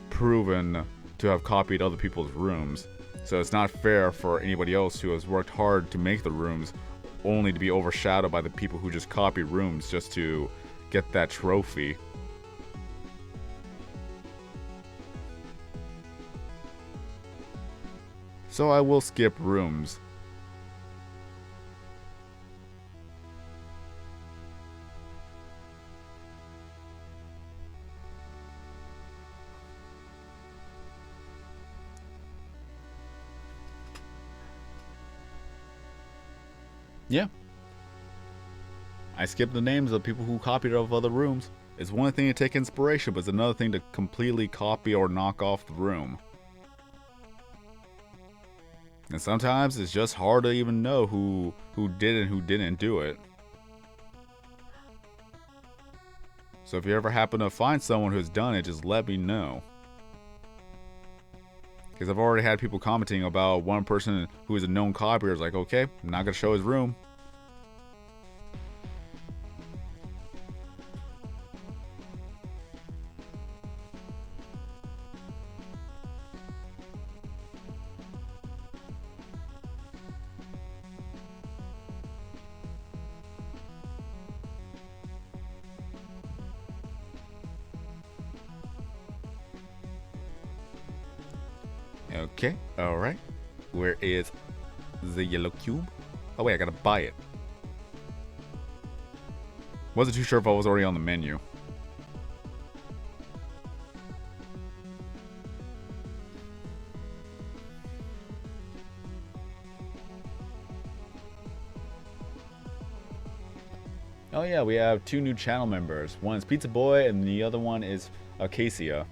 proven to have copied other people's rooms. So it's not fair for anybody else who has worked hard to make the rooms only to be overshadowed by the people who just copy rooms just to get that trophy. So I will skip rooms. Yeah. I skipped the names of people who copied off other rooms. It's one thing to take inspiration, but it's another thing to completely copy or knock off the room. And sometimes it's just hard to even know who did and who didn't do it. So if you ever happen to find someone who's done it, just let me know. Because I've already had people commenting about one person who is a known copier is like, okay, I'm not going to show his room. Okay, alright. Where is the yellow cube? Oh wait, I gotta buy it. Wasn't too sure if I was already on the menu. Oh yeah, we have 2 new channel members. One is Pizza Boy and the other one is Acacia.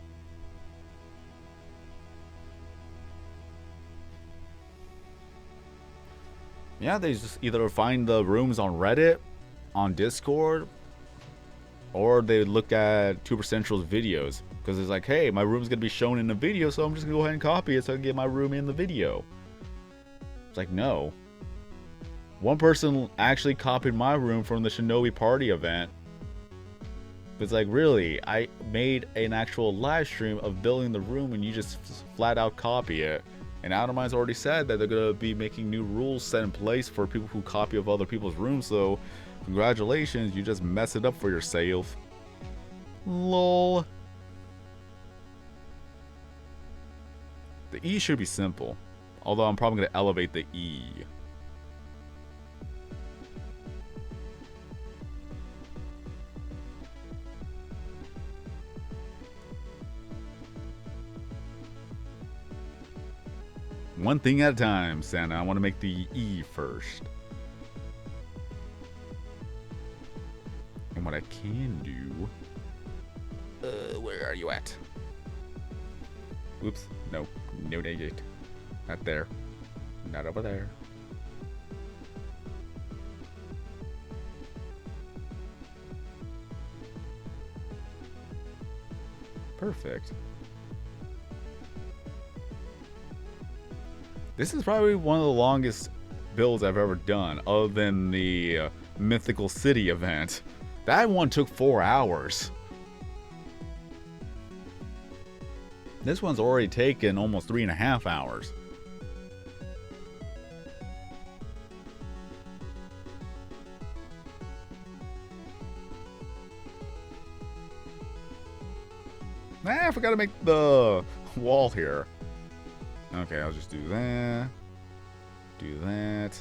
Yeah, they just either find the rooms on Reddit, on Discord, or they look at Tuber Central's videos. Because it's like, hey, my room's going to be shown in the video, so I'm just going to go ahead and copy it so I can get my room in the video. It's like, no. One person actually copied my room from the Shinobi Party event. It's like, really? I made an actual live stream of building the room and you just flat out copy it. And Atomines already said that they're going to be making new rules set in place for people who copy of other people's rooms, so congratulations, you just mess it up for yourself. Lol. The E should be simple, although I'm probably going to elevate the E. One thing at a time, Santa. I want to make the E first. And what I can do... where are you at? Oops. No. No digit. Not there. Not over there. Perfect. This is probably one of the longest builds I've ever done, other than the Mythical City event. That one took 4 hours. This one's already taken almost 3.5 hours. I forgot to make the wall here. Okay, I'll just do that. Do that.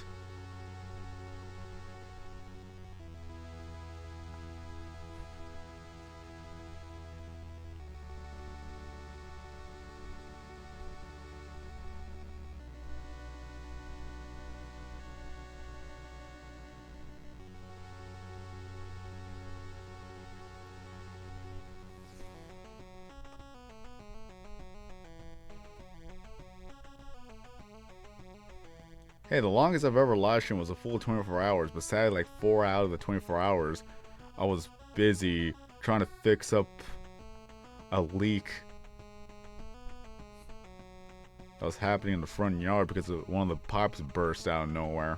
Hey, the longest I've ever live streamed was a full 24 hours, but sadly, like 4 out of the 24 hours, I was busy trying to fix up a leak that was happening in the front yard because one of the pipes burst out of nowhere.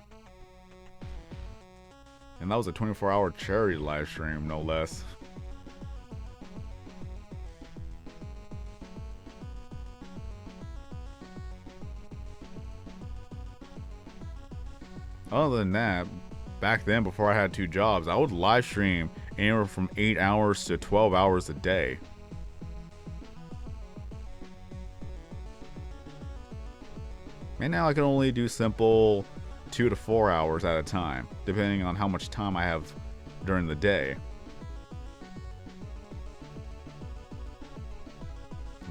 And that was a 24-hour charity live stream, no less. Other than that, back then before I had 2 jobs, I would live stream anywhere from 8 hours to 12 hours a day. And now I can only do simple 2 to 4 hours at a time, depending on how much time I have during the day.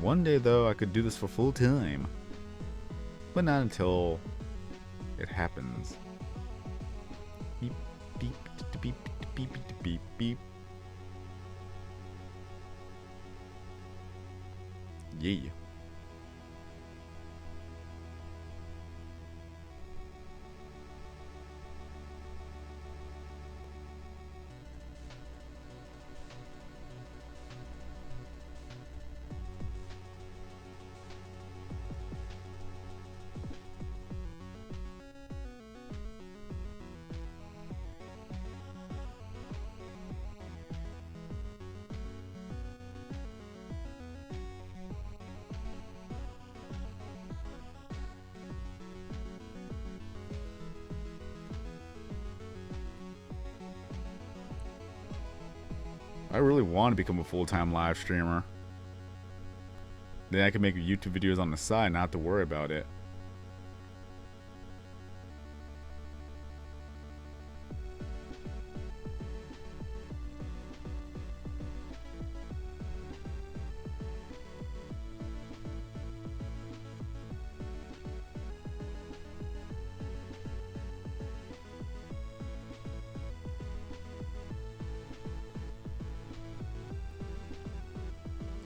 One day though, I could do this for full time, but not until it happens. Beep, beep, beep, beep, beep, beep, beep. Yeah. I really want to become a full-time live streamer. Then I can make YouTube videos on the side, not have to worry about it.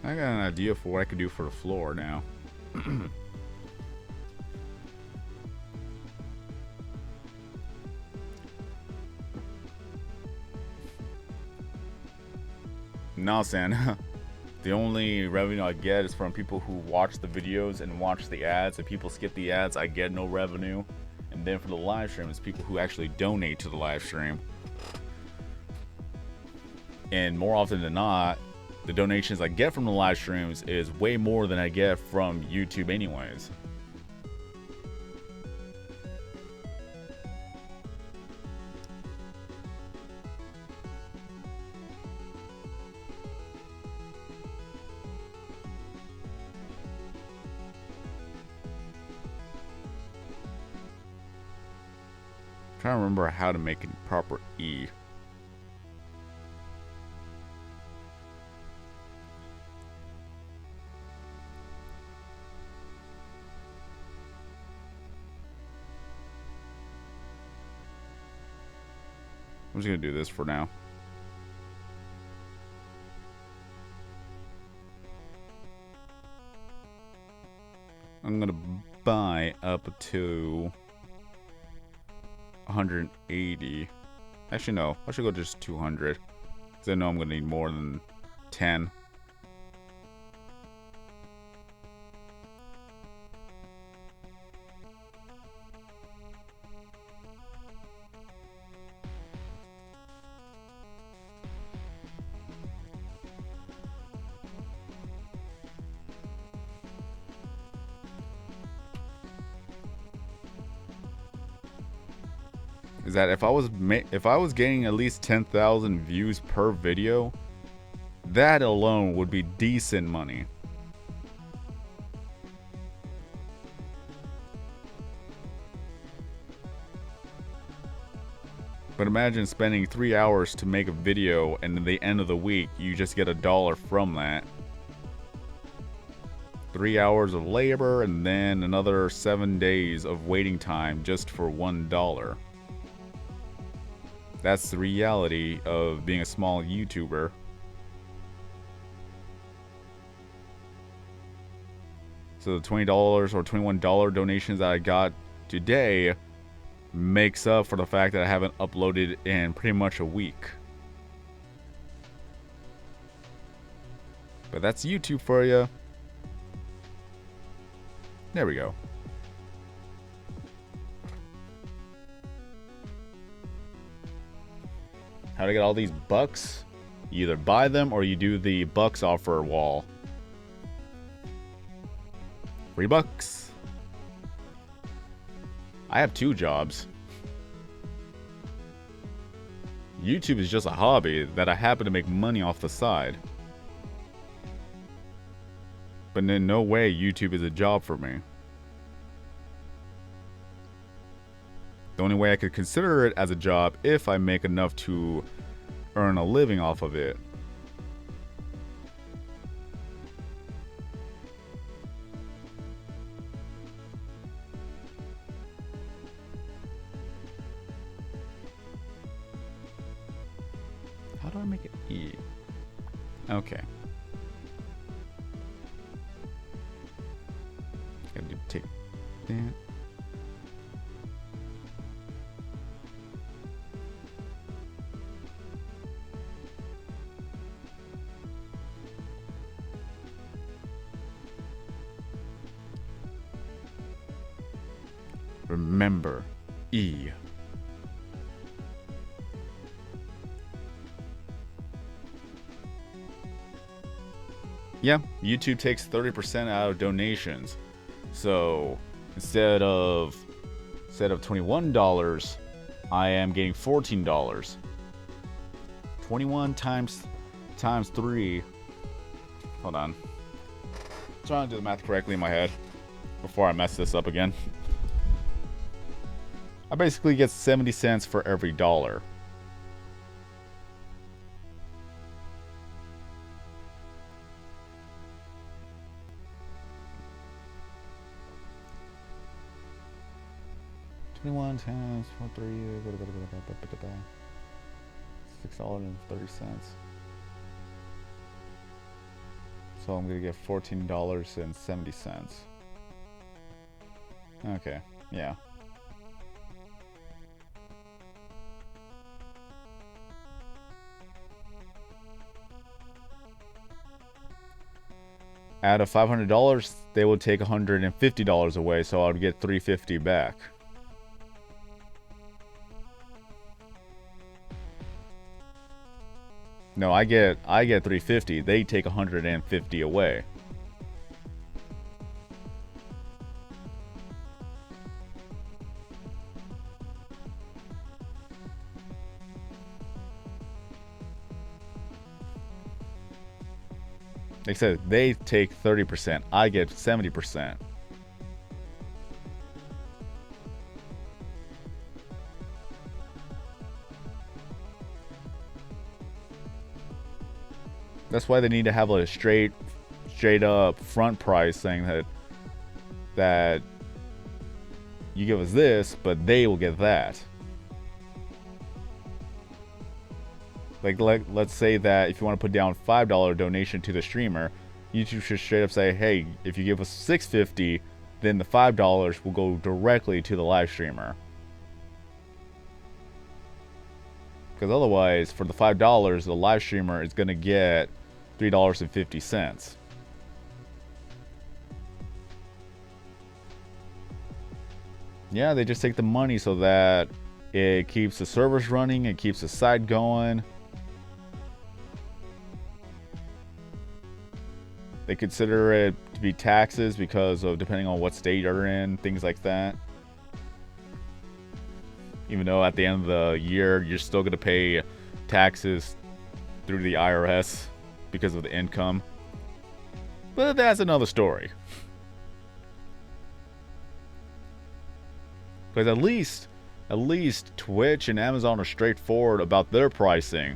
I got an idea for what I could do for the floor now. No, San. The only revenue I get is from people who watch the videos and watch the ads. If people skip the ads, I get no revenue. And then for the live stream, it's people who actually donate to the live stream. And more often than not, the donations I get from the live streams is way more than I get from YouTube anyways. I'm trying to remember how to make a proper E. I'm just gonna do this for now. I'm gonna buy up to 180. Actually, no. I should go just 200. Because I know I'm gonna need more than 10. Is that if I was getting at least 10,000 views per video, that alone would be decent money. But imagine spending 3 hours to make a video, and at the end of the week, you just get $1 from that. 3 hours of labor, and then another 7 days of waiting time just for $1. That's the reality of being a small YouTuber. So the $20 or $21 donations that I got today makes up for the fact that I haven't uploaded in pretty much a week. But that's YouTube for you. There we go. How to get all these bucks? You either buy them or you do the bucks offer wall. $3. I have 2 jobs. YouTube is just a hobby that I happen to make money off the side. But in no way YouTube is a job for me. The only way I could consider it as a job if I make enough to earn a living off of it. How do I make it E? Okay. Gotta take that. Remember, E. Yeah, YouTube takes 30% out of donations. So instead of $21, I am getting $14. 21 times 3. Hold on. I'm trying to do the math correctly in my head before I mess this up again. I basically get 70 cents for every dollar. $21 times 3. $6.30. So I'm gonna get $14.70. Okay, yeah. out of $500, they would take $150 away, so I would get $350 back. No, I get $350. They take $150 away. They said they take 30%. I get 70%. That's why they need to have a straight up front price saying that you give us this, but they will get that. Like let's say that if you want to put down $5 donation to the streamer, YouTube should straight up say, hey, if you give us $6.50, then the $5 will go directly to the live streamer. Because otherwise, for the $5, the live streamer is going to get $3.50. Yeah, they just take the money so that it keeps the servers running, it keeps the site going. They consider it to be taxes because of depending on what state you're in, things like that. Even though at the end of the year, you're still going to pay taxes through the IRS because of the income. But that's another story. Because at least Twitch and Amazon are straightforward about their pricing.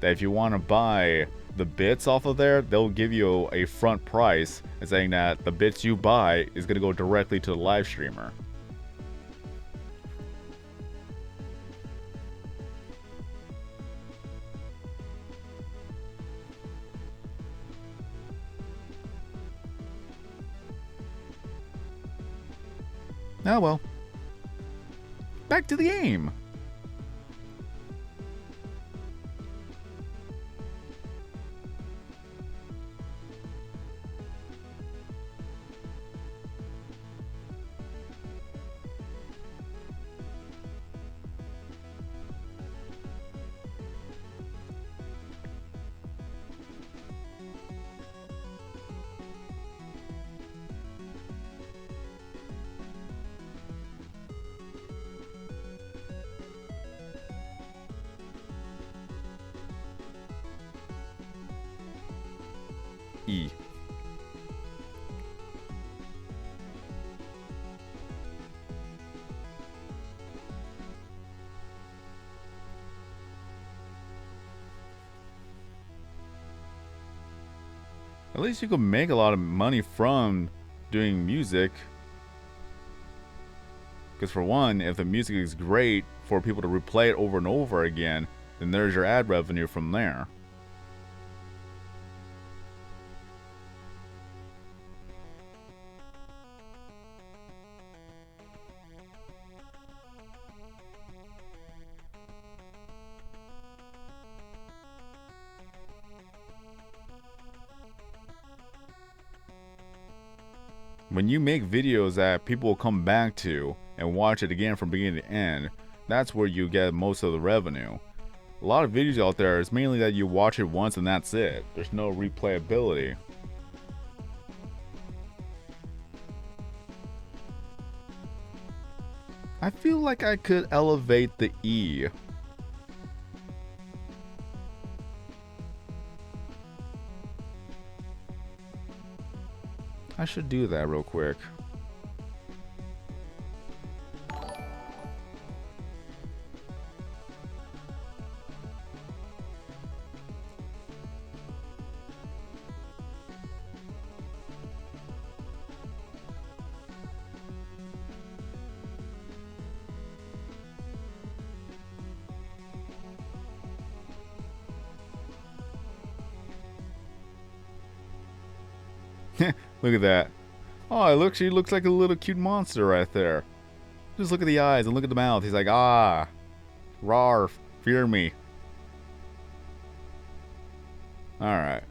That if you want to buy the bits off of there, they'll give you a front price and saying that the bits you buy is going to go directly to the live streamer. Oh well. Back to the game. E. At least you can make a lot of money from doing music. Because for one, if the music is great for people to replay it over and over again, then there's your ad revenue from there. When you make videos that people will come back to and watch it again from beginning to end, that's where you get most of the revenue. A lot of videos out there is mainly that you watch it once and that's it. There's no replayability. I feel like I could elevate the E. I should do that real quick. Look at that. Oh, look, she looks like a little cute monster right there. Just look at the eyes and look at the mouth. He's like, ah, rawr, fear me. Alright.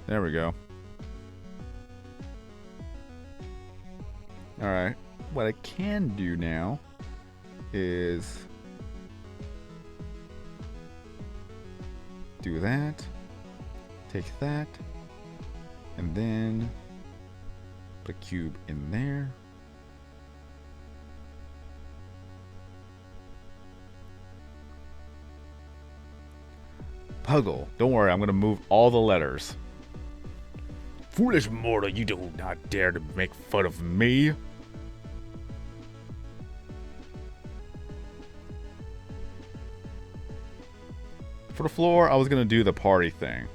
There we go. Alright. What I can do now is do that. Take that. And then put a cube in there. Puggle. Don't worry, I'm going to move all the letters. Foolish mortal, you do not dare to make fun of me. For the floor, I was going to do the party thing.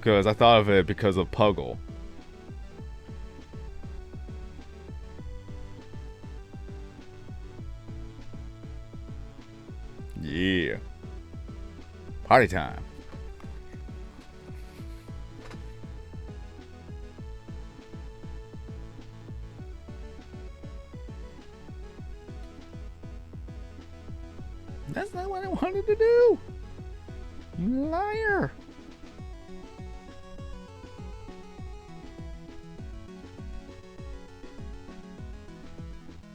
Because I thought of it because of Puggle. Yeah. Party time. That's not what I wanted to do. You liar.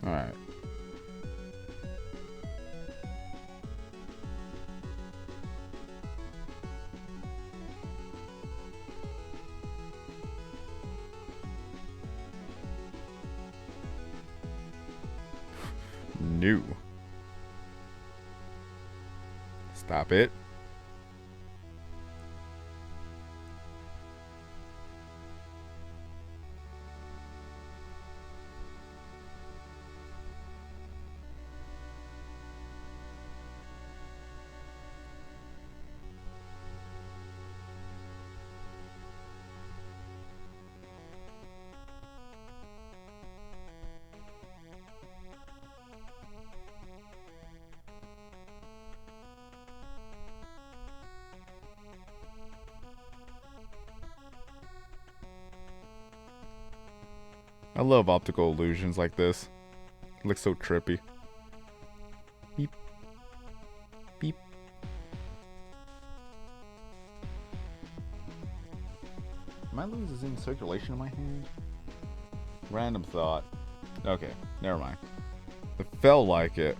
All right. New. Stop it. I love optical illusions like this. It looks so trippy. Beep. Beep. Am I losing circulation in my hand? Random thought. Okay, never mind. It felt like it.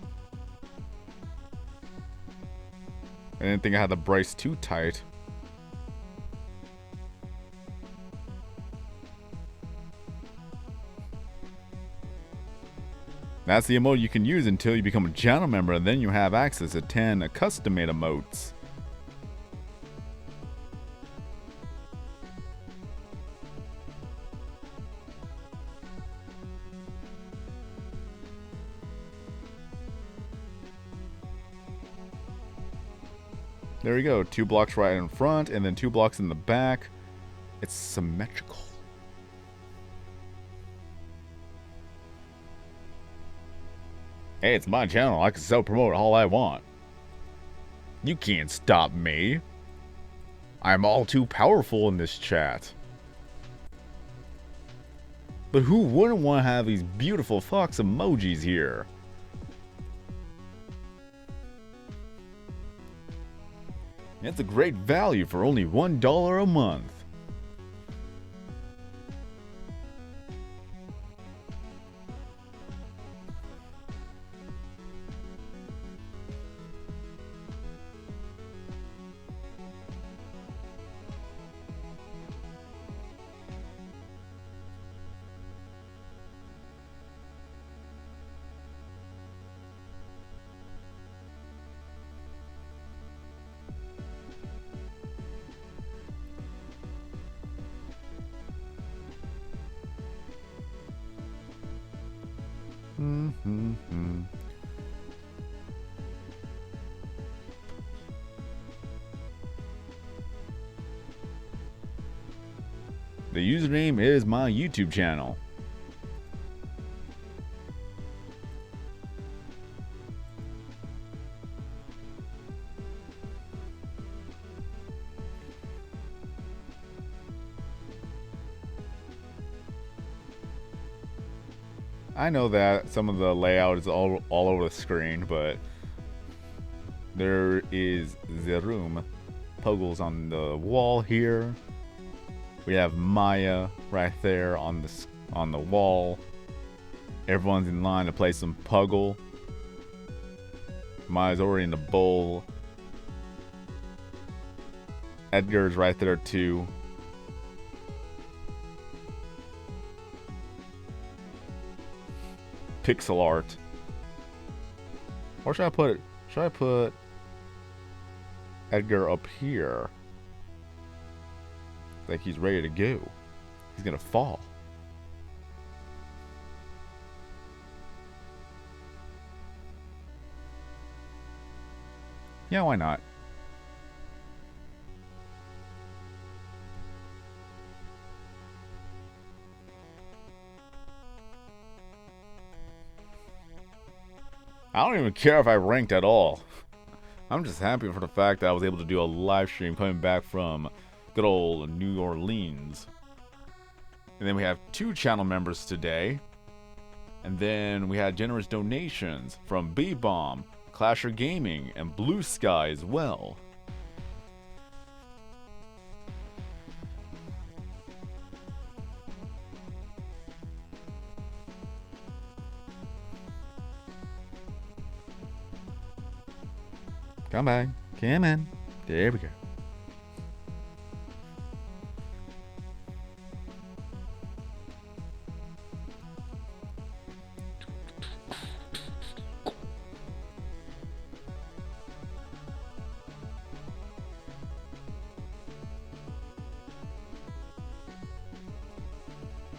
I didn't think I had the brace too tight. That's the emote you can use until you become a channel member, and then you have access to 10 custom-made emotes. There we go, 2 blocks right in front, and then 2 blocks in the back. It's symmetrical. Hey, it's my channel. I can self-promote all I want. You can't stop me. I'm all too powerful in this chat. But who wouldn't want to have these beautiful fox emojis here? It's a great value for only $1 a month. The username is my YouTube channel. I know that some of the layout is all over the screen, but there is the room Puggle's on the wall here. We have Maya right there on the wall. Everyone's in line to play some Puggle. Maya's already in the bowl. Edgar's right there too. Pixel art. Or should I put it? Should I put Edgar up here? Like he's ready to go. He's gonna fall. Yeah, why not? I don't even care if I ranked at all. I'm just happy for the fact that I was able to do a live stream coming back from good old New Orleans. And then we have 2 channel members today. And then we had generous donations from B-Bomb, Clasher Gaming, and Blue Sky as well. Come back. Come in. There we go.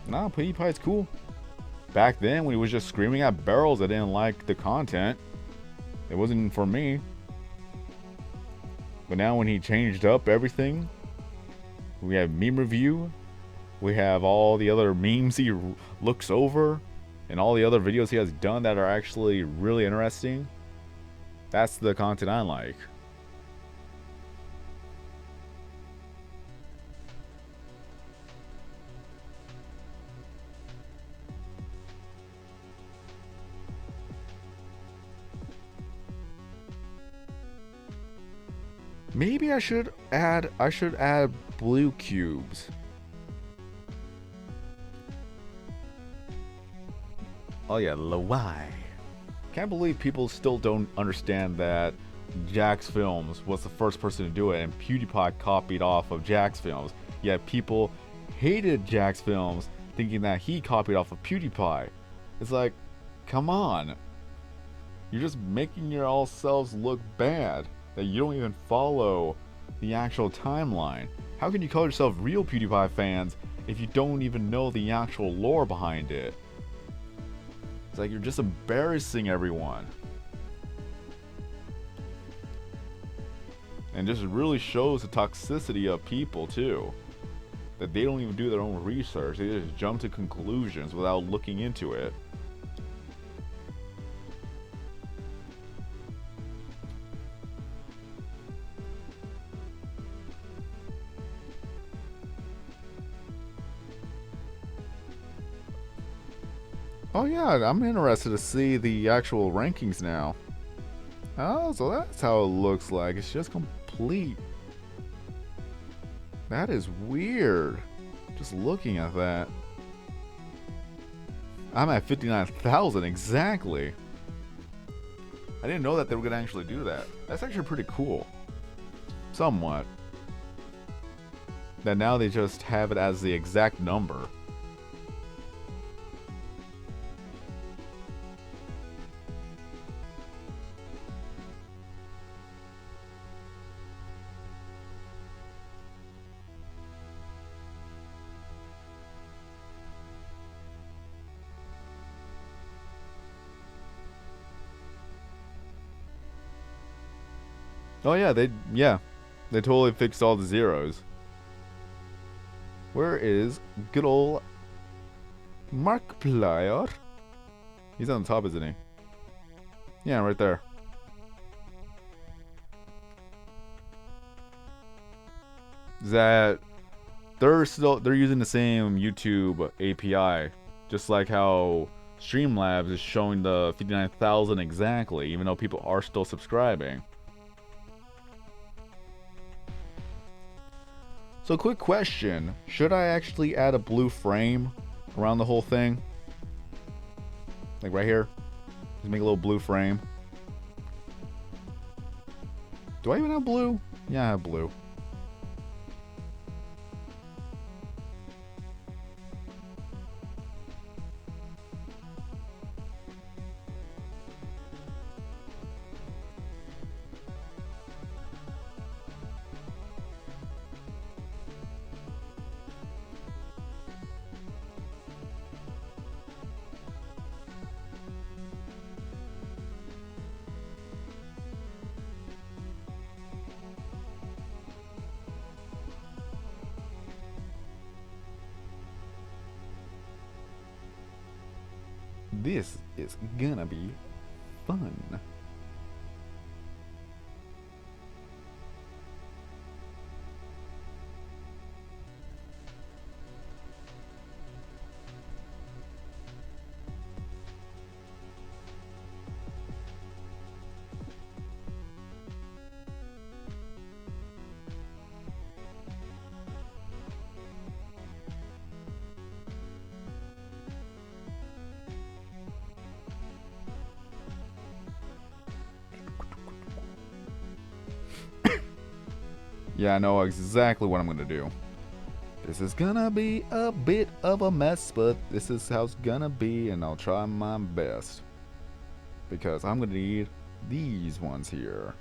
Nah, Pewdiepie's cool. Back then, when he was just screaming at barrels, I didn't like the content. It wasn't for me. But now when he changed up everything, we have meme review, we have all the other memes he looks over, and all the other videos he has done that are actually really interesting. That's the content I like. Maybe I should add blue cubes. Oh yeah, why? Can't believe people still don't understand that Jax Films was the first person to do it and PewDiePie copied off of Jax Films. Yet people hated Jax Films thinking that he copied off of PewDiePie. It's like, come on. You're just making yourselves look bad. That you don't even follow the actual timeline. How can you call yourself real PewDiePie fans if you don't even know the actual lore behind it? It's like you're just embarrassing everyone. And just really shows the toxicity of people too. That they don't even do their own research. They just jump to conclusions without looking into it. Oh yeah, I'm interested to see the actual rankings now. Oh, so that's how it looks like. It's just complete. That is weird. Just looking at that. I'm at 59,000 exactly. I didn't know that they were going to actually do that. That's actually pretty cool. Somewhat. That now they just have it as the exact number. Oh yeah, they totally fixed all the zeros. Where is good old Markiplier? He's on the top, isn't he? Yeah, right there. That they're using the same YouTube API, just like how Streamlabs is showing the 59,000 exactly, even though people are still subscribing. So quick question, should I actually add a blue frame around the whole thing? Like right here? Just make a little blue frame. Do I even have blue? Yeah, I have blue. This is gonna be fun. Yeah, I know exactly what I'm gonna do. This is gonna be a bit of a mess, but this is how it's gonna be, and I'll try my best. Because I'm gonna need these ones here.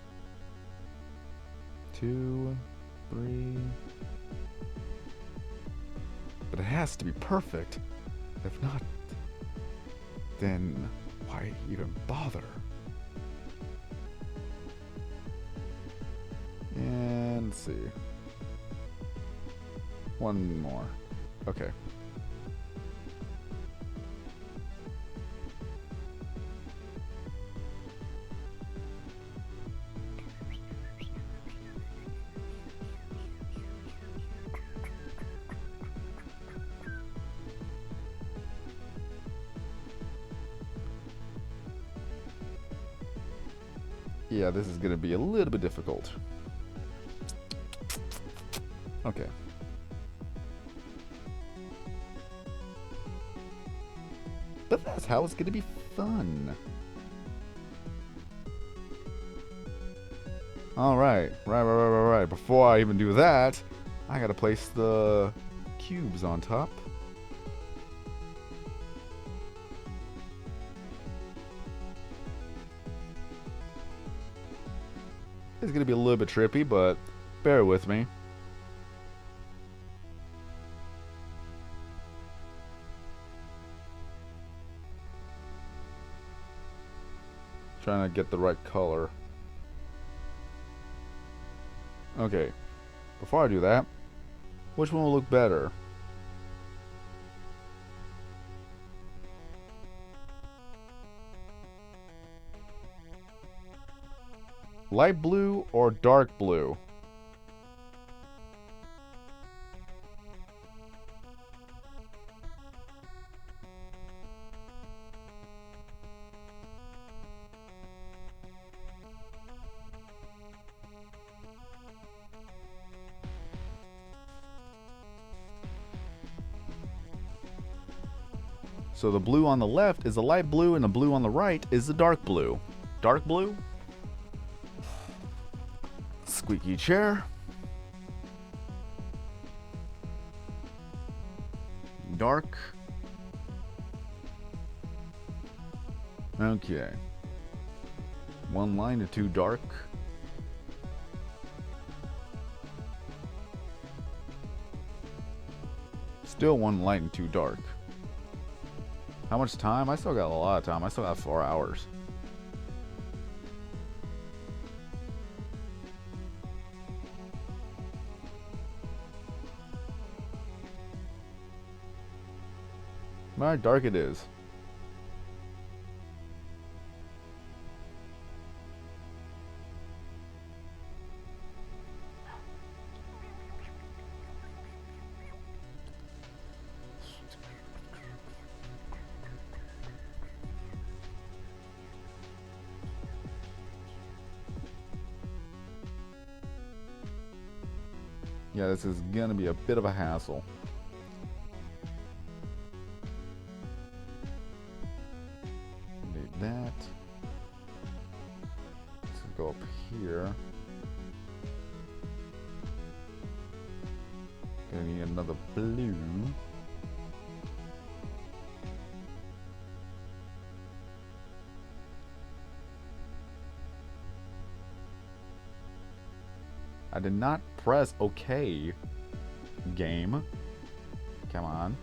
2, 3. But it has to be perfect. If not, then why even bother? And let's see. One more. Okay. Yeah, this is going to be a little bit difficult. Okay. But that's how it's going to be fun. Alright, right. Before I even do that, I gotta place the cubes on top. It's gonna be a little bit trippy, but bear with me. Trying to get the right color. Okay, before I do that, which one will look better? Light blue or dark blue? So the blue on the left is the light blue and the blue on the right is the dark blue. Dark blue? Squeaky chair. Dark. Okay. One line to 2 dark. Still 1 light and 2 dark. How much time? I still got a lot of time. I still got 4 hours. Alright, dark it is. Yeah, this is gonna be a bit of a hassle. Need that. Let's go up here. Gonna need another blue. I did not press OK. Game. Come on.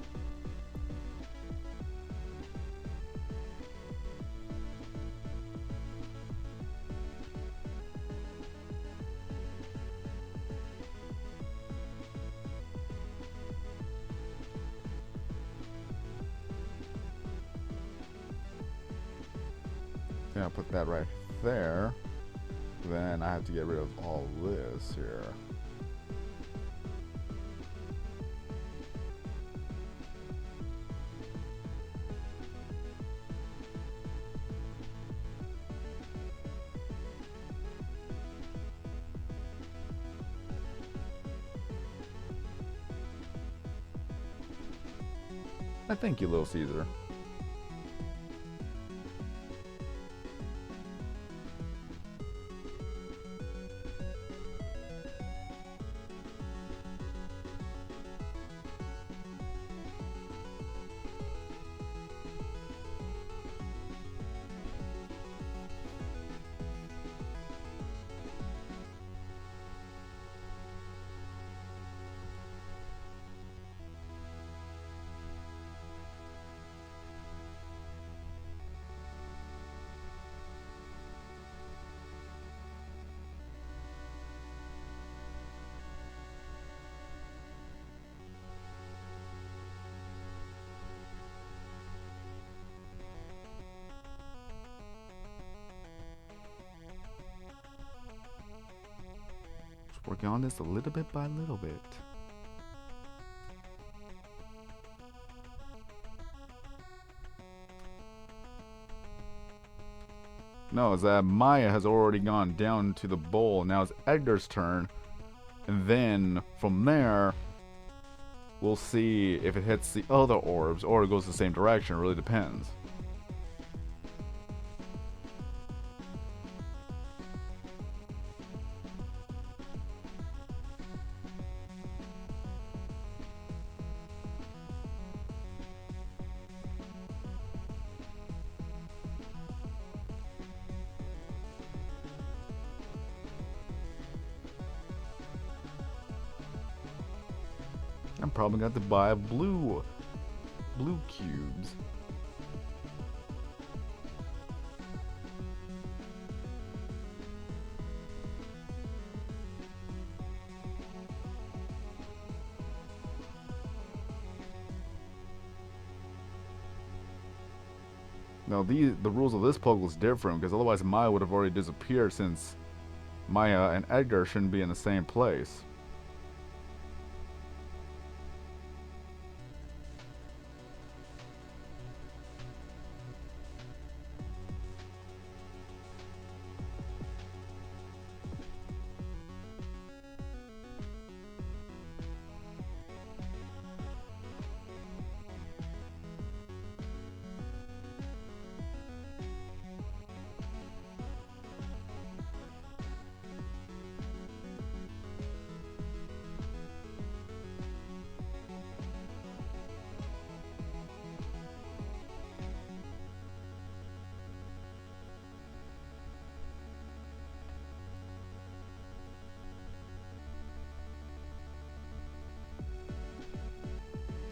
Yeah, I'll put that right there. Then I have to get rid of all this here. Thank you, Little Caesar. Working on this a little bit by little bit. No, is that Maya has already gone down to the bowl. Now it's Edgar's turn. And then from there, we'll see if it hits the other orbs or it goes the same direction. It really depends. I'm probably going to have to buy blue cubes. Now the rules of this puzzle is different because otherwise Maya would have already disappeared, since Maya and Edgar shouldn't be in the same place.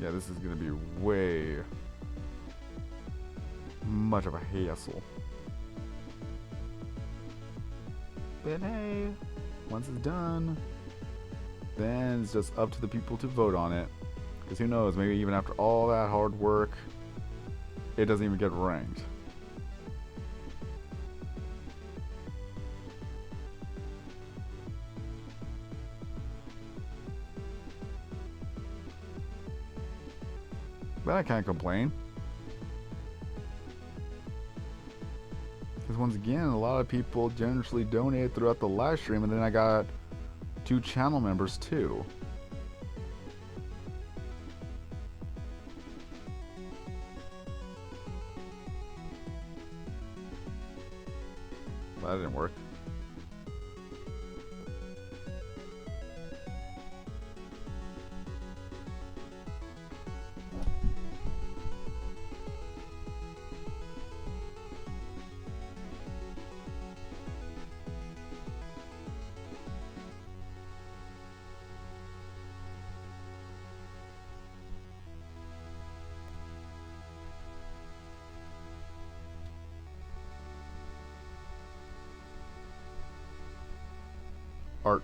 Yeah, this is gonna be way much of a hassle. But hey, once it's done, then it's just up to the people to vote on it. Because who knows, maybe even after all that hard work, it doesn't even get ranked. But I can't complain. Because once again, a lot of people generously donated throughout the live stream, and then I got 2 channel members too. Well, that didn't work. Art.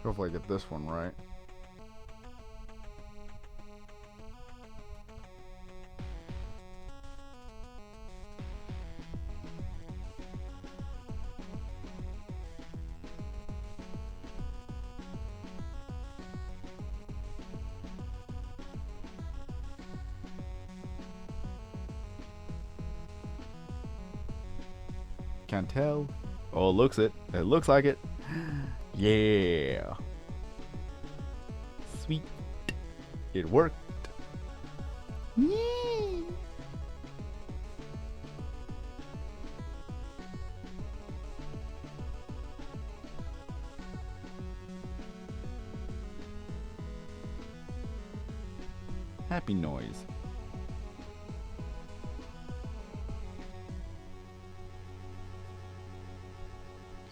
Hopefully I get this one right. Can't tell. Oh, it looks it. It looks like it. Yeah. Sweet. It worked. Yee. Happy noise.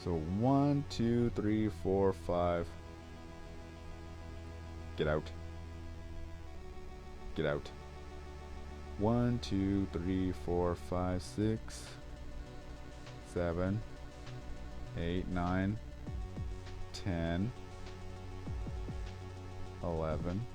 So 1, 2, 3, 4, 5. Get out. Get out. 1, 2, 3, 4, 5, 6, 7, 8, 9, 10, 11.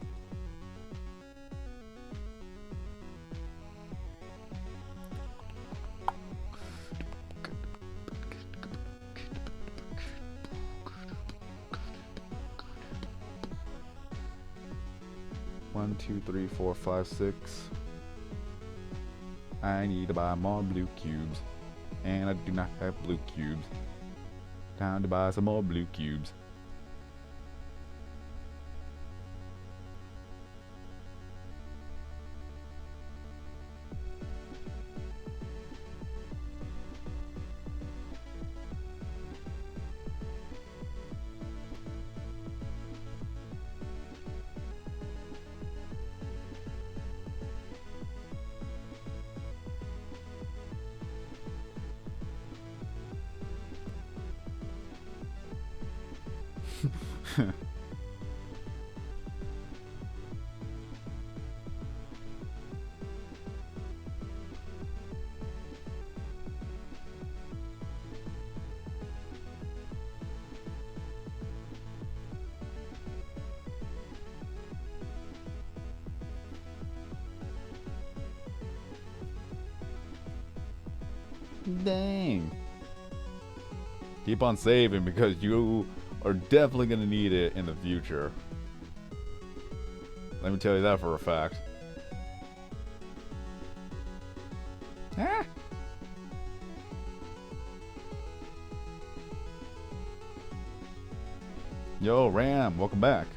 One, two, three, four, five, 6. I need to buy more blue cubes. And I do not have blue cubes. Time to buy some more blue cubes. Dang. Keep on saving because you are definitely going to need it in the future. Let me tell you that for a fact. Ah. Yo, Ram, welcome back.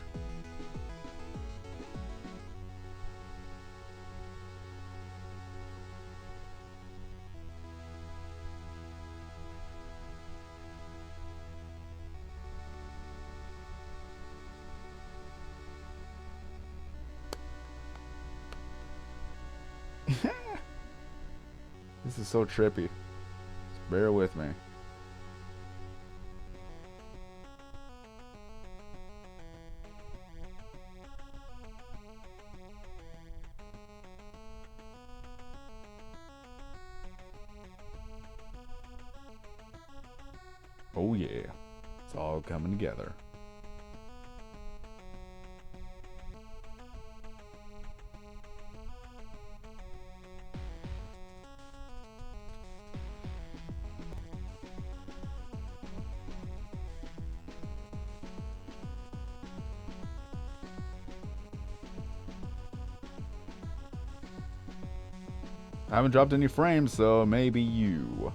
This is so trippy. Just bear with me. Oh yeah, it's all coming together. I haven't dropped any frames, so maybe you.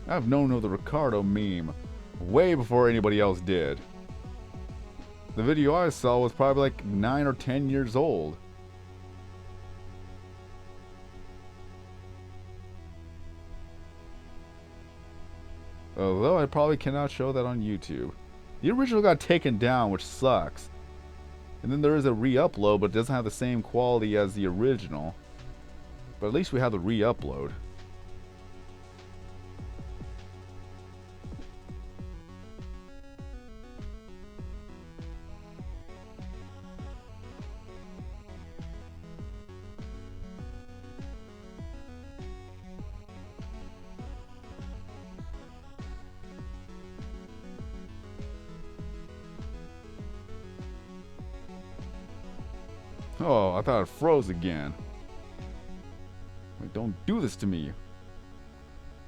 I've known of the Ricardo meme way before anybody else did. The video I saw was probably like 9 or 10 years old. Although I probably cannot show that on YouTube. The original got taken down, which sucks. And then there is a re-upload, but it doesn't have the same quality as the original. But at least we have the re-upload. Oh, I thought it froze again. Like, don't do this to me.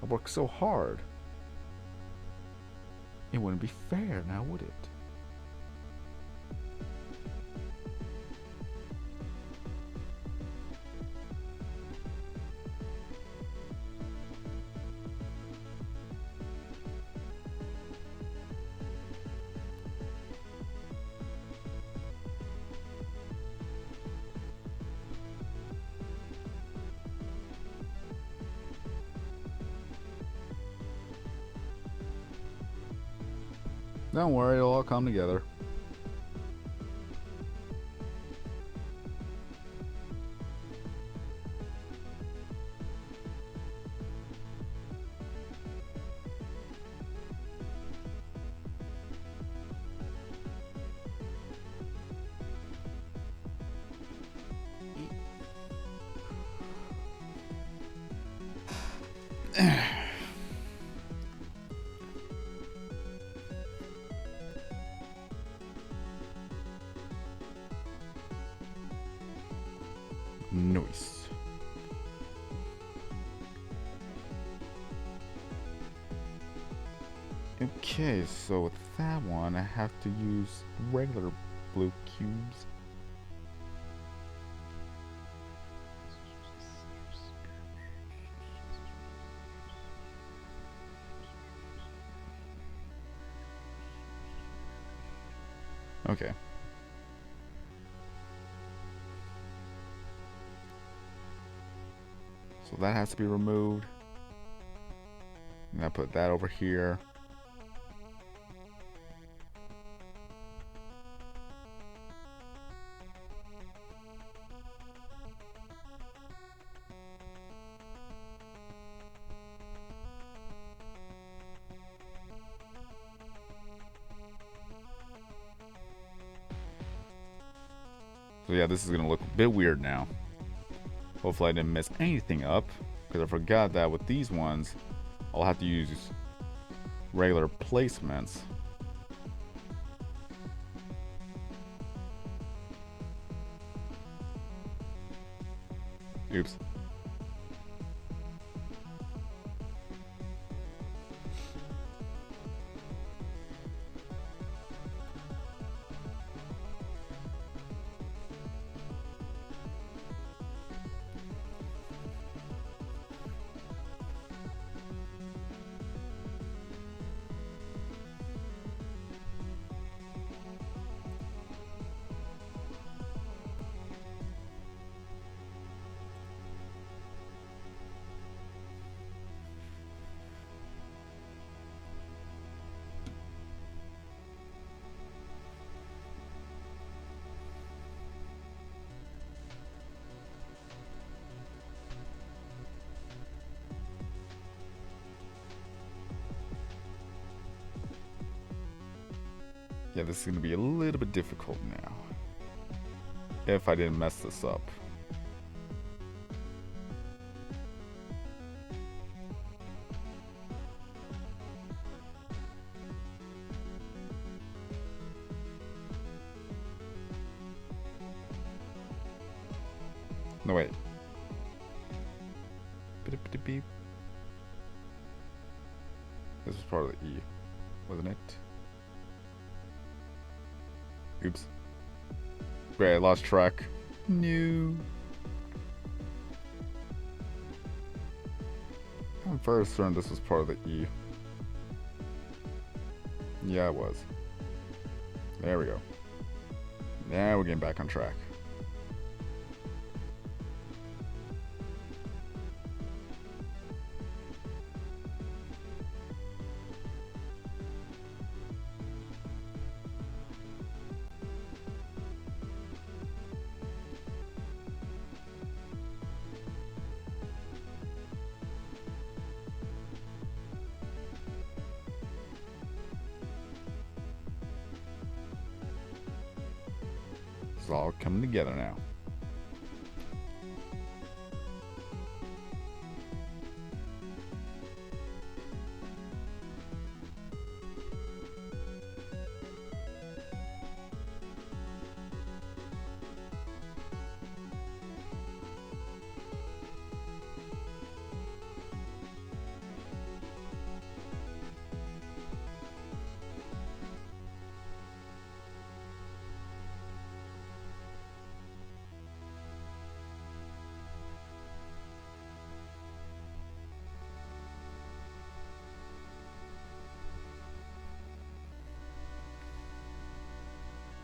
I worked so hard. It wouldn't be fair now, would it? Don't worry, it'll all come together. Nice. Okay, so with that one, I have to use regular blue cubes. Okay. So that has to be removed. And I put that over here. So yeah, this is gonna look a bit weird now. Hopefully I didn't mess anything up, because I forgot that with these ones, I'll have to use regular placements. Oops. Yeah, this is going to be a little bit difficult now. If I didn't mess this up. No, wait. Beep. This was part of the E, wasn't it? Oops. Great, I lost track. No. I'm very certain this was part of the E. Yeah, it was. There we go. Now we're getting back on track. It's all coming together now.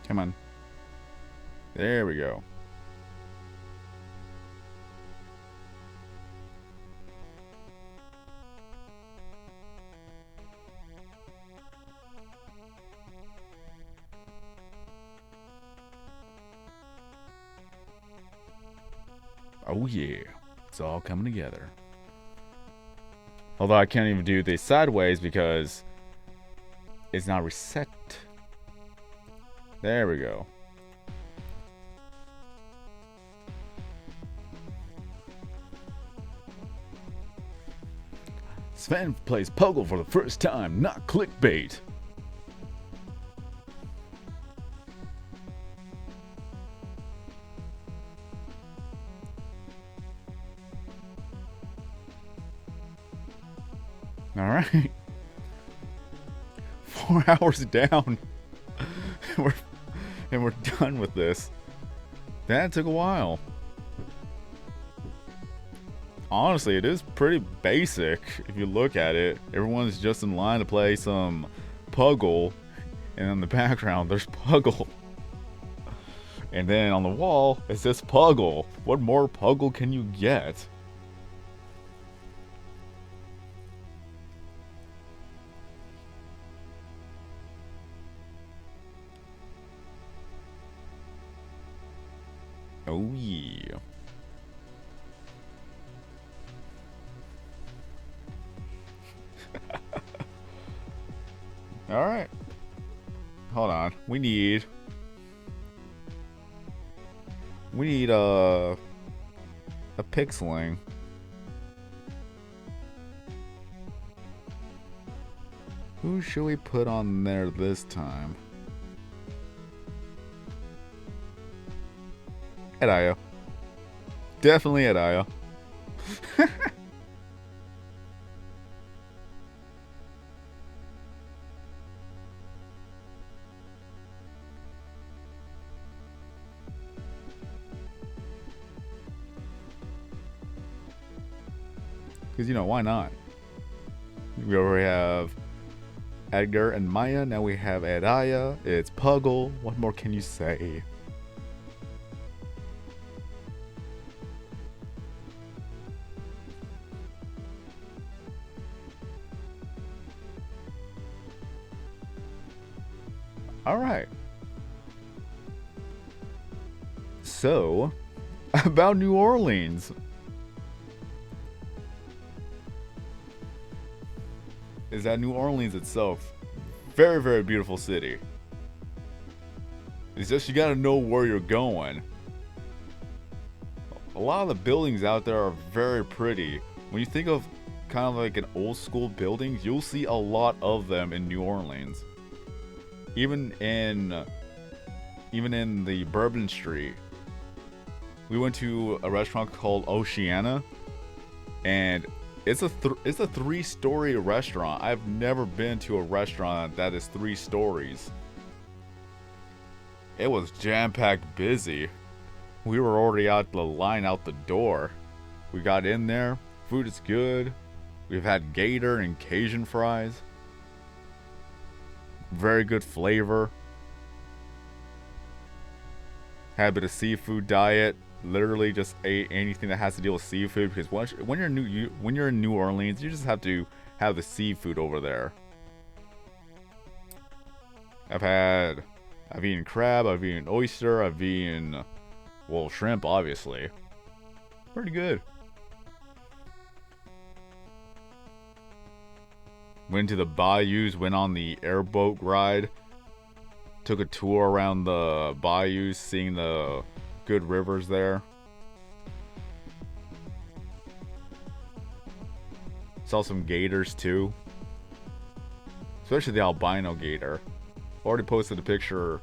Come on. There we go. Oh yeah, it's all coming together. Although I can't even do this sideways because it's not reset. There we go. Sven plays Puggle for the first time, not clickbait. Alright. 4 hours down. We're done with this. That took a while. Honestly, it is pretty basic if you look at it. Everyone's just in line to play some Puggle, and in the background there's Puggle. And then on the wall it says Puggle. What more Puggle can you get? Oh yeah. Alright. Hold on. We need a pixeling. Who should we put on there this time? Edaya. Definitely Edaya. Because, you know, why not? We already have Edgar and Maya. Now we have Edaya. It's Puggle. What more can you say? Alright. So, about New Orleans. Is that New Orleans itself. Very, very beautiful city. It's just you gotta know where you're going. A lot of the buildings out there are very pretty. When you think of kind of like an old school buildings, you'll see a lot of them in New Orleans. Even in the Bourbon Street. We went to a restaurant called Oceana, and it's a 3-story restaurant. I've never been to a restaurant that is 3 stories. It was jam-packed busy. We were already out the line out the door. We got in there. Food is good. We've had gator and Cajun fries. Very good flavor. Had a bit of seafood diet. Literally just ate anything that has to deal with seafood, because when you're in New Orleans, you just have to have the seafood over there. I've eaten crab, I've eaten oyster, I've eaten, well, shrimp, obviously. Pretty good. Went to the bayous, went on the airboat ride. Took a tour around the bayous, seeing the good rivers there. Saw some gators too. Especially the albino gator. Already posted a picture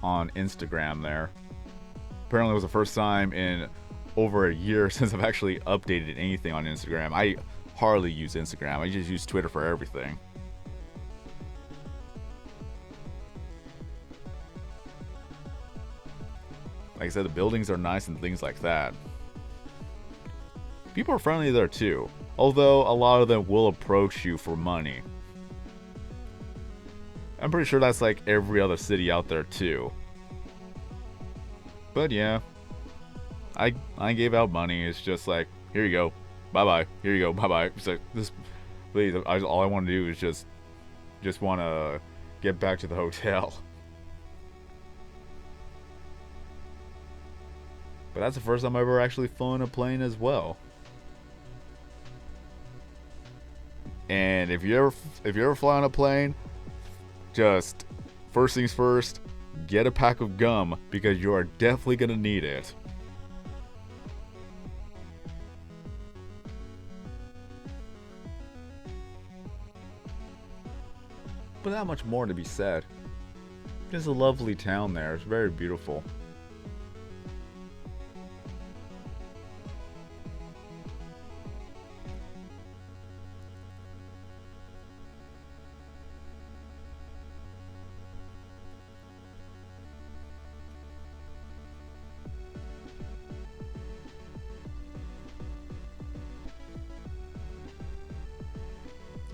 on Instagram there. Apparently it was the first time in over a year since I've actually updated anything on Instagram. I hardly use Instagram. I just use Twitter for everything. Like I said, the buildings are nice and things like that. People are friendly there too, although a lot of them will approach you for money. I'm pretty sure that's like every other city out there too. But yeah, I gave out money. It's just like, here you go, bye bye. Here you go, bye bye. It's like, this, please. All I want to do is just want to get back to the hotel. But that's the first time I've ever actually flown a plane as well. And if you ever fly on a plane, just first things first, get a pack of gum, because you are definitely gonna need it. But not much more to be said. It's a lovely town there. It's very beautiful.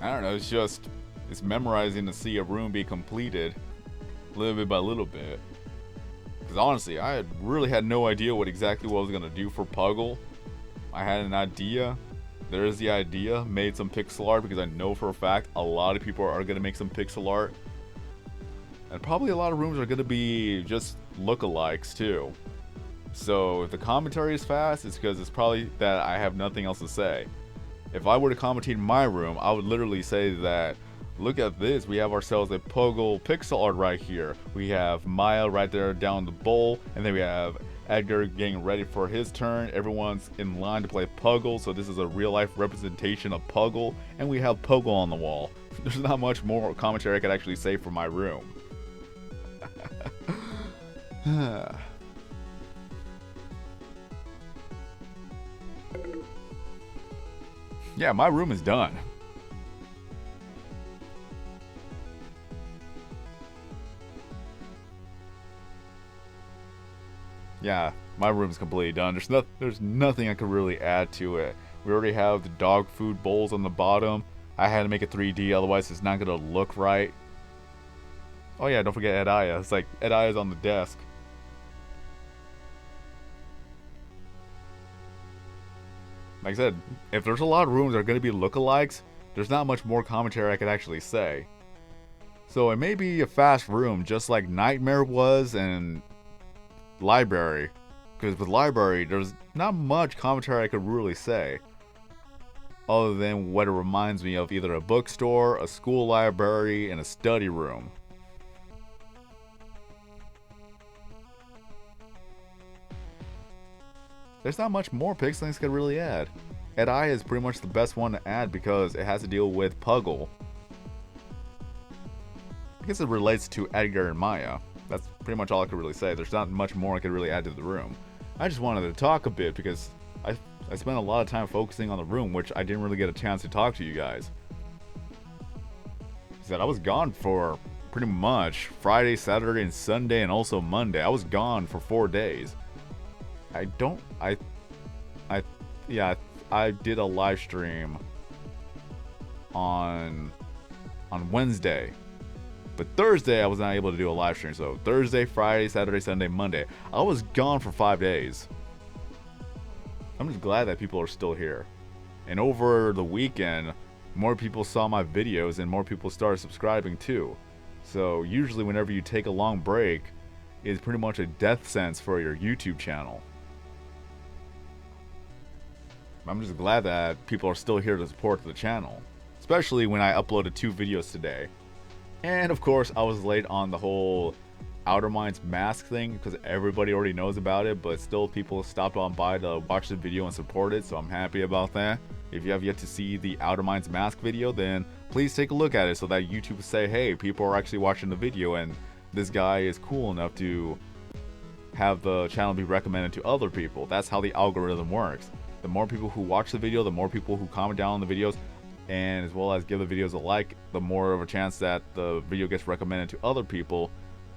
I don't know, it's memorizing to see a room be completed little bit by little bit. Because honestly, I really had no idea what I was going to do for Puggle. I had an idea. There's the idea. Made some pixel art, because I know for a fact a lot of people are going to make some pixel art. And probably a lot of rooms are going to be just lookalikes too. So if the commentary is fast, it's because it's probably that I have nothing else to say. If I were to commentate in my room, I would literally say that, look at this, we have ourselves a Puggle pixel art right here. We have Maya right there down the bowl, and then we have Edgar getting ready for his turn. Everyone's in line to play Puggle, so this is a real life representation of Puggle, and we have Puggle on the wall. There's not much more commentary I could actually say for my room. Yeah, my room is done. Yeah, my room's completely done. There's nothing I could really add to it. We already have the dog food bowls on the bottom. I had to make it 3D, otherwise it's not gonna look right. Oh yeah, don't forget Edaya. It's like Edaya's on the desk. Like I said, if there's a lot of rooms that are going to be lookalikes, there's not much more commentary I could actually say. So it may be a fast room, just like Nightmare was and Library. Because with Library, there's not much commentary I could really say. Other than what it reminds me of, either a bookstore, a school library, and a study room. There's not much more Pixelings could really add. Edaya is pretty much the best one to add because it has to deal with Puggle. I guess it relates to Edgar and Maya. That's pretty much all I could really say. There's not much more I could really add to the room. I just wanted to talk a bit because I spent a lot of time focusing on the room, which I didn't really get a chance to talk to you guys. I said I was gone for pretty much Friday, Saturday, and Sunday, and also Monday. I was gone for 4 days. I did a live stream on Wednesday. But Thursday, I was not able to do a live stream. So Thursday, Friday, Saturday, Sunday, Monday. I was gone for 5 days. I'm just glad that people are still here. And over the weekend, more people saw my videos and more people started subscribing too. So usually whenever you take a long break, it's pretty much a death sentence for your YouTube channel. I'm just glad that people are still here to support the channel. Especially when I uploaded 2 videos today. And of course, I was late on the whole Outer Minds mask thing because everybody already knows about it, but still people stopped on by to watch the video and support it, so I'm happy about that. If you have yet to see the Outer Minds mask video, then please take a look at it so that YouTube will say, hey, people are actually watching the video and this guy is cool enough to have the channel be recommended to other people. That's how the algorithm works. The more people who watch the video, the more people who comment down on the videos, and as well as give the videos a like, the more of a chance that the video gets recommended to other people,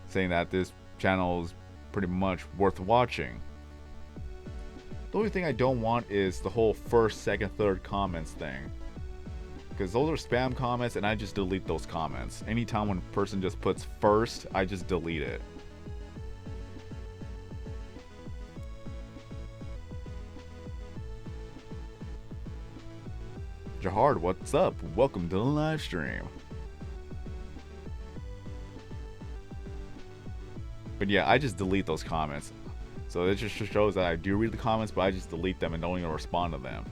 saying that this channel is pretty much worth watching. The only thing I don't want is the whole first, second, third comments thing, because those are spam comments and I just delete those comments. Anytime when a person just puts first, I just delete it. Jahard, what's up? Welcome to the live stream. But yeah, I just delete those comments. So it just shows that I do read the comments, but I just delete them and don't even respond to them.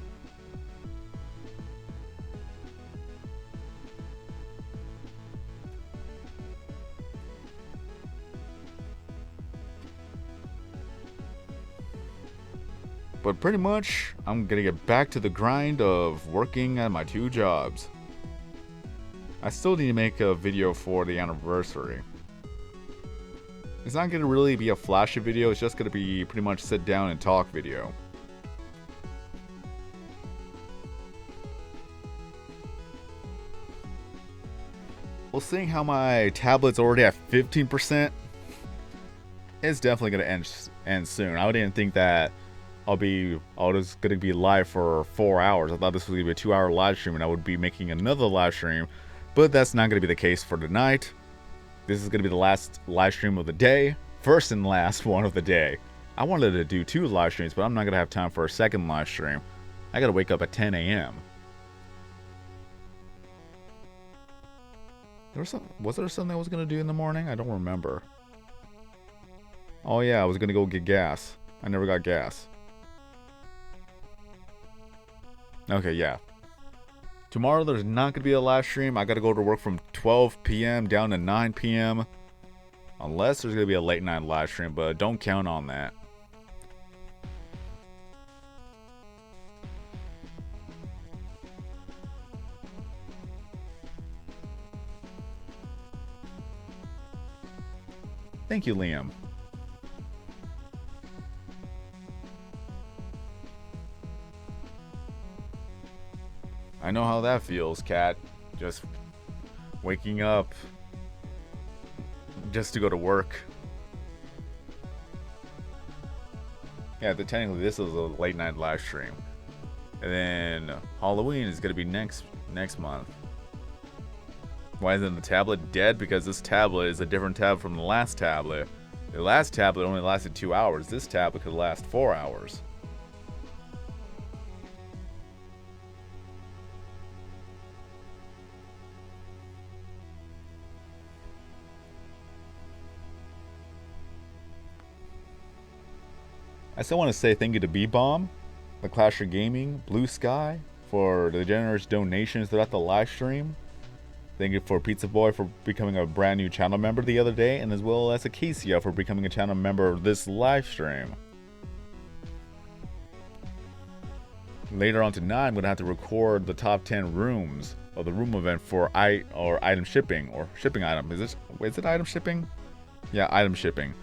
But pretty much, I'm gonna get back to the grind of working at my 2 jobs. I still need to make a video for the anniversary. It's not gonna really be a flashy video, it's just gonna be pretty much sit down and talk video. Well, seeing how my tablet's already at 15%, it's definitely gonna end soon. I didn't think that I was gonna be live for 4 hours. I thought this was gonna be a 2-hour live stream and I would be making another live stream, but that's not gonna be the case for tonight. This is gonna be the last live stream of the day, first and last one of the day. I wanted to do 2 live streams, but I'm not gonna have time for a second live stream. I gotta wake up at 10 a.m. Was there something I was gonna do in the morning? I don't remember. Oh yeah, I was gonna go get gas. I never got gas. Okay, yeah. Tomorrow there's not going to be a live stream. I got to go to work from 12 p.m. down to 9 p.m. Unless there's going to be a late night live stream, but don't count on that. Thank you, Liam. I know how that feels, Kat. Just waking up just to go to work. Yeah, technically this is a late night live stream. And then Halloween is gonna be next month. Why isn't the tablet dead? Because this tablet is a different tablet from the last tablet. The last tablet only lasted 2 hours. This tablet could last 4 hours. I still want to say thank you to B-Bomb, the Clasher Gaming, Blue Sky, for the generous donations throughout the live stream. Thank you for Pizza Boy for becoming a brand new channel member the other day, and as well as Acacia for becoming a channel member of this live stream. Later on tonight, I'm going to have to record the top 10 rooms of the room event for item shipping, or shipping item. Is it item shipping? Yeah, item shipping.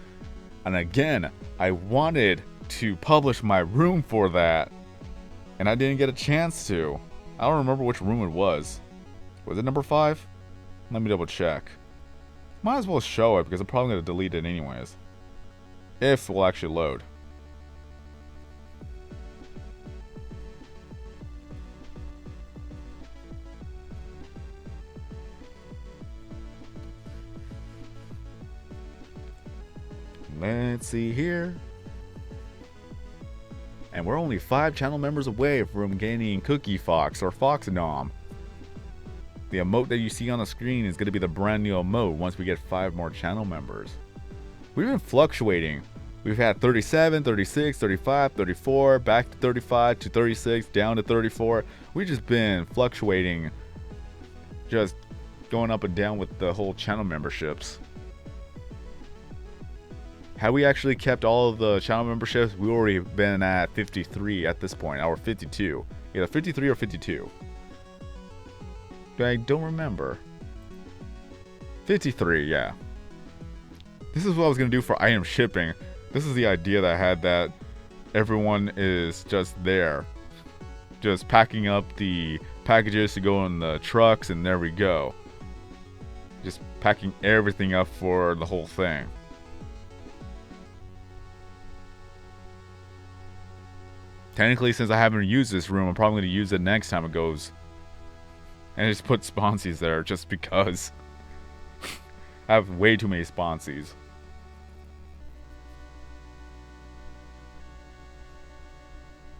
And again, I wanted to publish my room for that, and I didn't get a chance to. I don't remember which room it was. Was it number 5? Let me double check. Might as well show it because I'm probably going to delete it anyways. If it will actually load. Let's see here. And we're only 5 channel members away from getting Cookie Fox or Fox Nom. The emote that you see on the screen is going to be the brand new emote once we get 5 more channel members. We've been fluctuating. We've had 37, 36, 35, 34, back to 35 to 36, down to 34. We've just been fluctuating, just going up and down with the whole channel memberships. Had we actually kept all of the channel memberships, we already been at 53 at this point, or 52. Either 53 or 52. I don't remember. 53, yeah. This is what I was going to do for item shipping. This is the idea that I had, that everyone is just there. Just packing up the packages to go in the trucks, and there we go. Just packing everything up for the whole thing. Technically, since I haven't used this room, I'm probably going to use it next time it goes. And I just put sponsies there just because. I have way too many sponsies.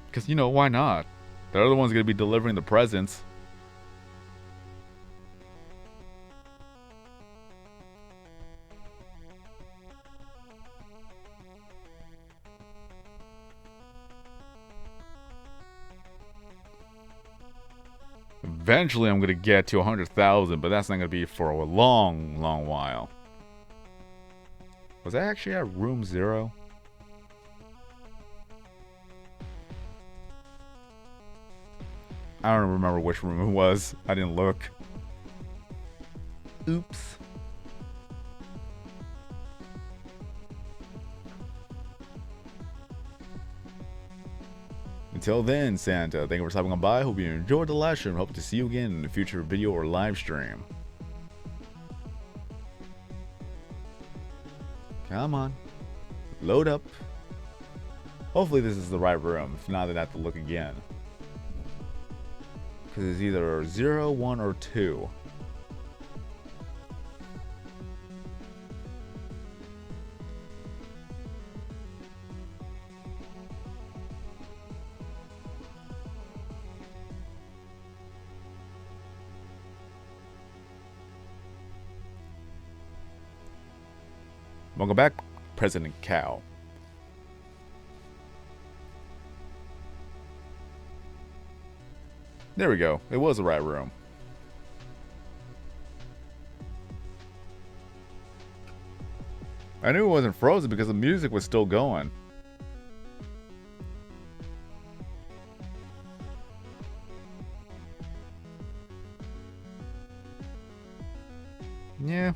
Because, you know, why not? The other one's going to be delivering the presents. Eventually, I'm going to get to 100,000, but that's not going to be for a long, long while. Was I actually at room 0? I don't remember which room it was. I didn't look. Oops. Until then, Santa, thank you for stopping on by. Hope you enjoyed the live stream. Hope to see you again in a future video or live stream. Come on. Load up. Hopefully this is the right room. If not, then I have to look again. Because it's either 0, 1, or 2. Welcome back, President Cow. There we go. It was the right room. I knew it wasn't frozen because the music was still going. Yeah.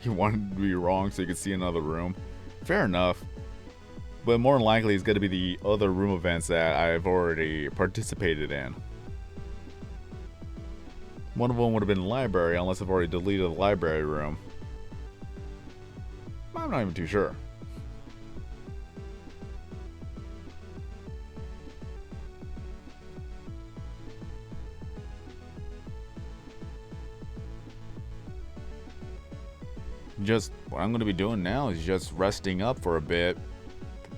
You wanted to be wrong so you could see another room. Fair enough. But more than likely it's going to be the other room events that I've already participated in. One of them would have been the library, unless I've already deleted the library room. I'm not even too sure. Just what I'm going to be doing now is just resting up for a bit,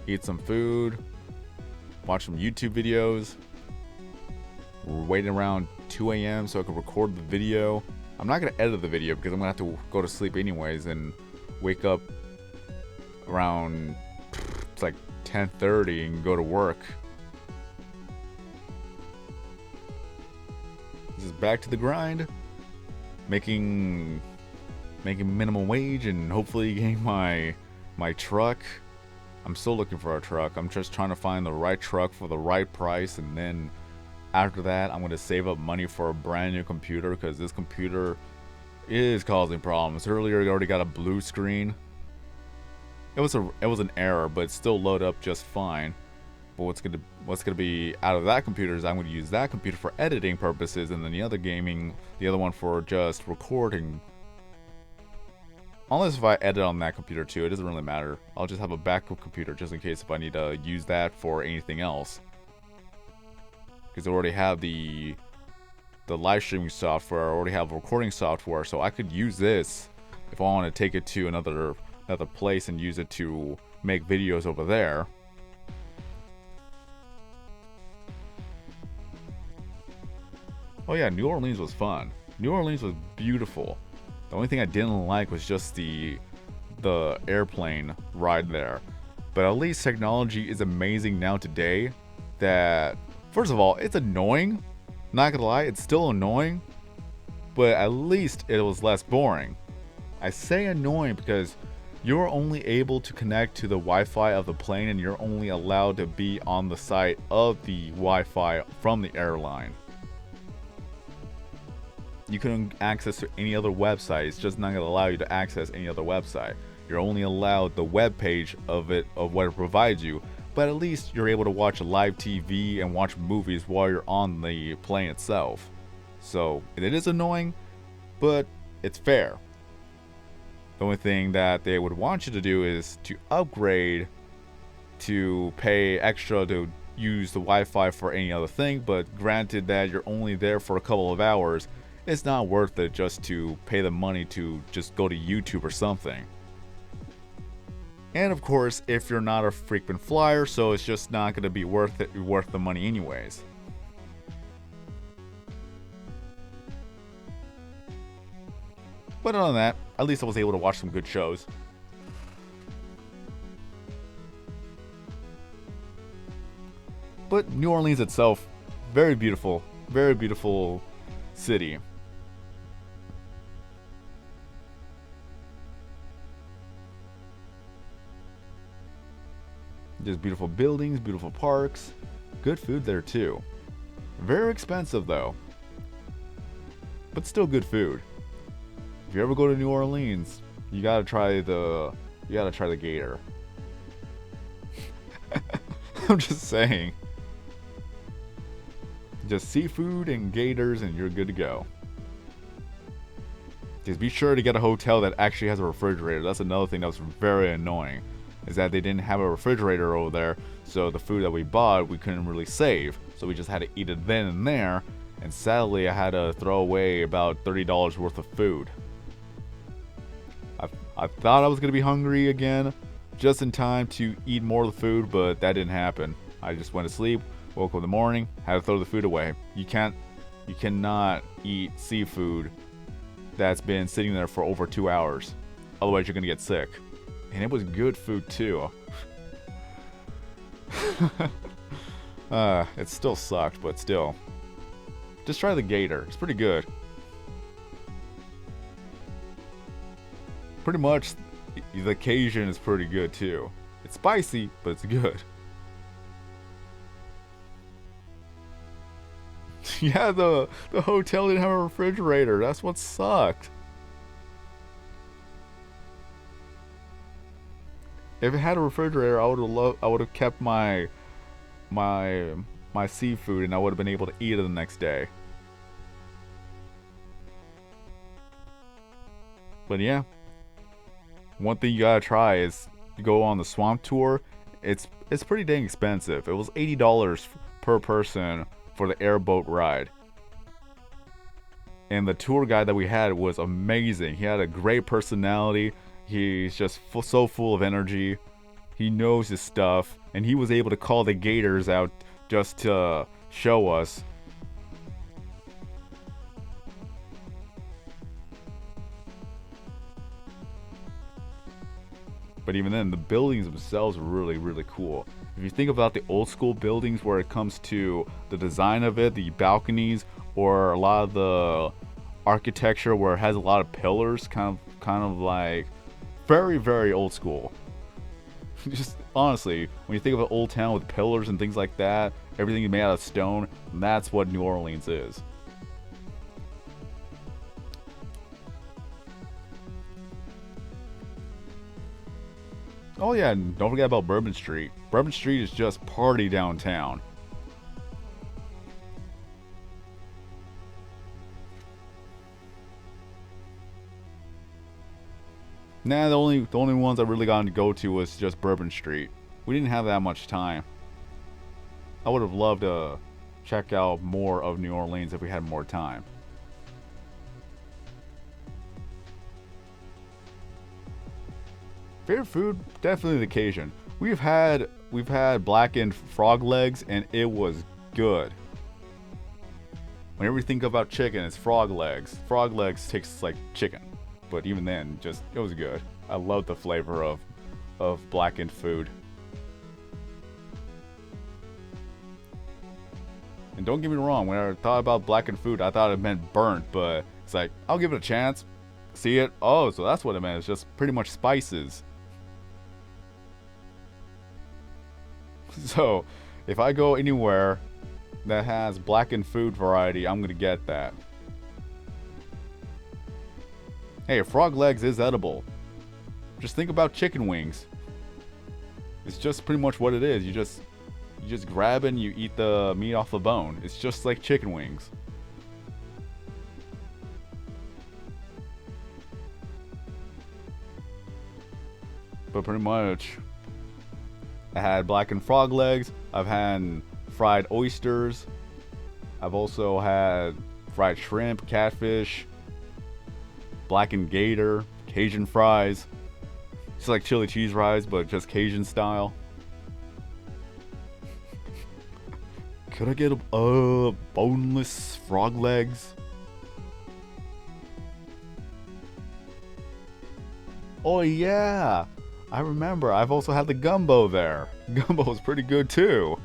eat some food, watch some YouTube videos. We're waiting around 2 a.m. so I can record the video. I'm not going to edit the video because I'm going to have to go to sleep anyways and wake up around, it's like 10:30 and go to work. This is back to the grind, making minimum wage and hopefully getting my truck. I'm still looking for a truck. I'm just trying to find the right truck for the right price, and then after that I'm going to save up money for a brand new computer, because this computer is causing problems. Earlier it already got a blue screen. It was an error, but it still loaded up just fine. But what's gonna be out of that computer is I'm going to use that computer for editing purposes, and then the other one for just recording. Unless if I edit on that computer too, it doesn't really matter. I'll just have a backup computer just in case if I need to use that for anything else. Because I already have the live streaming software, I already have recording software, so I could use this if I want to take it to another place and use it to make videos over there. Oh yeah, New Orleans was fun. New Orleans was beautiful. The only thing I didn't like was just the airplane ride there. But at least technology is amazing now today that, first of all, it's annoying. Not gonna lie, it's still annoying. But at least it was less boring. I say annoying because you're only able to connect to the Wi-Fi of the plane, and you're only allowed to be on the site of the Wi-Fi from the airline. You couldn't access to any other website. It's just not going to allow you to access any other website. You're only allowed the web page of what it provides you. But at least you're able to watch live TV and watch movies while you're on the plane itself. So it is annoying, but it's fair. The only thing that they would want you to do is to upgrade, to pay extra to use the Wi-Fi for any other thing. But granted that you're only there for a couple of hours, it's not worth it just to pay the money to just go to YouTube or something. And of course, if you're not a frequent flyer, so it's just not going to be worth the money anyways. But other than that, at least I was able to watch some good shows. But New Orleans itself, very beautiful city. Just beautiful buildings, beautiful parks, good food there too. Very expensive though, but still good food. If you ever go to New Orleans, you gotta try the gator. I'm just saying. Just seafood and gators and you're good to go. Just be sure to get a hotel that actually has a refrigerator. That's another thing that was very annoying, is that they didn't have a refrigerator over there, so the food that we bought we couldn't really save, so we just had to eat it then and there, and sadly I had to throw away about $30 worth of food. I thought I was going to be hungry again just in time to eat more of the food, but that didn't happen. I just went to sleep, woke up in the morning, had to throw the food away. You cannot eat seafood that's been sitting there for over 2 hours, otherwise you're going to get sick. And it was good food too. It still sucked, but still. Just try the gator. It's pretty good. Pretty much, the Cajun is pretty good too. It's spicy, but it's good. Yeah, the hotel didn't have a refrigerator. That's what sucked. If it had a refrigerator, I would have kept my seafood, and I would have been able to eat it the next day. But yeah, one thing you gotta try is to go on the swamp tour. It's pretty dang expensive. It was $80 per person for the airboat ride. And the tour guide that we had was amazing. He had a great personality. He's just so full of energy. He knows his stuff. And he was able to call the gators out just to show us. But even then, the buildings themselves are really, really cool. If you think about the old school buildings where it comes to the design of it, the balconies, or a lot of the architecture where it has a lot of pillars, kind of like very, very old school. Just honestly, when you think of an old town with pillars and things like that, everything is made out of stone, that's what New Orleans is. Oh yeah, and don't forget about Bourbon Street. Bourbon Street is just party downtown. Nah, the only ones I really got to go to was just Bourbon Street. We didn't have that much time. I would have loved to check out more of New Orleans if we had more time. Favorite food? Definitely the Cajun. We've had blackened frog legs and it was good. Whenever you think about chicken, it's frog legs. Frog legs tastes like chicken. But even then, just it was good. I love the flavor of blackened food. And don't get me wrong, when I thought about blackened food, I thought it meant burnt, but it's like, I'll give it a chance. See it? Oh, so that's what it meant. It's just pretty much spices. So, if I go anywhere that has blackened food variety, I'm gonna get that. Hey, frog legs is edible. Just think about chicken wings. It's just pretty much what it is. You just grab it and you eat the meat off the bone. It's just like chicken wings. But pretty much, I had blackened frog legs. I've had fried oysters. I've also had fried shrimp, catfish, blackened gator, Cajun fries. It's like chili cheese fries, but just Cajun style. Could I get a boneless frog legs? Oh yeah, I remember. I've also had the gumbo there. Gumbo was pretty good too.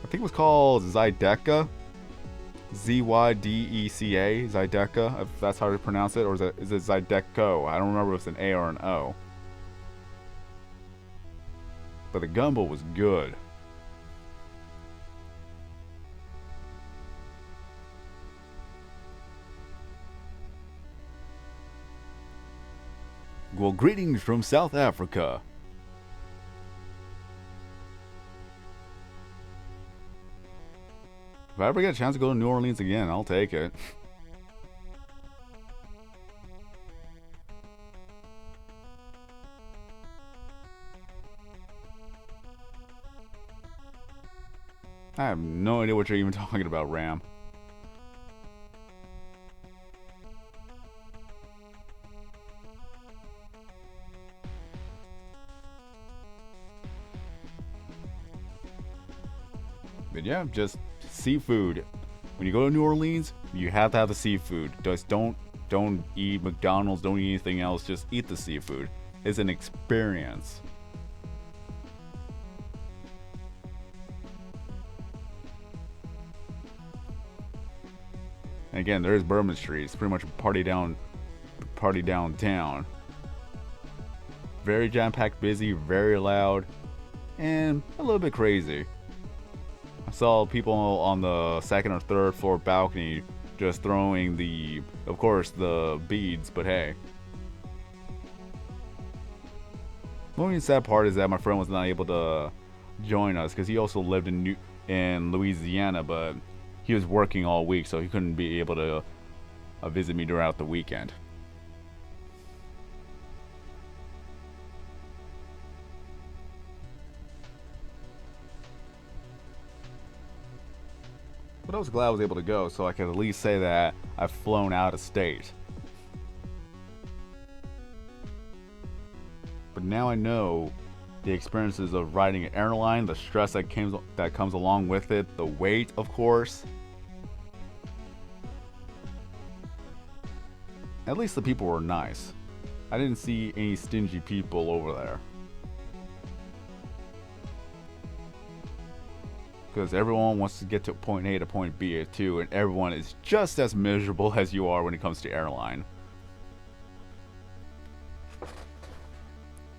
I think it was called Zydeca. Zydeca, Zydeca, if that's how to pronounce it, or is it Zydeco? I don't remember if it's an A or an O. But the gumbo was good. Well, greetings from South Africa. If I ever get a chance to go to New Orleans again, I'll take it. I have no idea what you're even talking about, Ram. But yeah, just seafood. When you go to New Orleans, you have to have the seafood. Just don't eat McDonald's, don't eat anything else, just eat the seafood. It's an experience. And again, there is Bourbon Street. It's pretty much a party downtown. Very jam-packed, busy, very loud, and a little bit crazy. I saw people on the second or third floor balcony just throwing of course, the beads, but hey. The only sad part is that my friend was not able to join us because he also lived in Louisiana, but he was working all week, so he couldn't be able to visit me throughout the weekend. But I was glad I was able to go, so I could at least say that I've flown out of state. But now I know the experiences of riding an airline, the stress that comes along with it, the wait, of course. At least the people were nice. I didn't see any stingy people over there. Because everyone wants to get to point A to point B too, and everyone is just as miserable as you are when it comes to airline.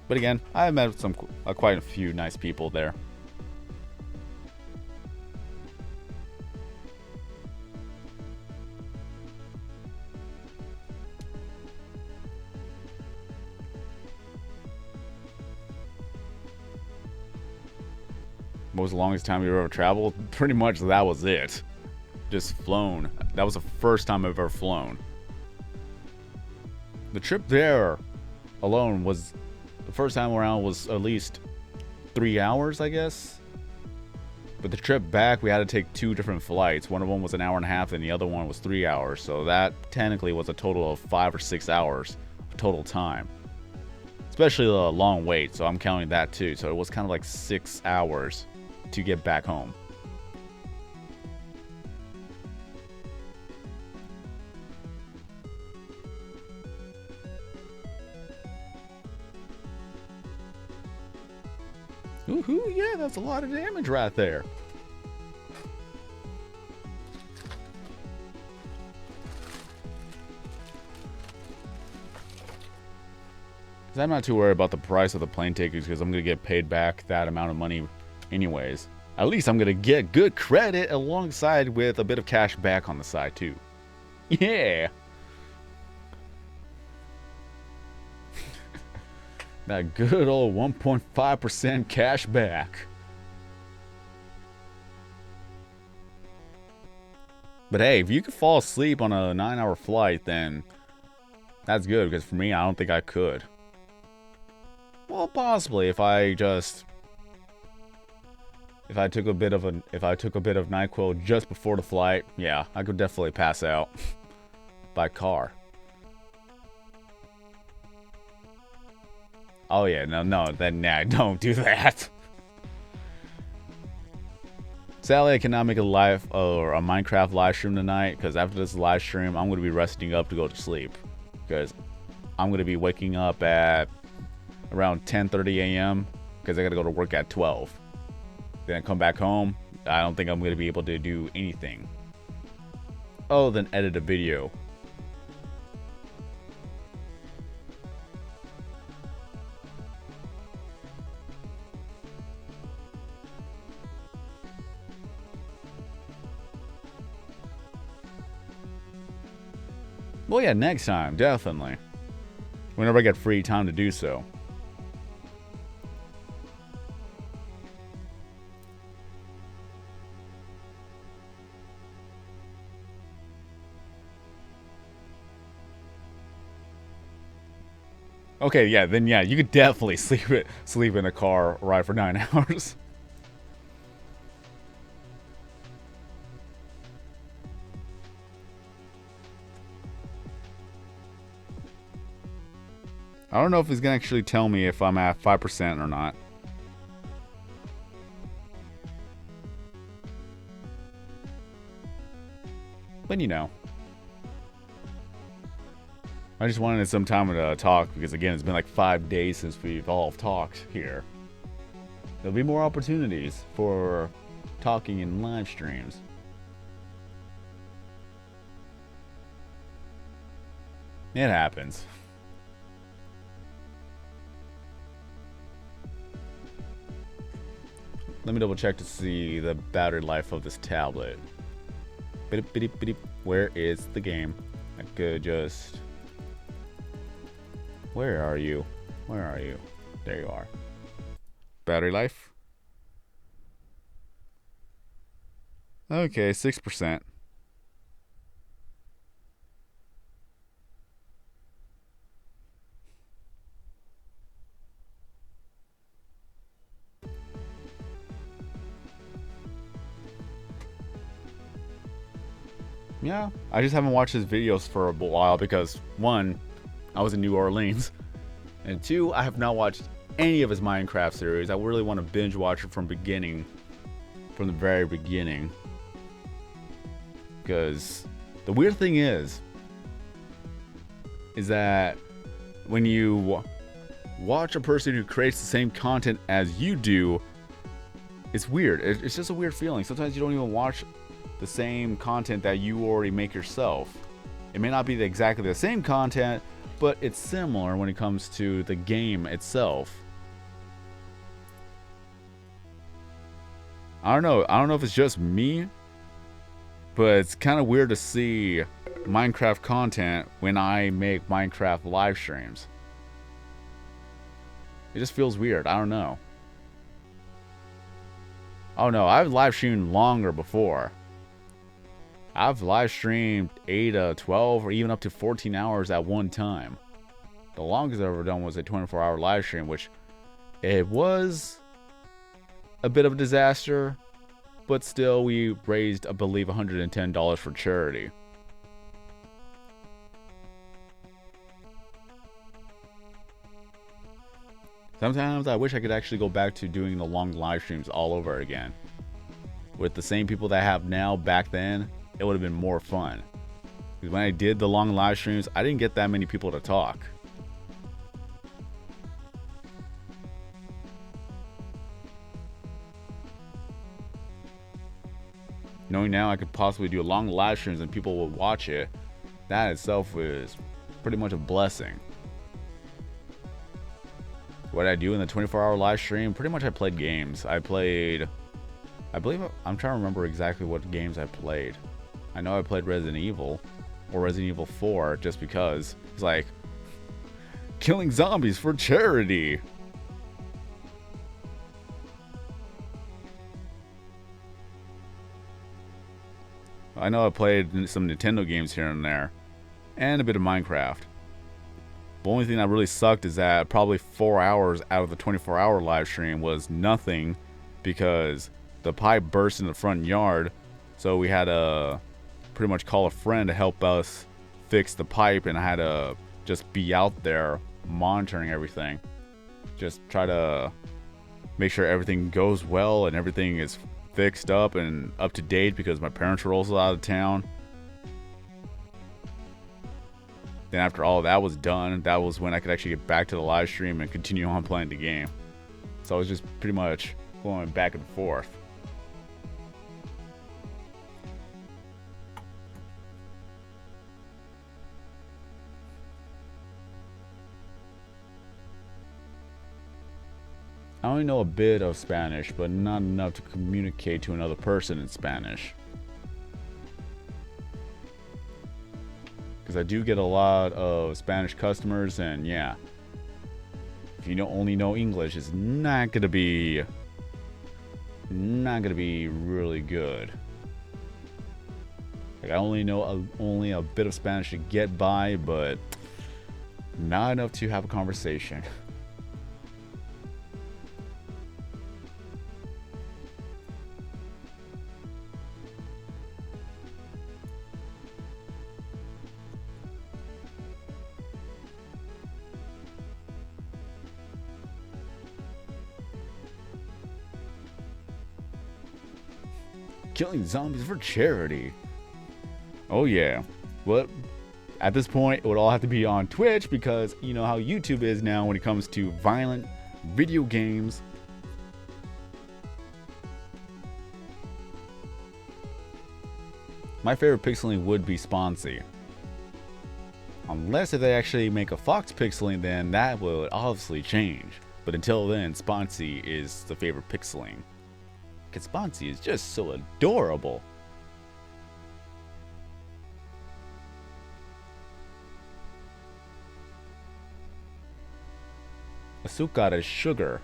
But again, I met quite a few nice people there. What was the longest time you ever traveled? Pretty much that was it. Just flown. That was the first time I've ever flown. The trip there alone was, the first time around was at least 3 hours, I guess. But the trip back, we had to take 2 different flights. One of them was an hour and a half, and the other one was 3 hours. So that technically was a total of 5 or 6 hours of total time. Especially the long wait, so I'm counting that too. So it was kind of like 6 hours to get back home. Woohoo, yeah, that's a lot of damage right there. I'm not too worried about the price of the plane tickets because I'm going to get paid back that amount of money anyways. At least I'm going to get good credit alongside with a bit of cash back on the side too. Yeah! That good old 1.5% cash back. But hey, if you could fall asleep on a 9-hour flight, then that's good, because for me, I don't think I could. Well, possibly if I took a bit of NyQuil just before the flight, yeah, I could definitely pass out by car. Oh yeah, no, then nah, don't do that. Sadly, I cannot make a Minecraft live stream tonight, because after this live stream, I'm going to be resting up to go to sleep, because I'm going to be waking up at around 10:30 a.m. because I got to go to work at 12. Then I come back home. I don't think I'm going to be able to do anything other than edit a video. Well, yeah, next time, definitely. Whenever I get free time to do so. Okay, yeah, then yeah, you could definitely sleep in a car ride for 9 hours. I don't know if he's gonna actually tell me if I'm at 5% or not. But you know. I just wanted some time to talk because, again, it's been like 5 days since we've all talked here. There'll be more opportunities for talking in live streams. It happens. Let me double check to see the battery life of this tablet. Where is the game? I could just... Where are you? Where are you? There you are. Battery life? Okay, 6%. Yeah, I just haven't watched his videos for a while because, one, I was in New Orleans, and two, I have not watched any of his Minecraft series. I really want to binge watch it from the very beginning. Because the weird thing is, is that when you watch a person who creates the same content as you do, it's weird. It's just a weird feeling. Sometimes you don't even watch the same content that you already make yourself. It may not be exactly the same content, but it's similar when it comes to the game itself. I don't know if it's just me, but it's kind of weird to see Minecraft content when I make Minecraft live streams. It just feels weird. I don't know. Oh no, I've live streamed longer before. I've live streamed 8 to 12 or even up to 14 hours at one time. The longest I've ever done was a 24-hour live stream, which it was a bit of a disaster, but still we raised, I believe, $110 for charity. Sometimes I wish I could actually go back to doing the long live streams all over again. With the same people that I have now back then, it would have been more fun. Because when I did the long live streams, I didn't get that many people to talk. Knowing now I could possibly do long live streams and people will watch it, that itself is pretty much a blessing. What did I do in the 24-hour live stream? Pretty much I played games. I believe, I'm trying to remember exactly what games I played. I know I played Resident Evil, or Resident Evil 4, just because. It's like, killing zombies for charity. I know I played some Nintendo games here and there, and a bit of Minecraft. The only thing that really sucked is that probably 4 hours out of the 24-hour live stream was nothing because the pipe burst in the front yard, so we had to pretty much call a friend to help us fix the pipe, and I had to just be out there monitoring everything. Just try to make sure everything goes well and everything is fixed up and up to date because my parents were also out of town. Then after all that was done, that was when I could actually get back to the live stream and continue on playing the game. So I was just pretty much going back and forth. I only know a bit of Spanish, but not enough to communicate to another person in Spanish. Because I do get a lot of Spanish customers, and yeah, if you only know English, it's not gonna be really good. Like I only know only a bit of Spanish to get by, but not enough to have a conversation. Killing zombies for charity. Oh yeah. Well, at this point, it would all have to be on Twitch because you know how YouTube is now when it comes to violent video games. My favorite pixeling would be Sponsy. Unless if they actually make a Fox pixeling, then that would obviously change. But until then, Sponsy is the favorite pixeling. Because Sponsy is just so adorable. Azúcar is sugar.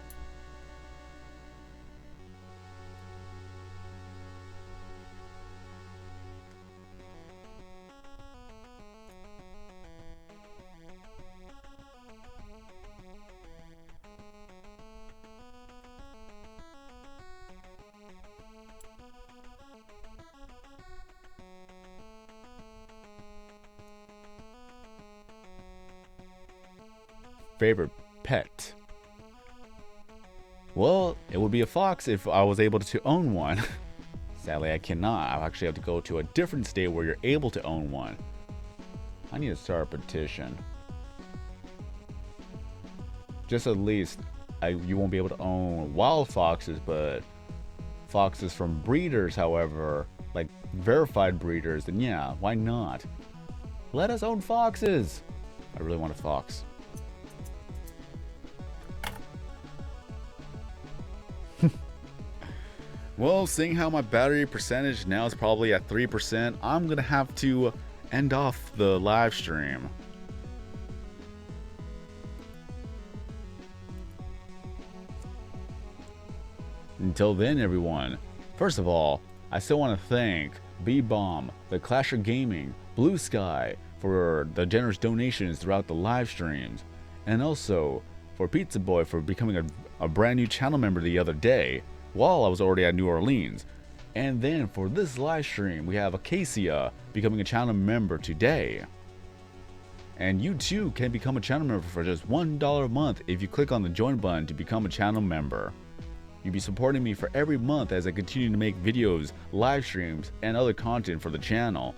Favorite pet? Well, it would be a fox if I was able to own one. Sadly, I cannot. I'll actually have to go to a different state where you're able to own one. I need to start a petition. just at least you won't be able to own wild foxes, but foxes from breeders, however, like verified breeders, then yeah, why not? Let us own foxes. I really want a fox. Well, seeing how my battery percentage now is probably at 3%, I'm gonna have to end off the live stream. Until then, everyone, first of all, I still want to thank B-Bomb, the Clasher Gaming, Blue Sky for the generous donations throughout the live streams, and also for Pizza Boy for becoming a brand new channel member the other day while I was already at New Orleans. And then for this live stream, we have Acacia becoming a channel member today. And you too can become a channel member for just $1 a month if you click on the join button to become a channel member. You'll be supporting me for every month as I continue to make videos, live streams, and other content for the channel.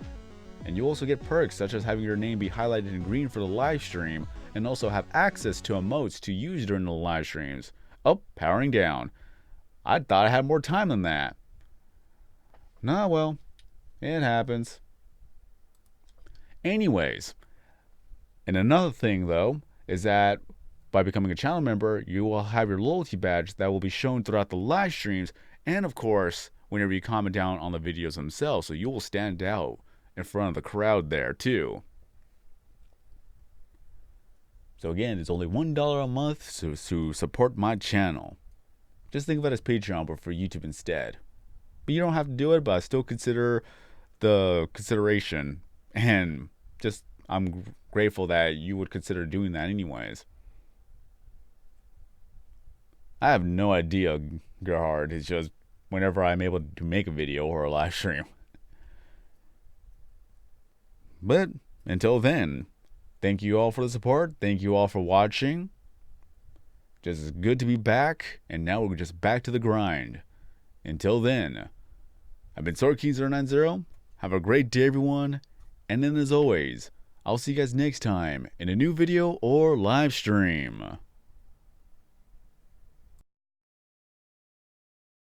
And you also get perks such as having your name be highlighted in green for the live stream, and also have access to emotes to use during the live streams. Oh, powering down. I thought I had more time than that. Nah, well, it happens. Anyways, and another thing though is that by becoming a channel member, you will have your loyalty badge that will be shown throughout the live streams, and of course, whenever you comment down on the videos themselves, so you will stand out in front of the crowd there too. So again, it's only $1 a month to support my channel. Just think of it as Patreon, but for YouTube instead. But you don't have to do it, but I still consider the consideration, and just I'm grateful that you would consider doing that anyways. I have no idea, Gerhard. It's just whenever I'm able to make a video or a live stream. But until then, thank you all for the support. Thank you all for watching. Just good to be back, and now we're just back to the grind. Until then, I've been SwordKing090. Have a great day, everyone. And then as always, I'll see you guys next time in a new video or live stream.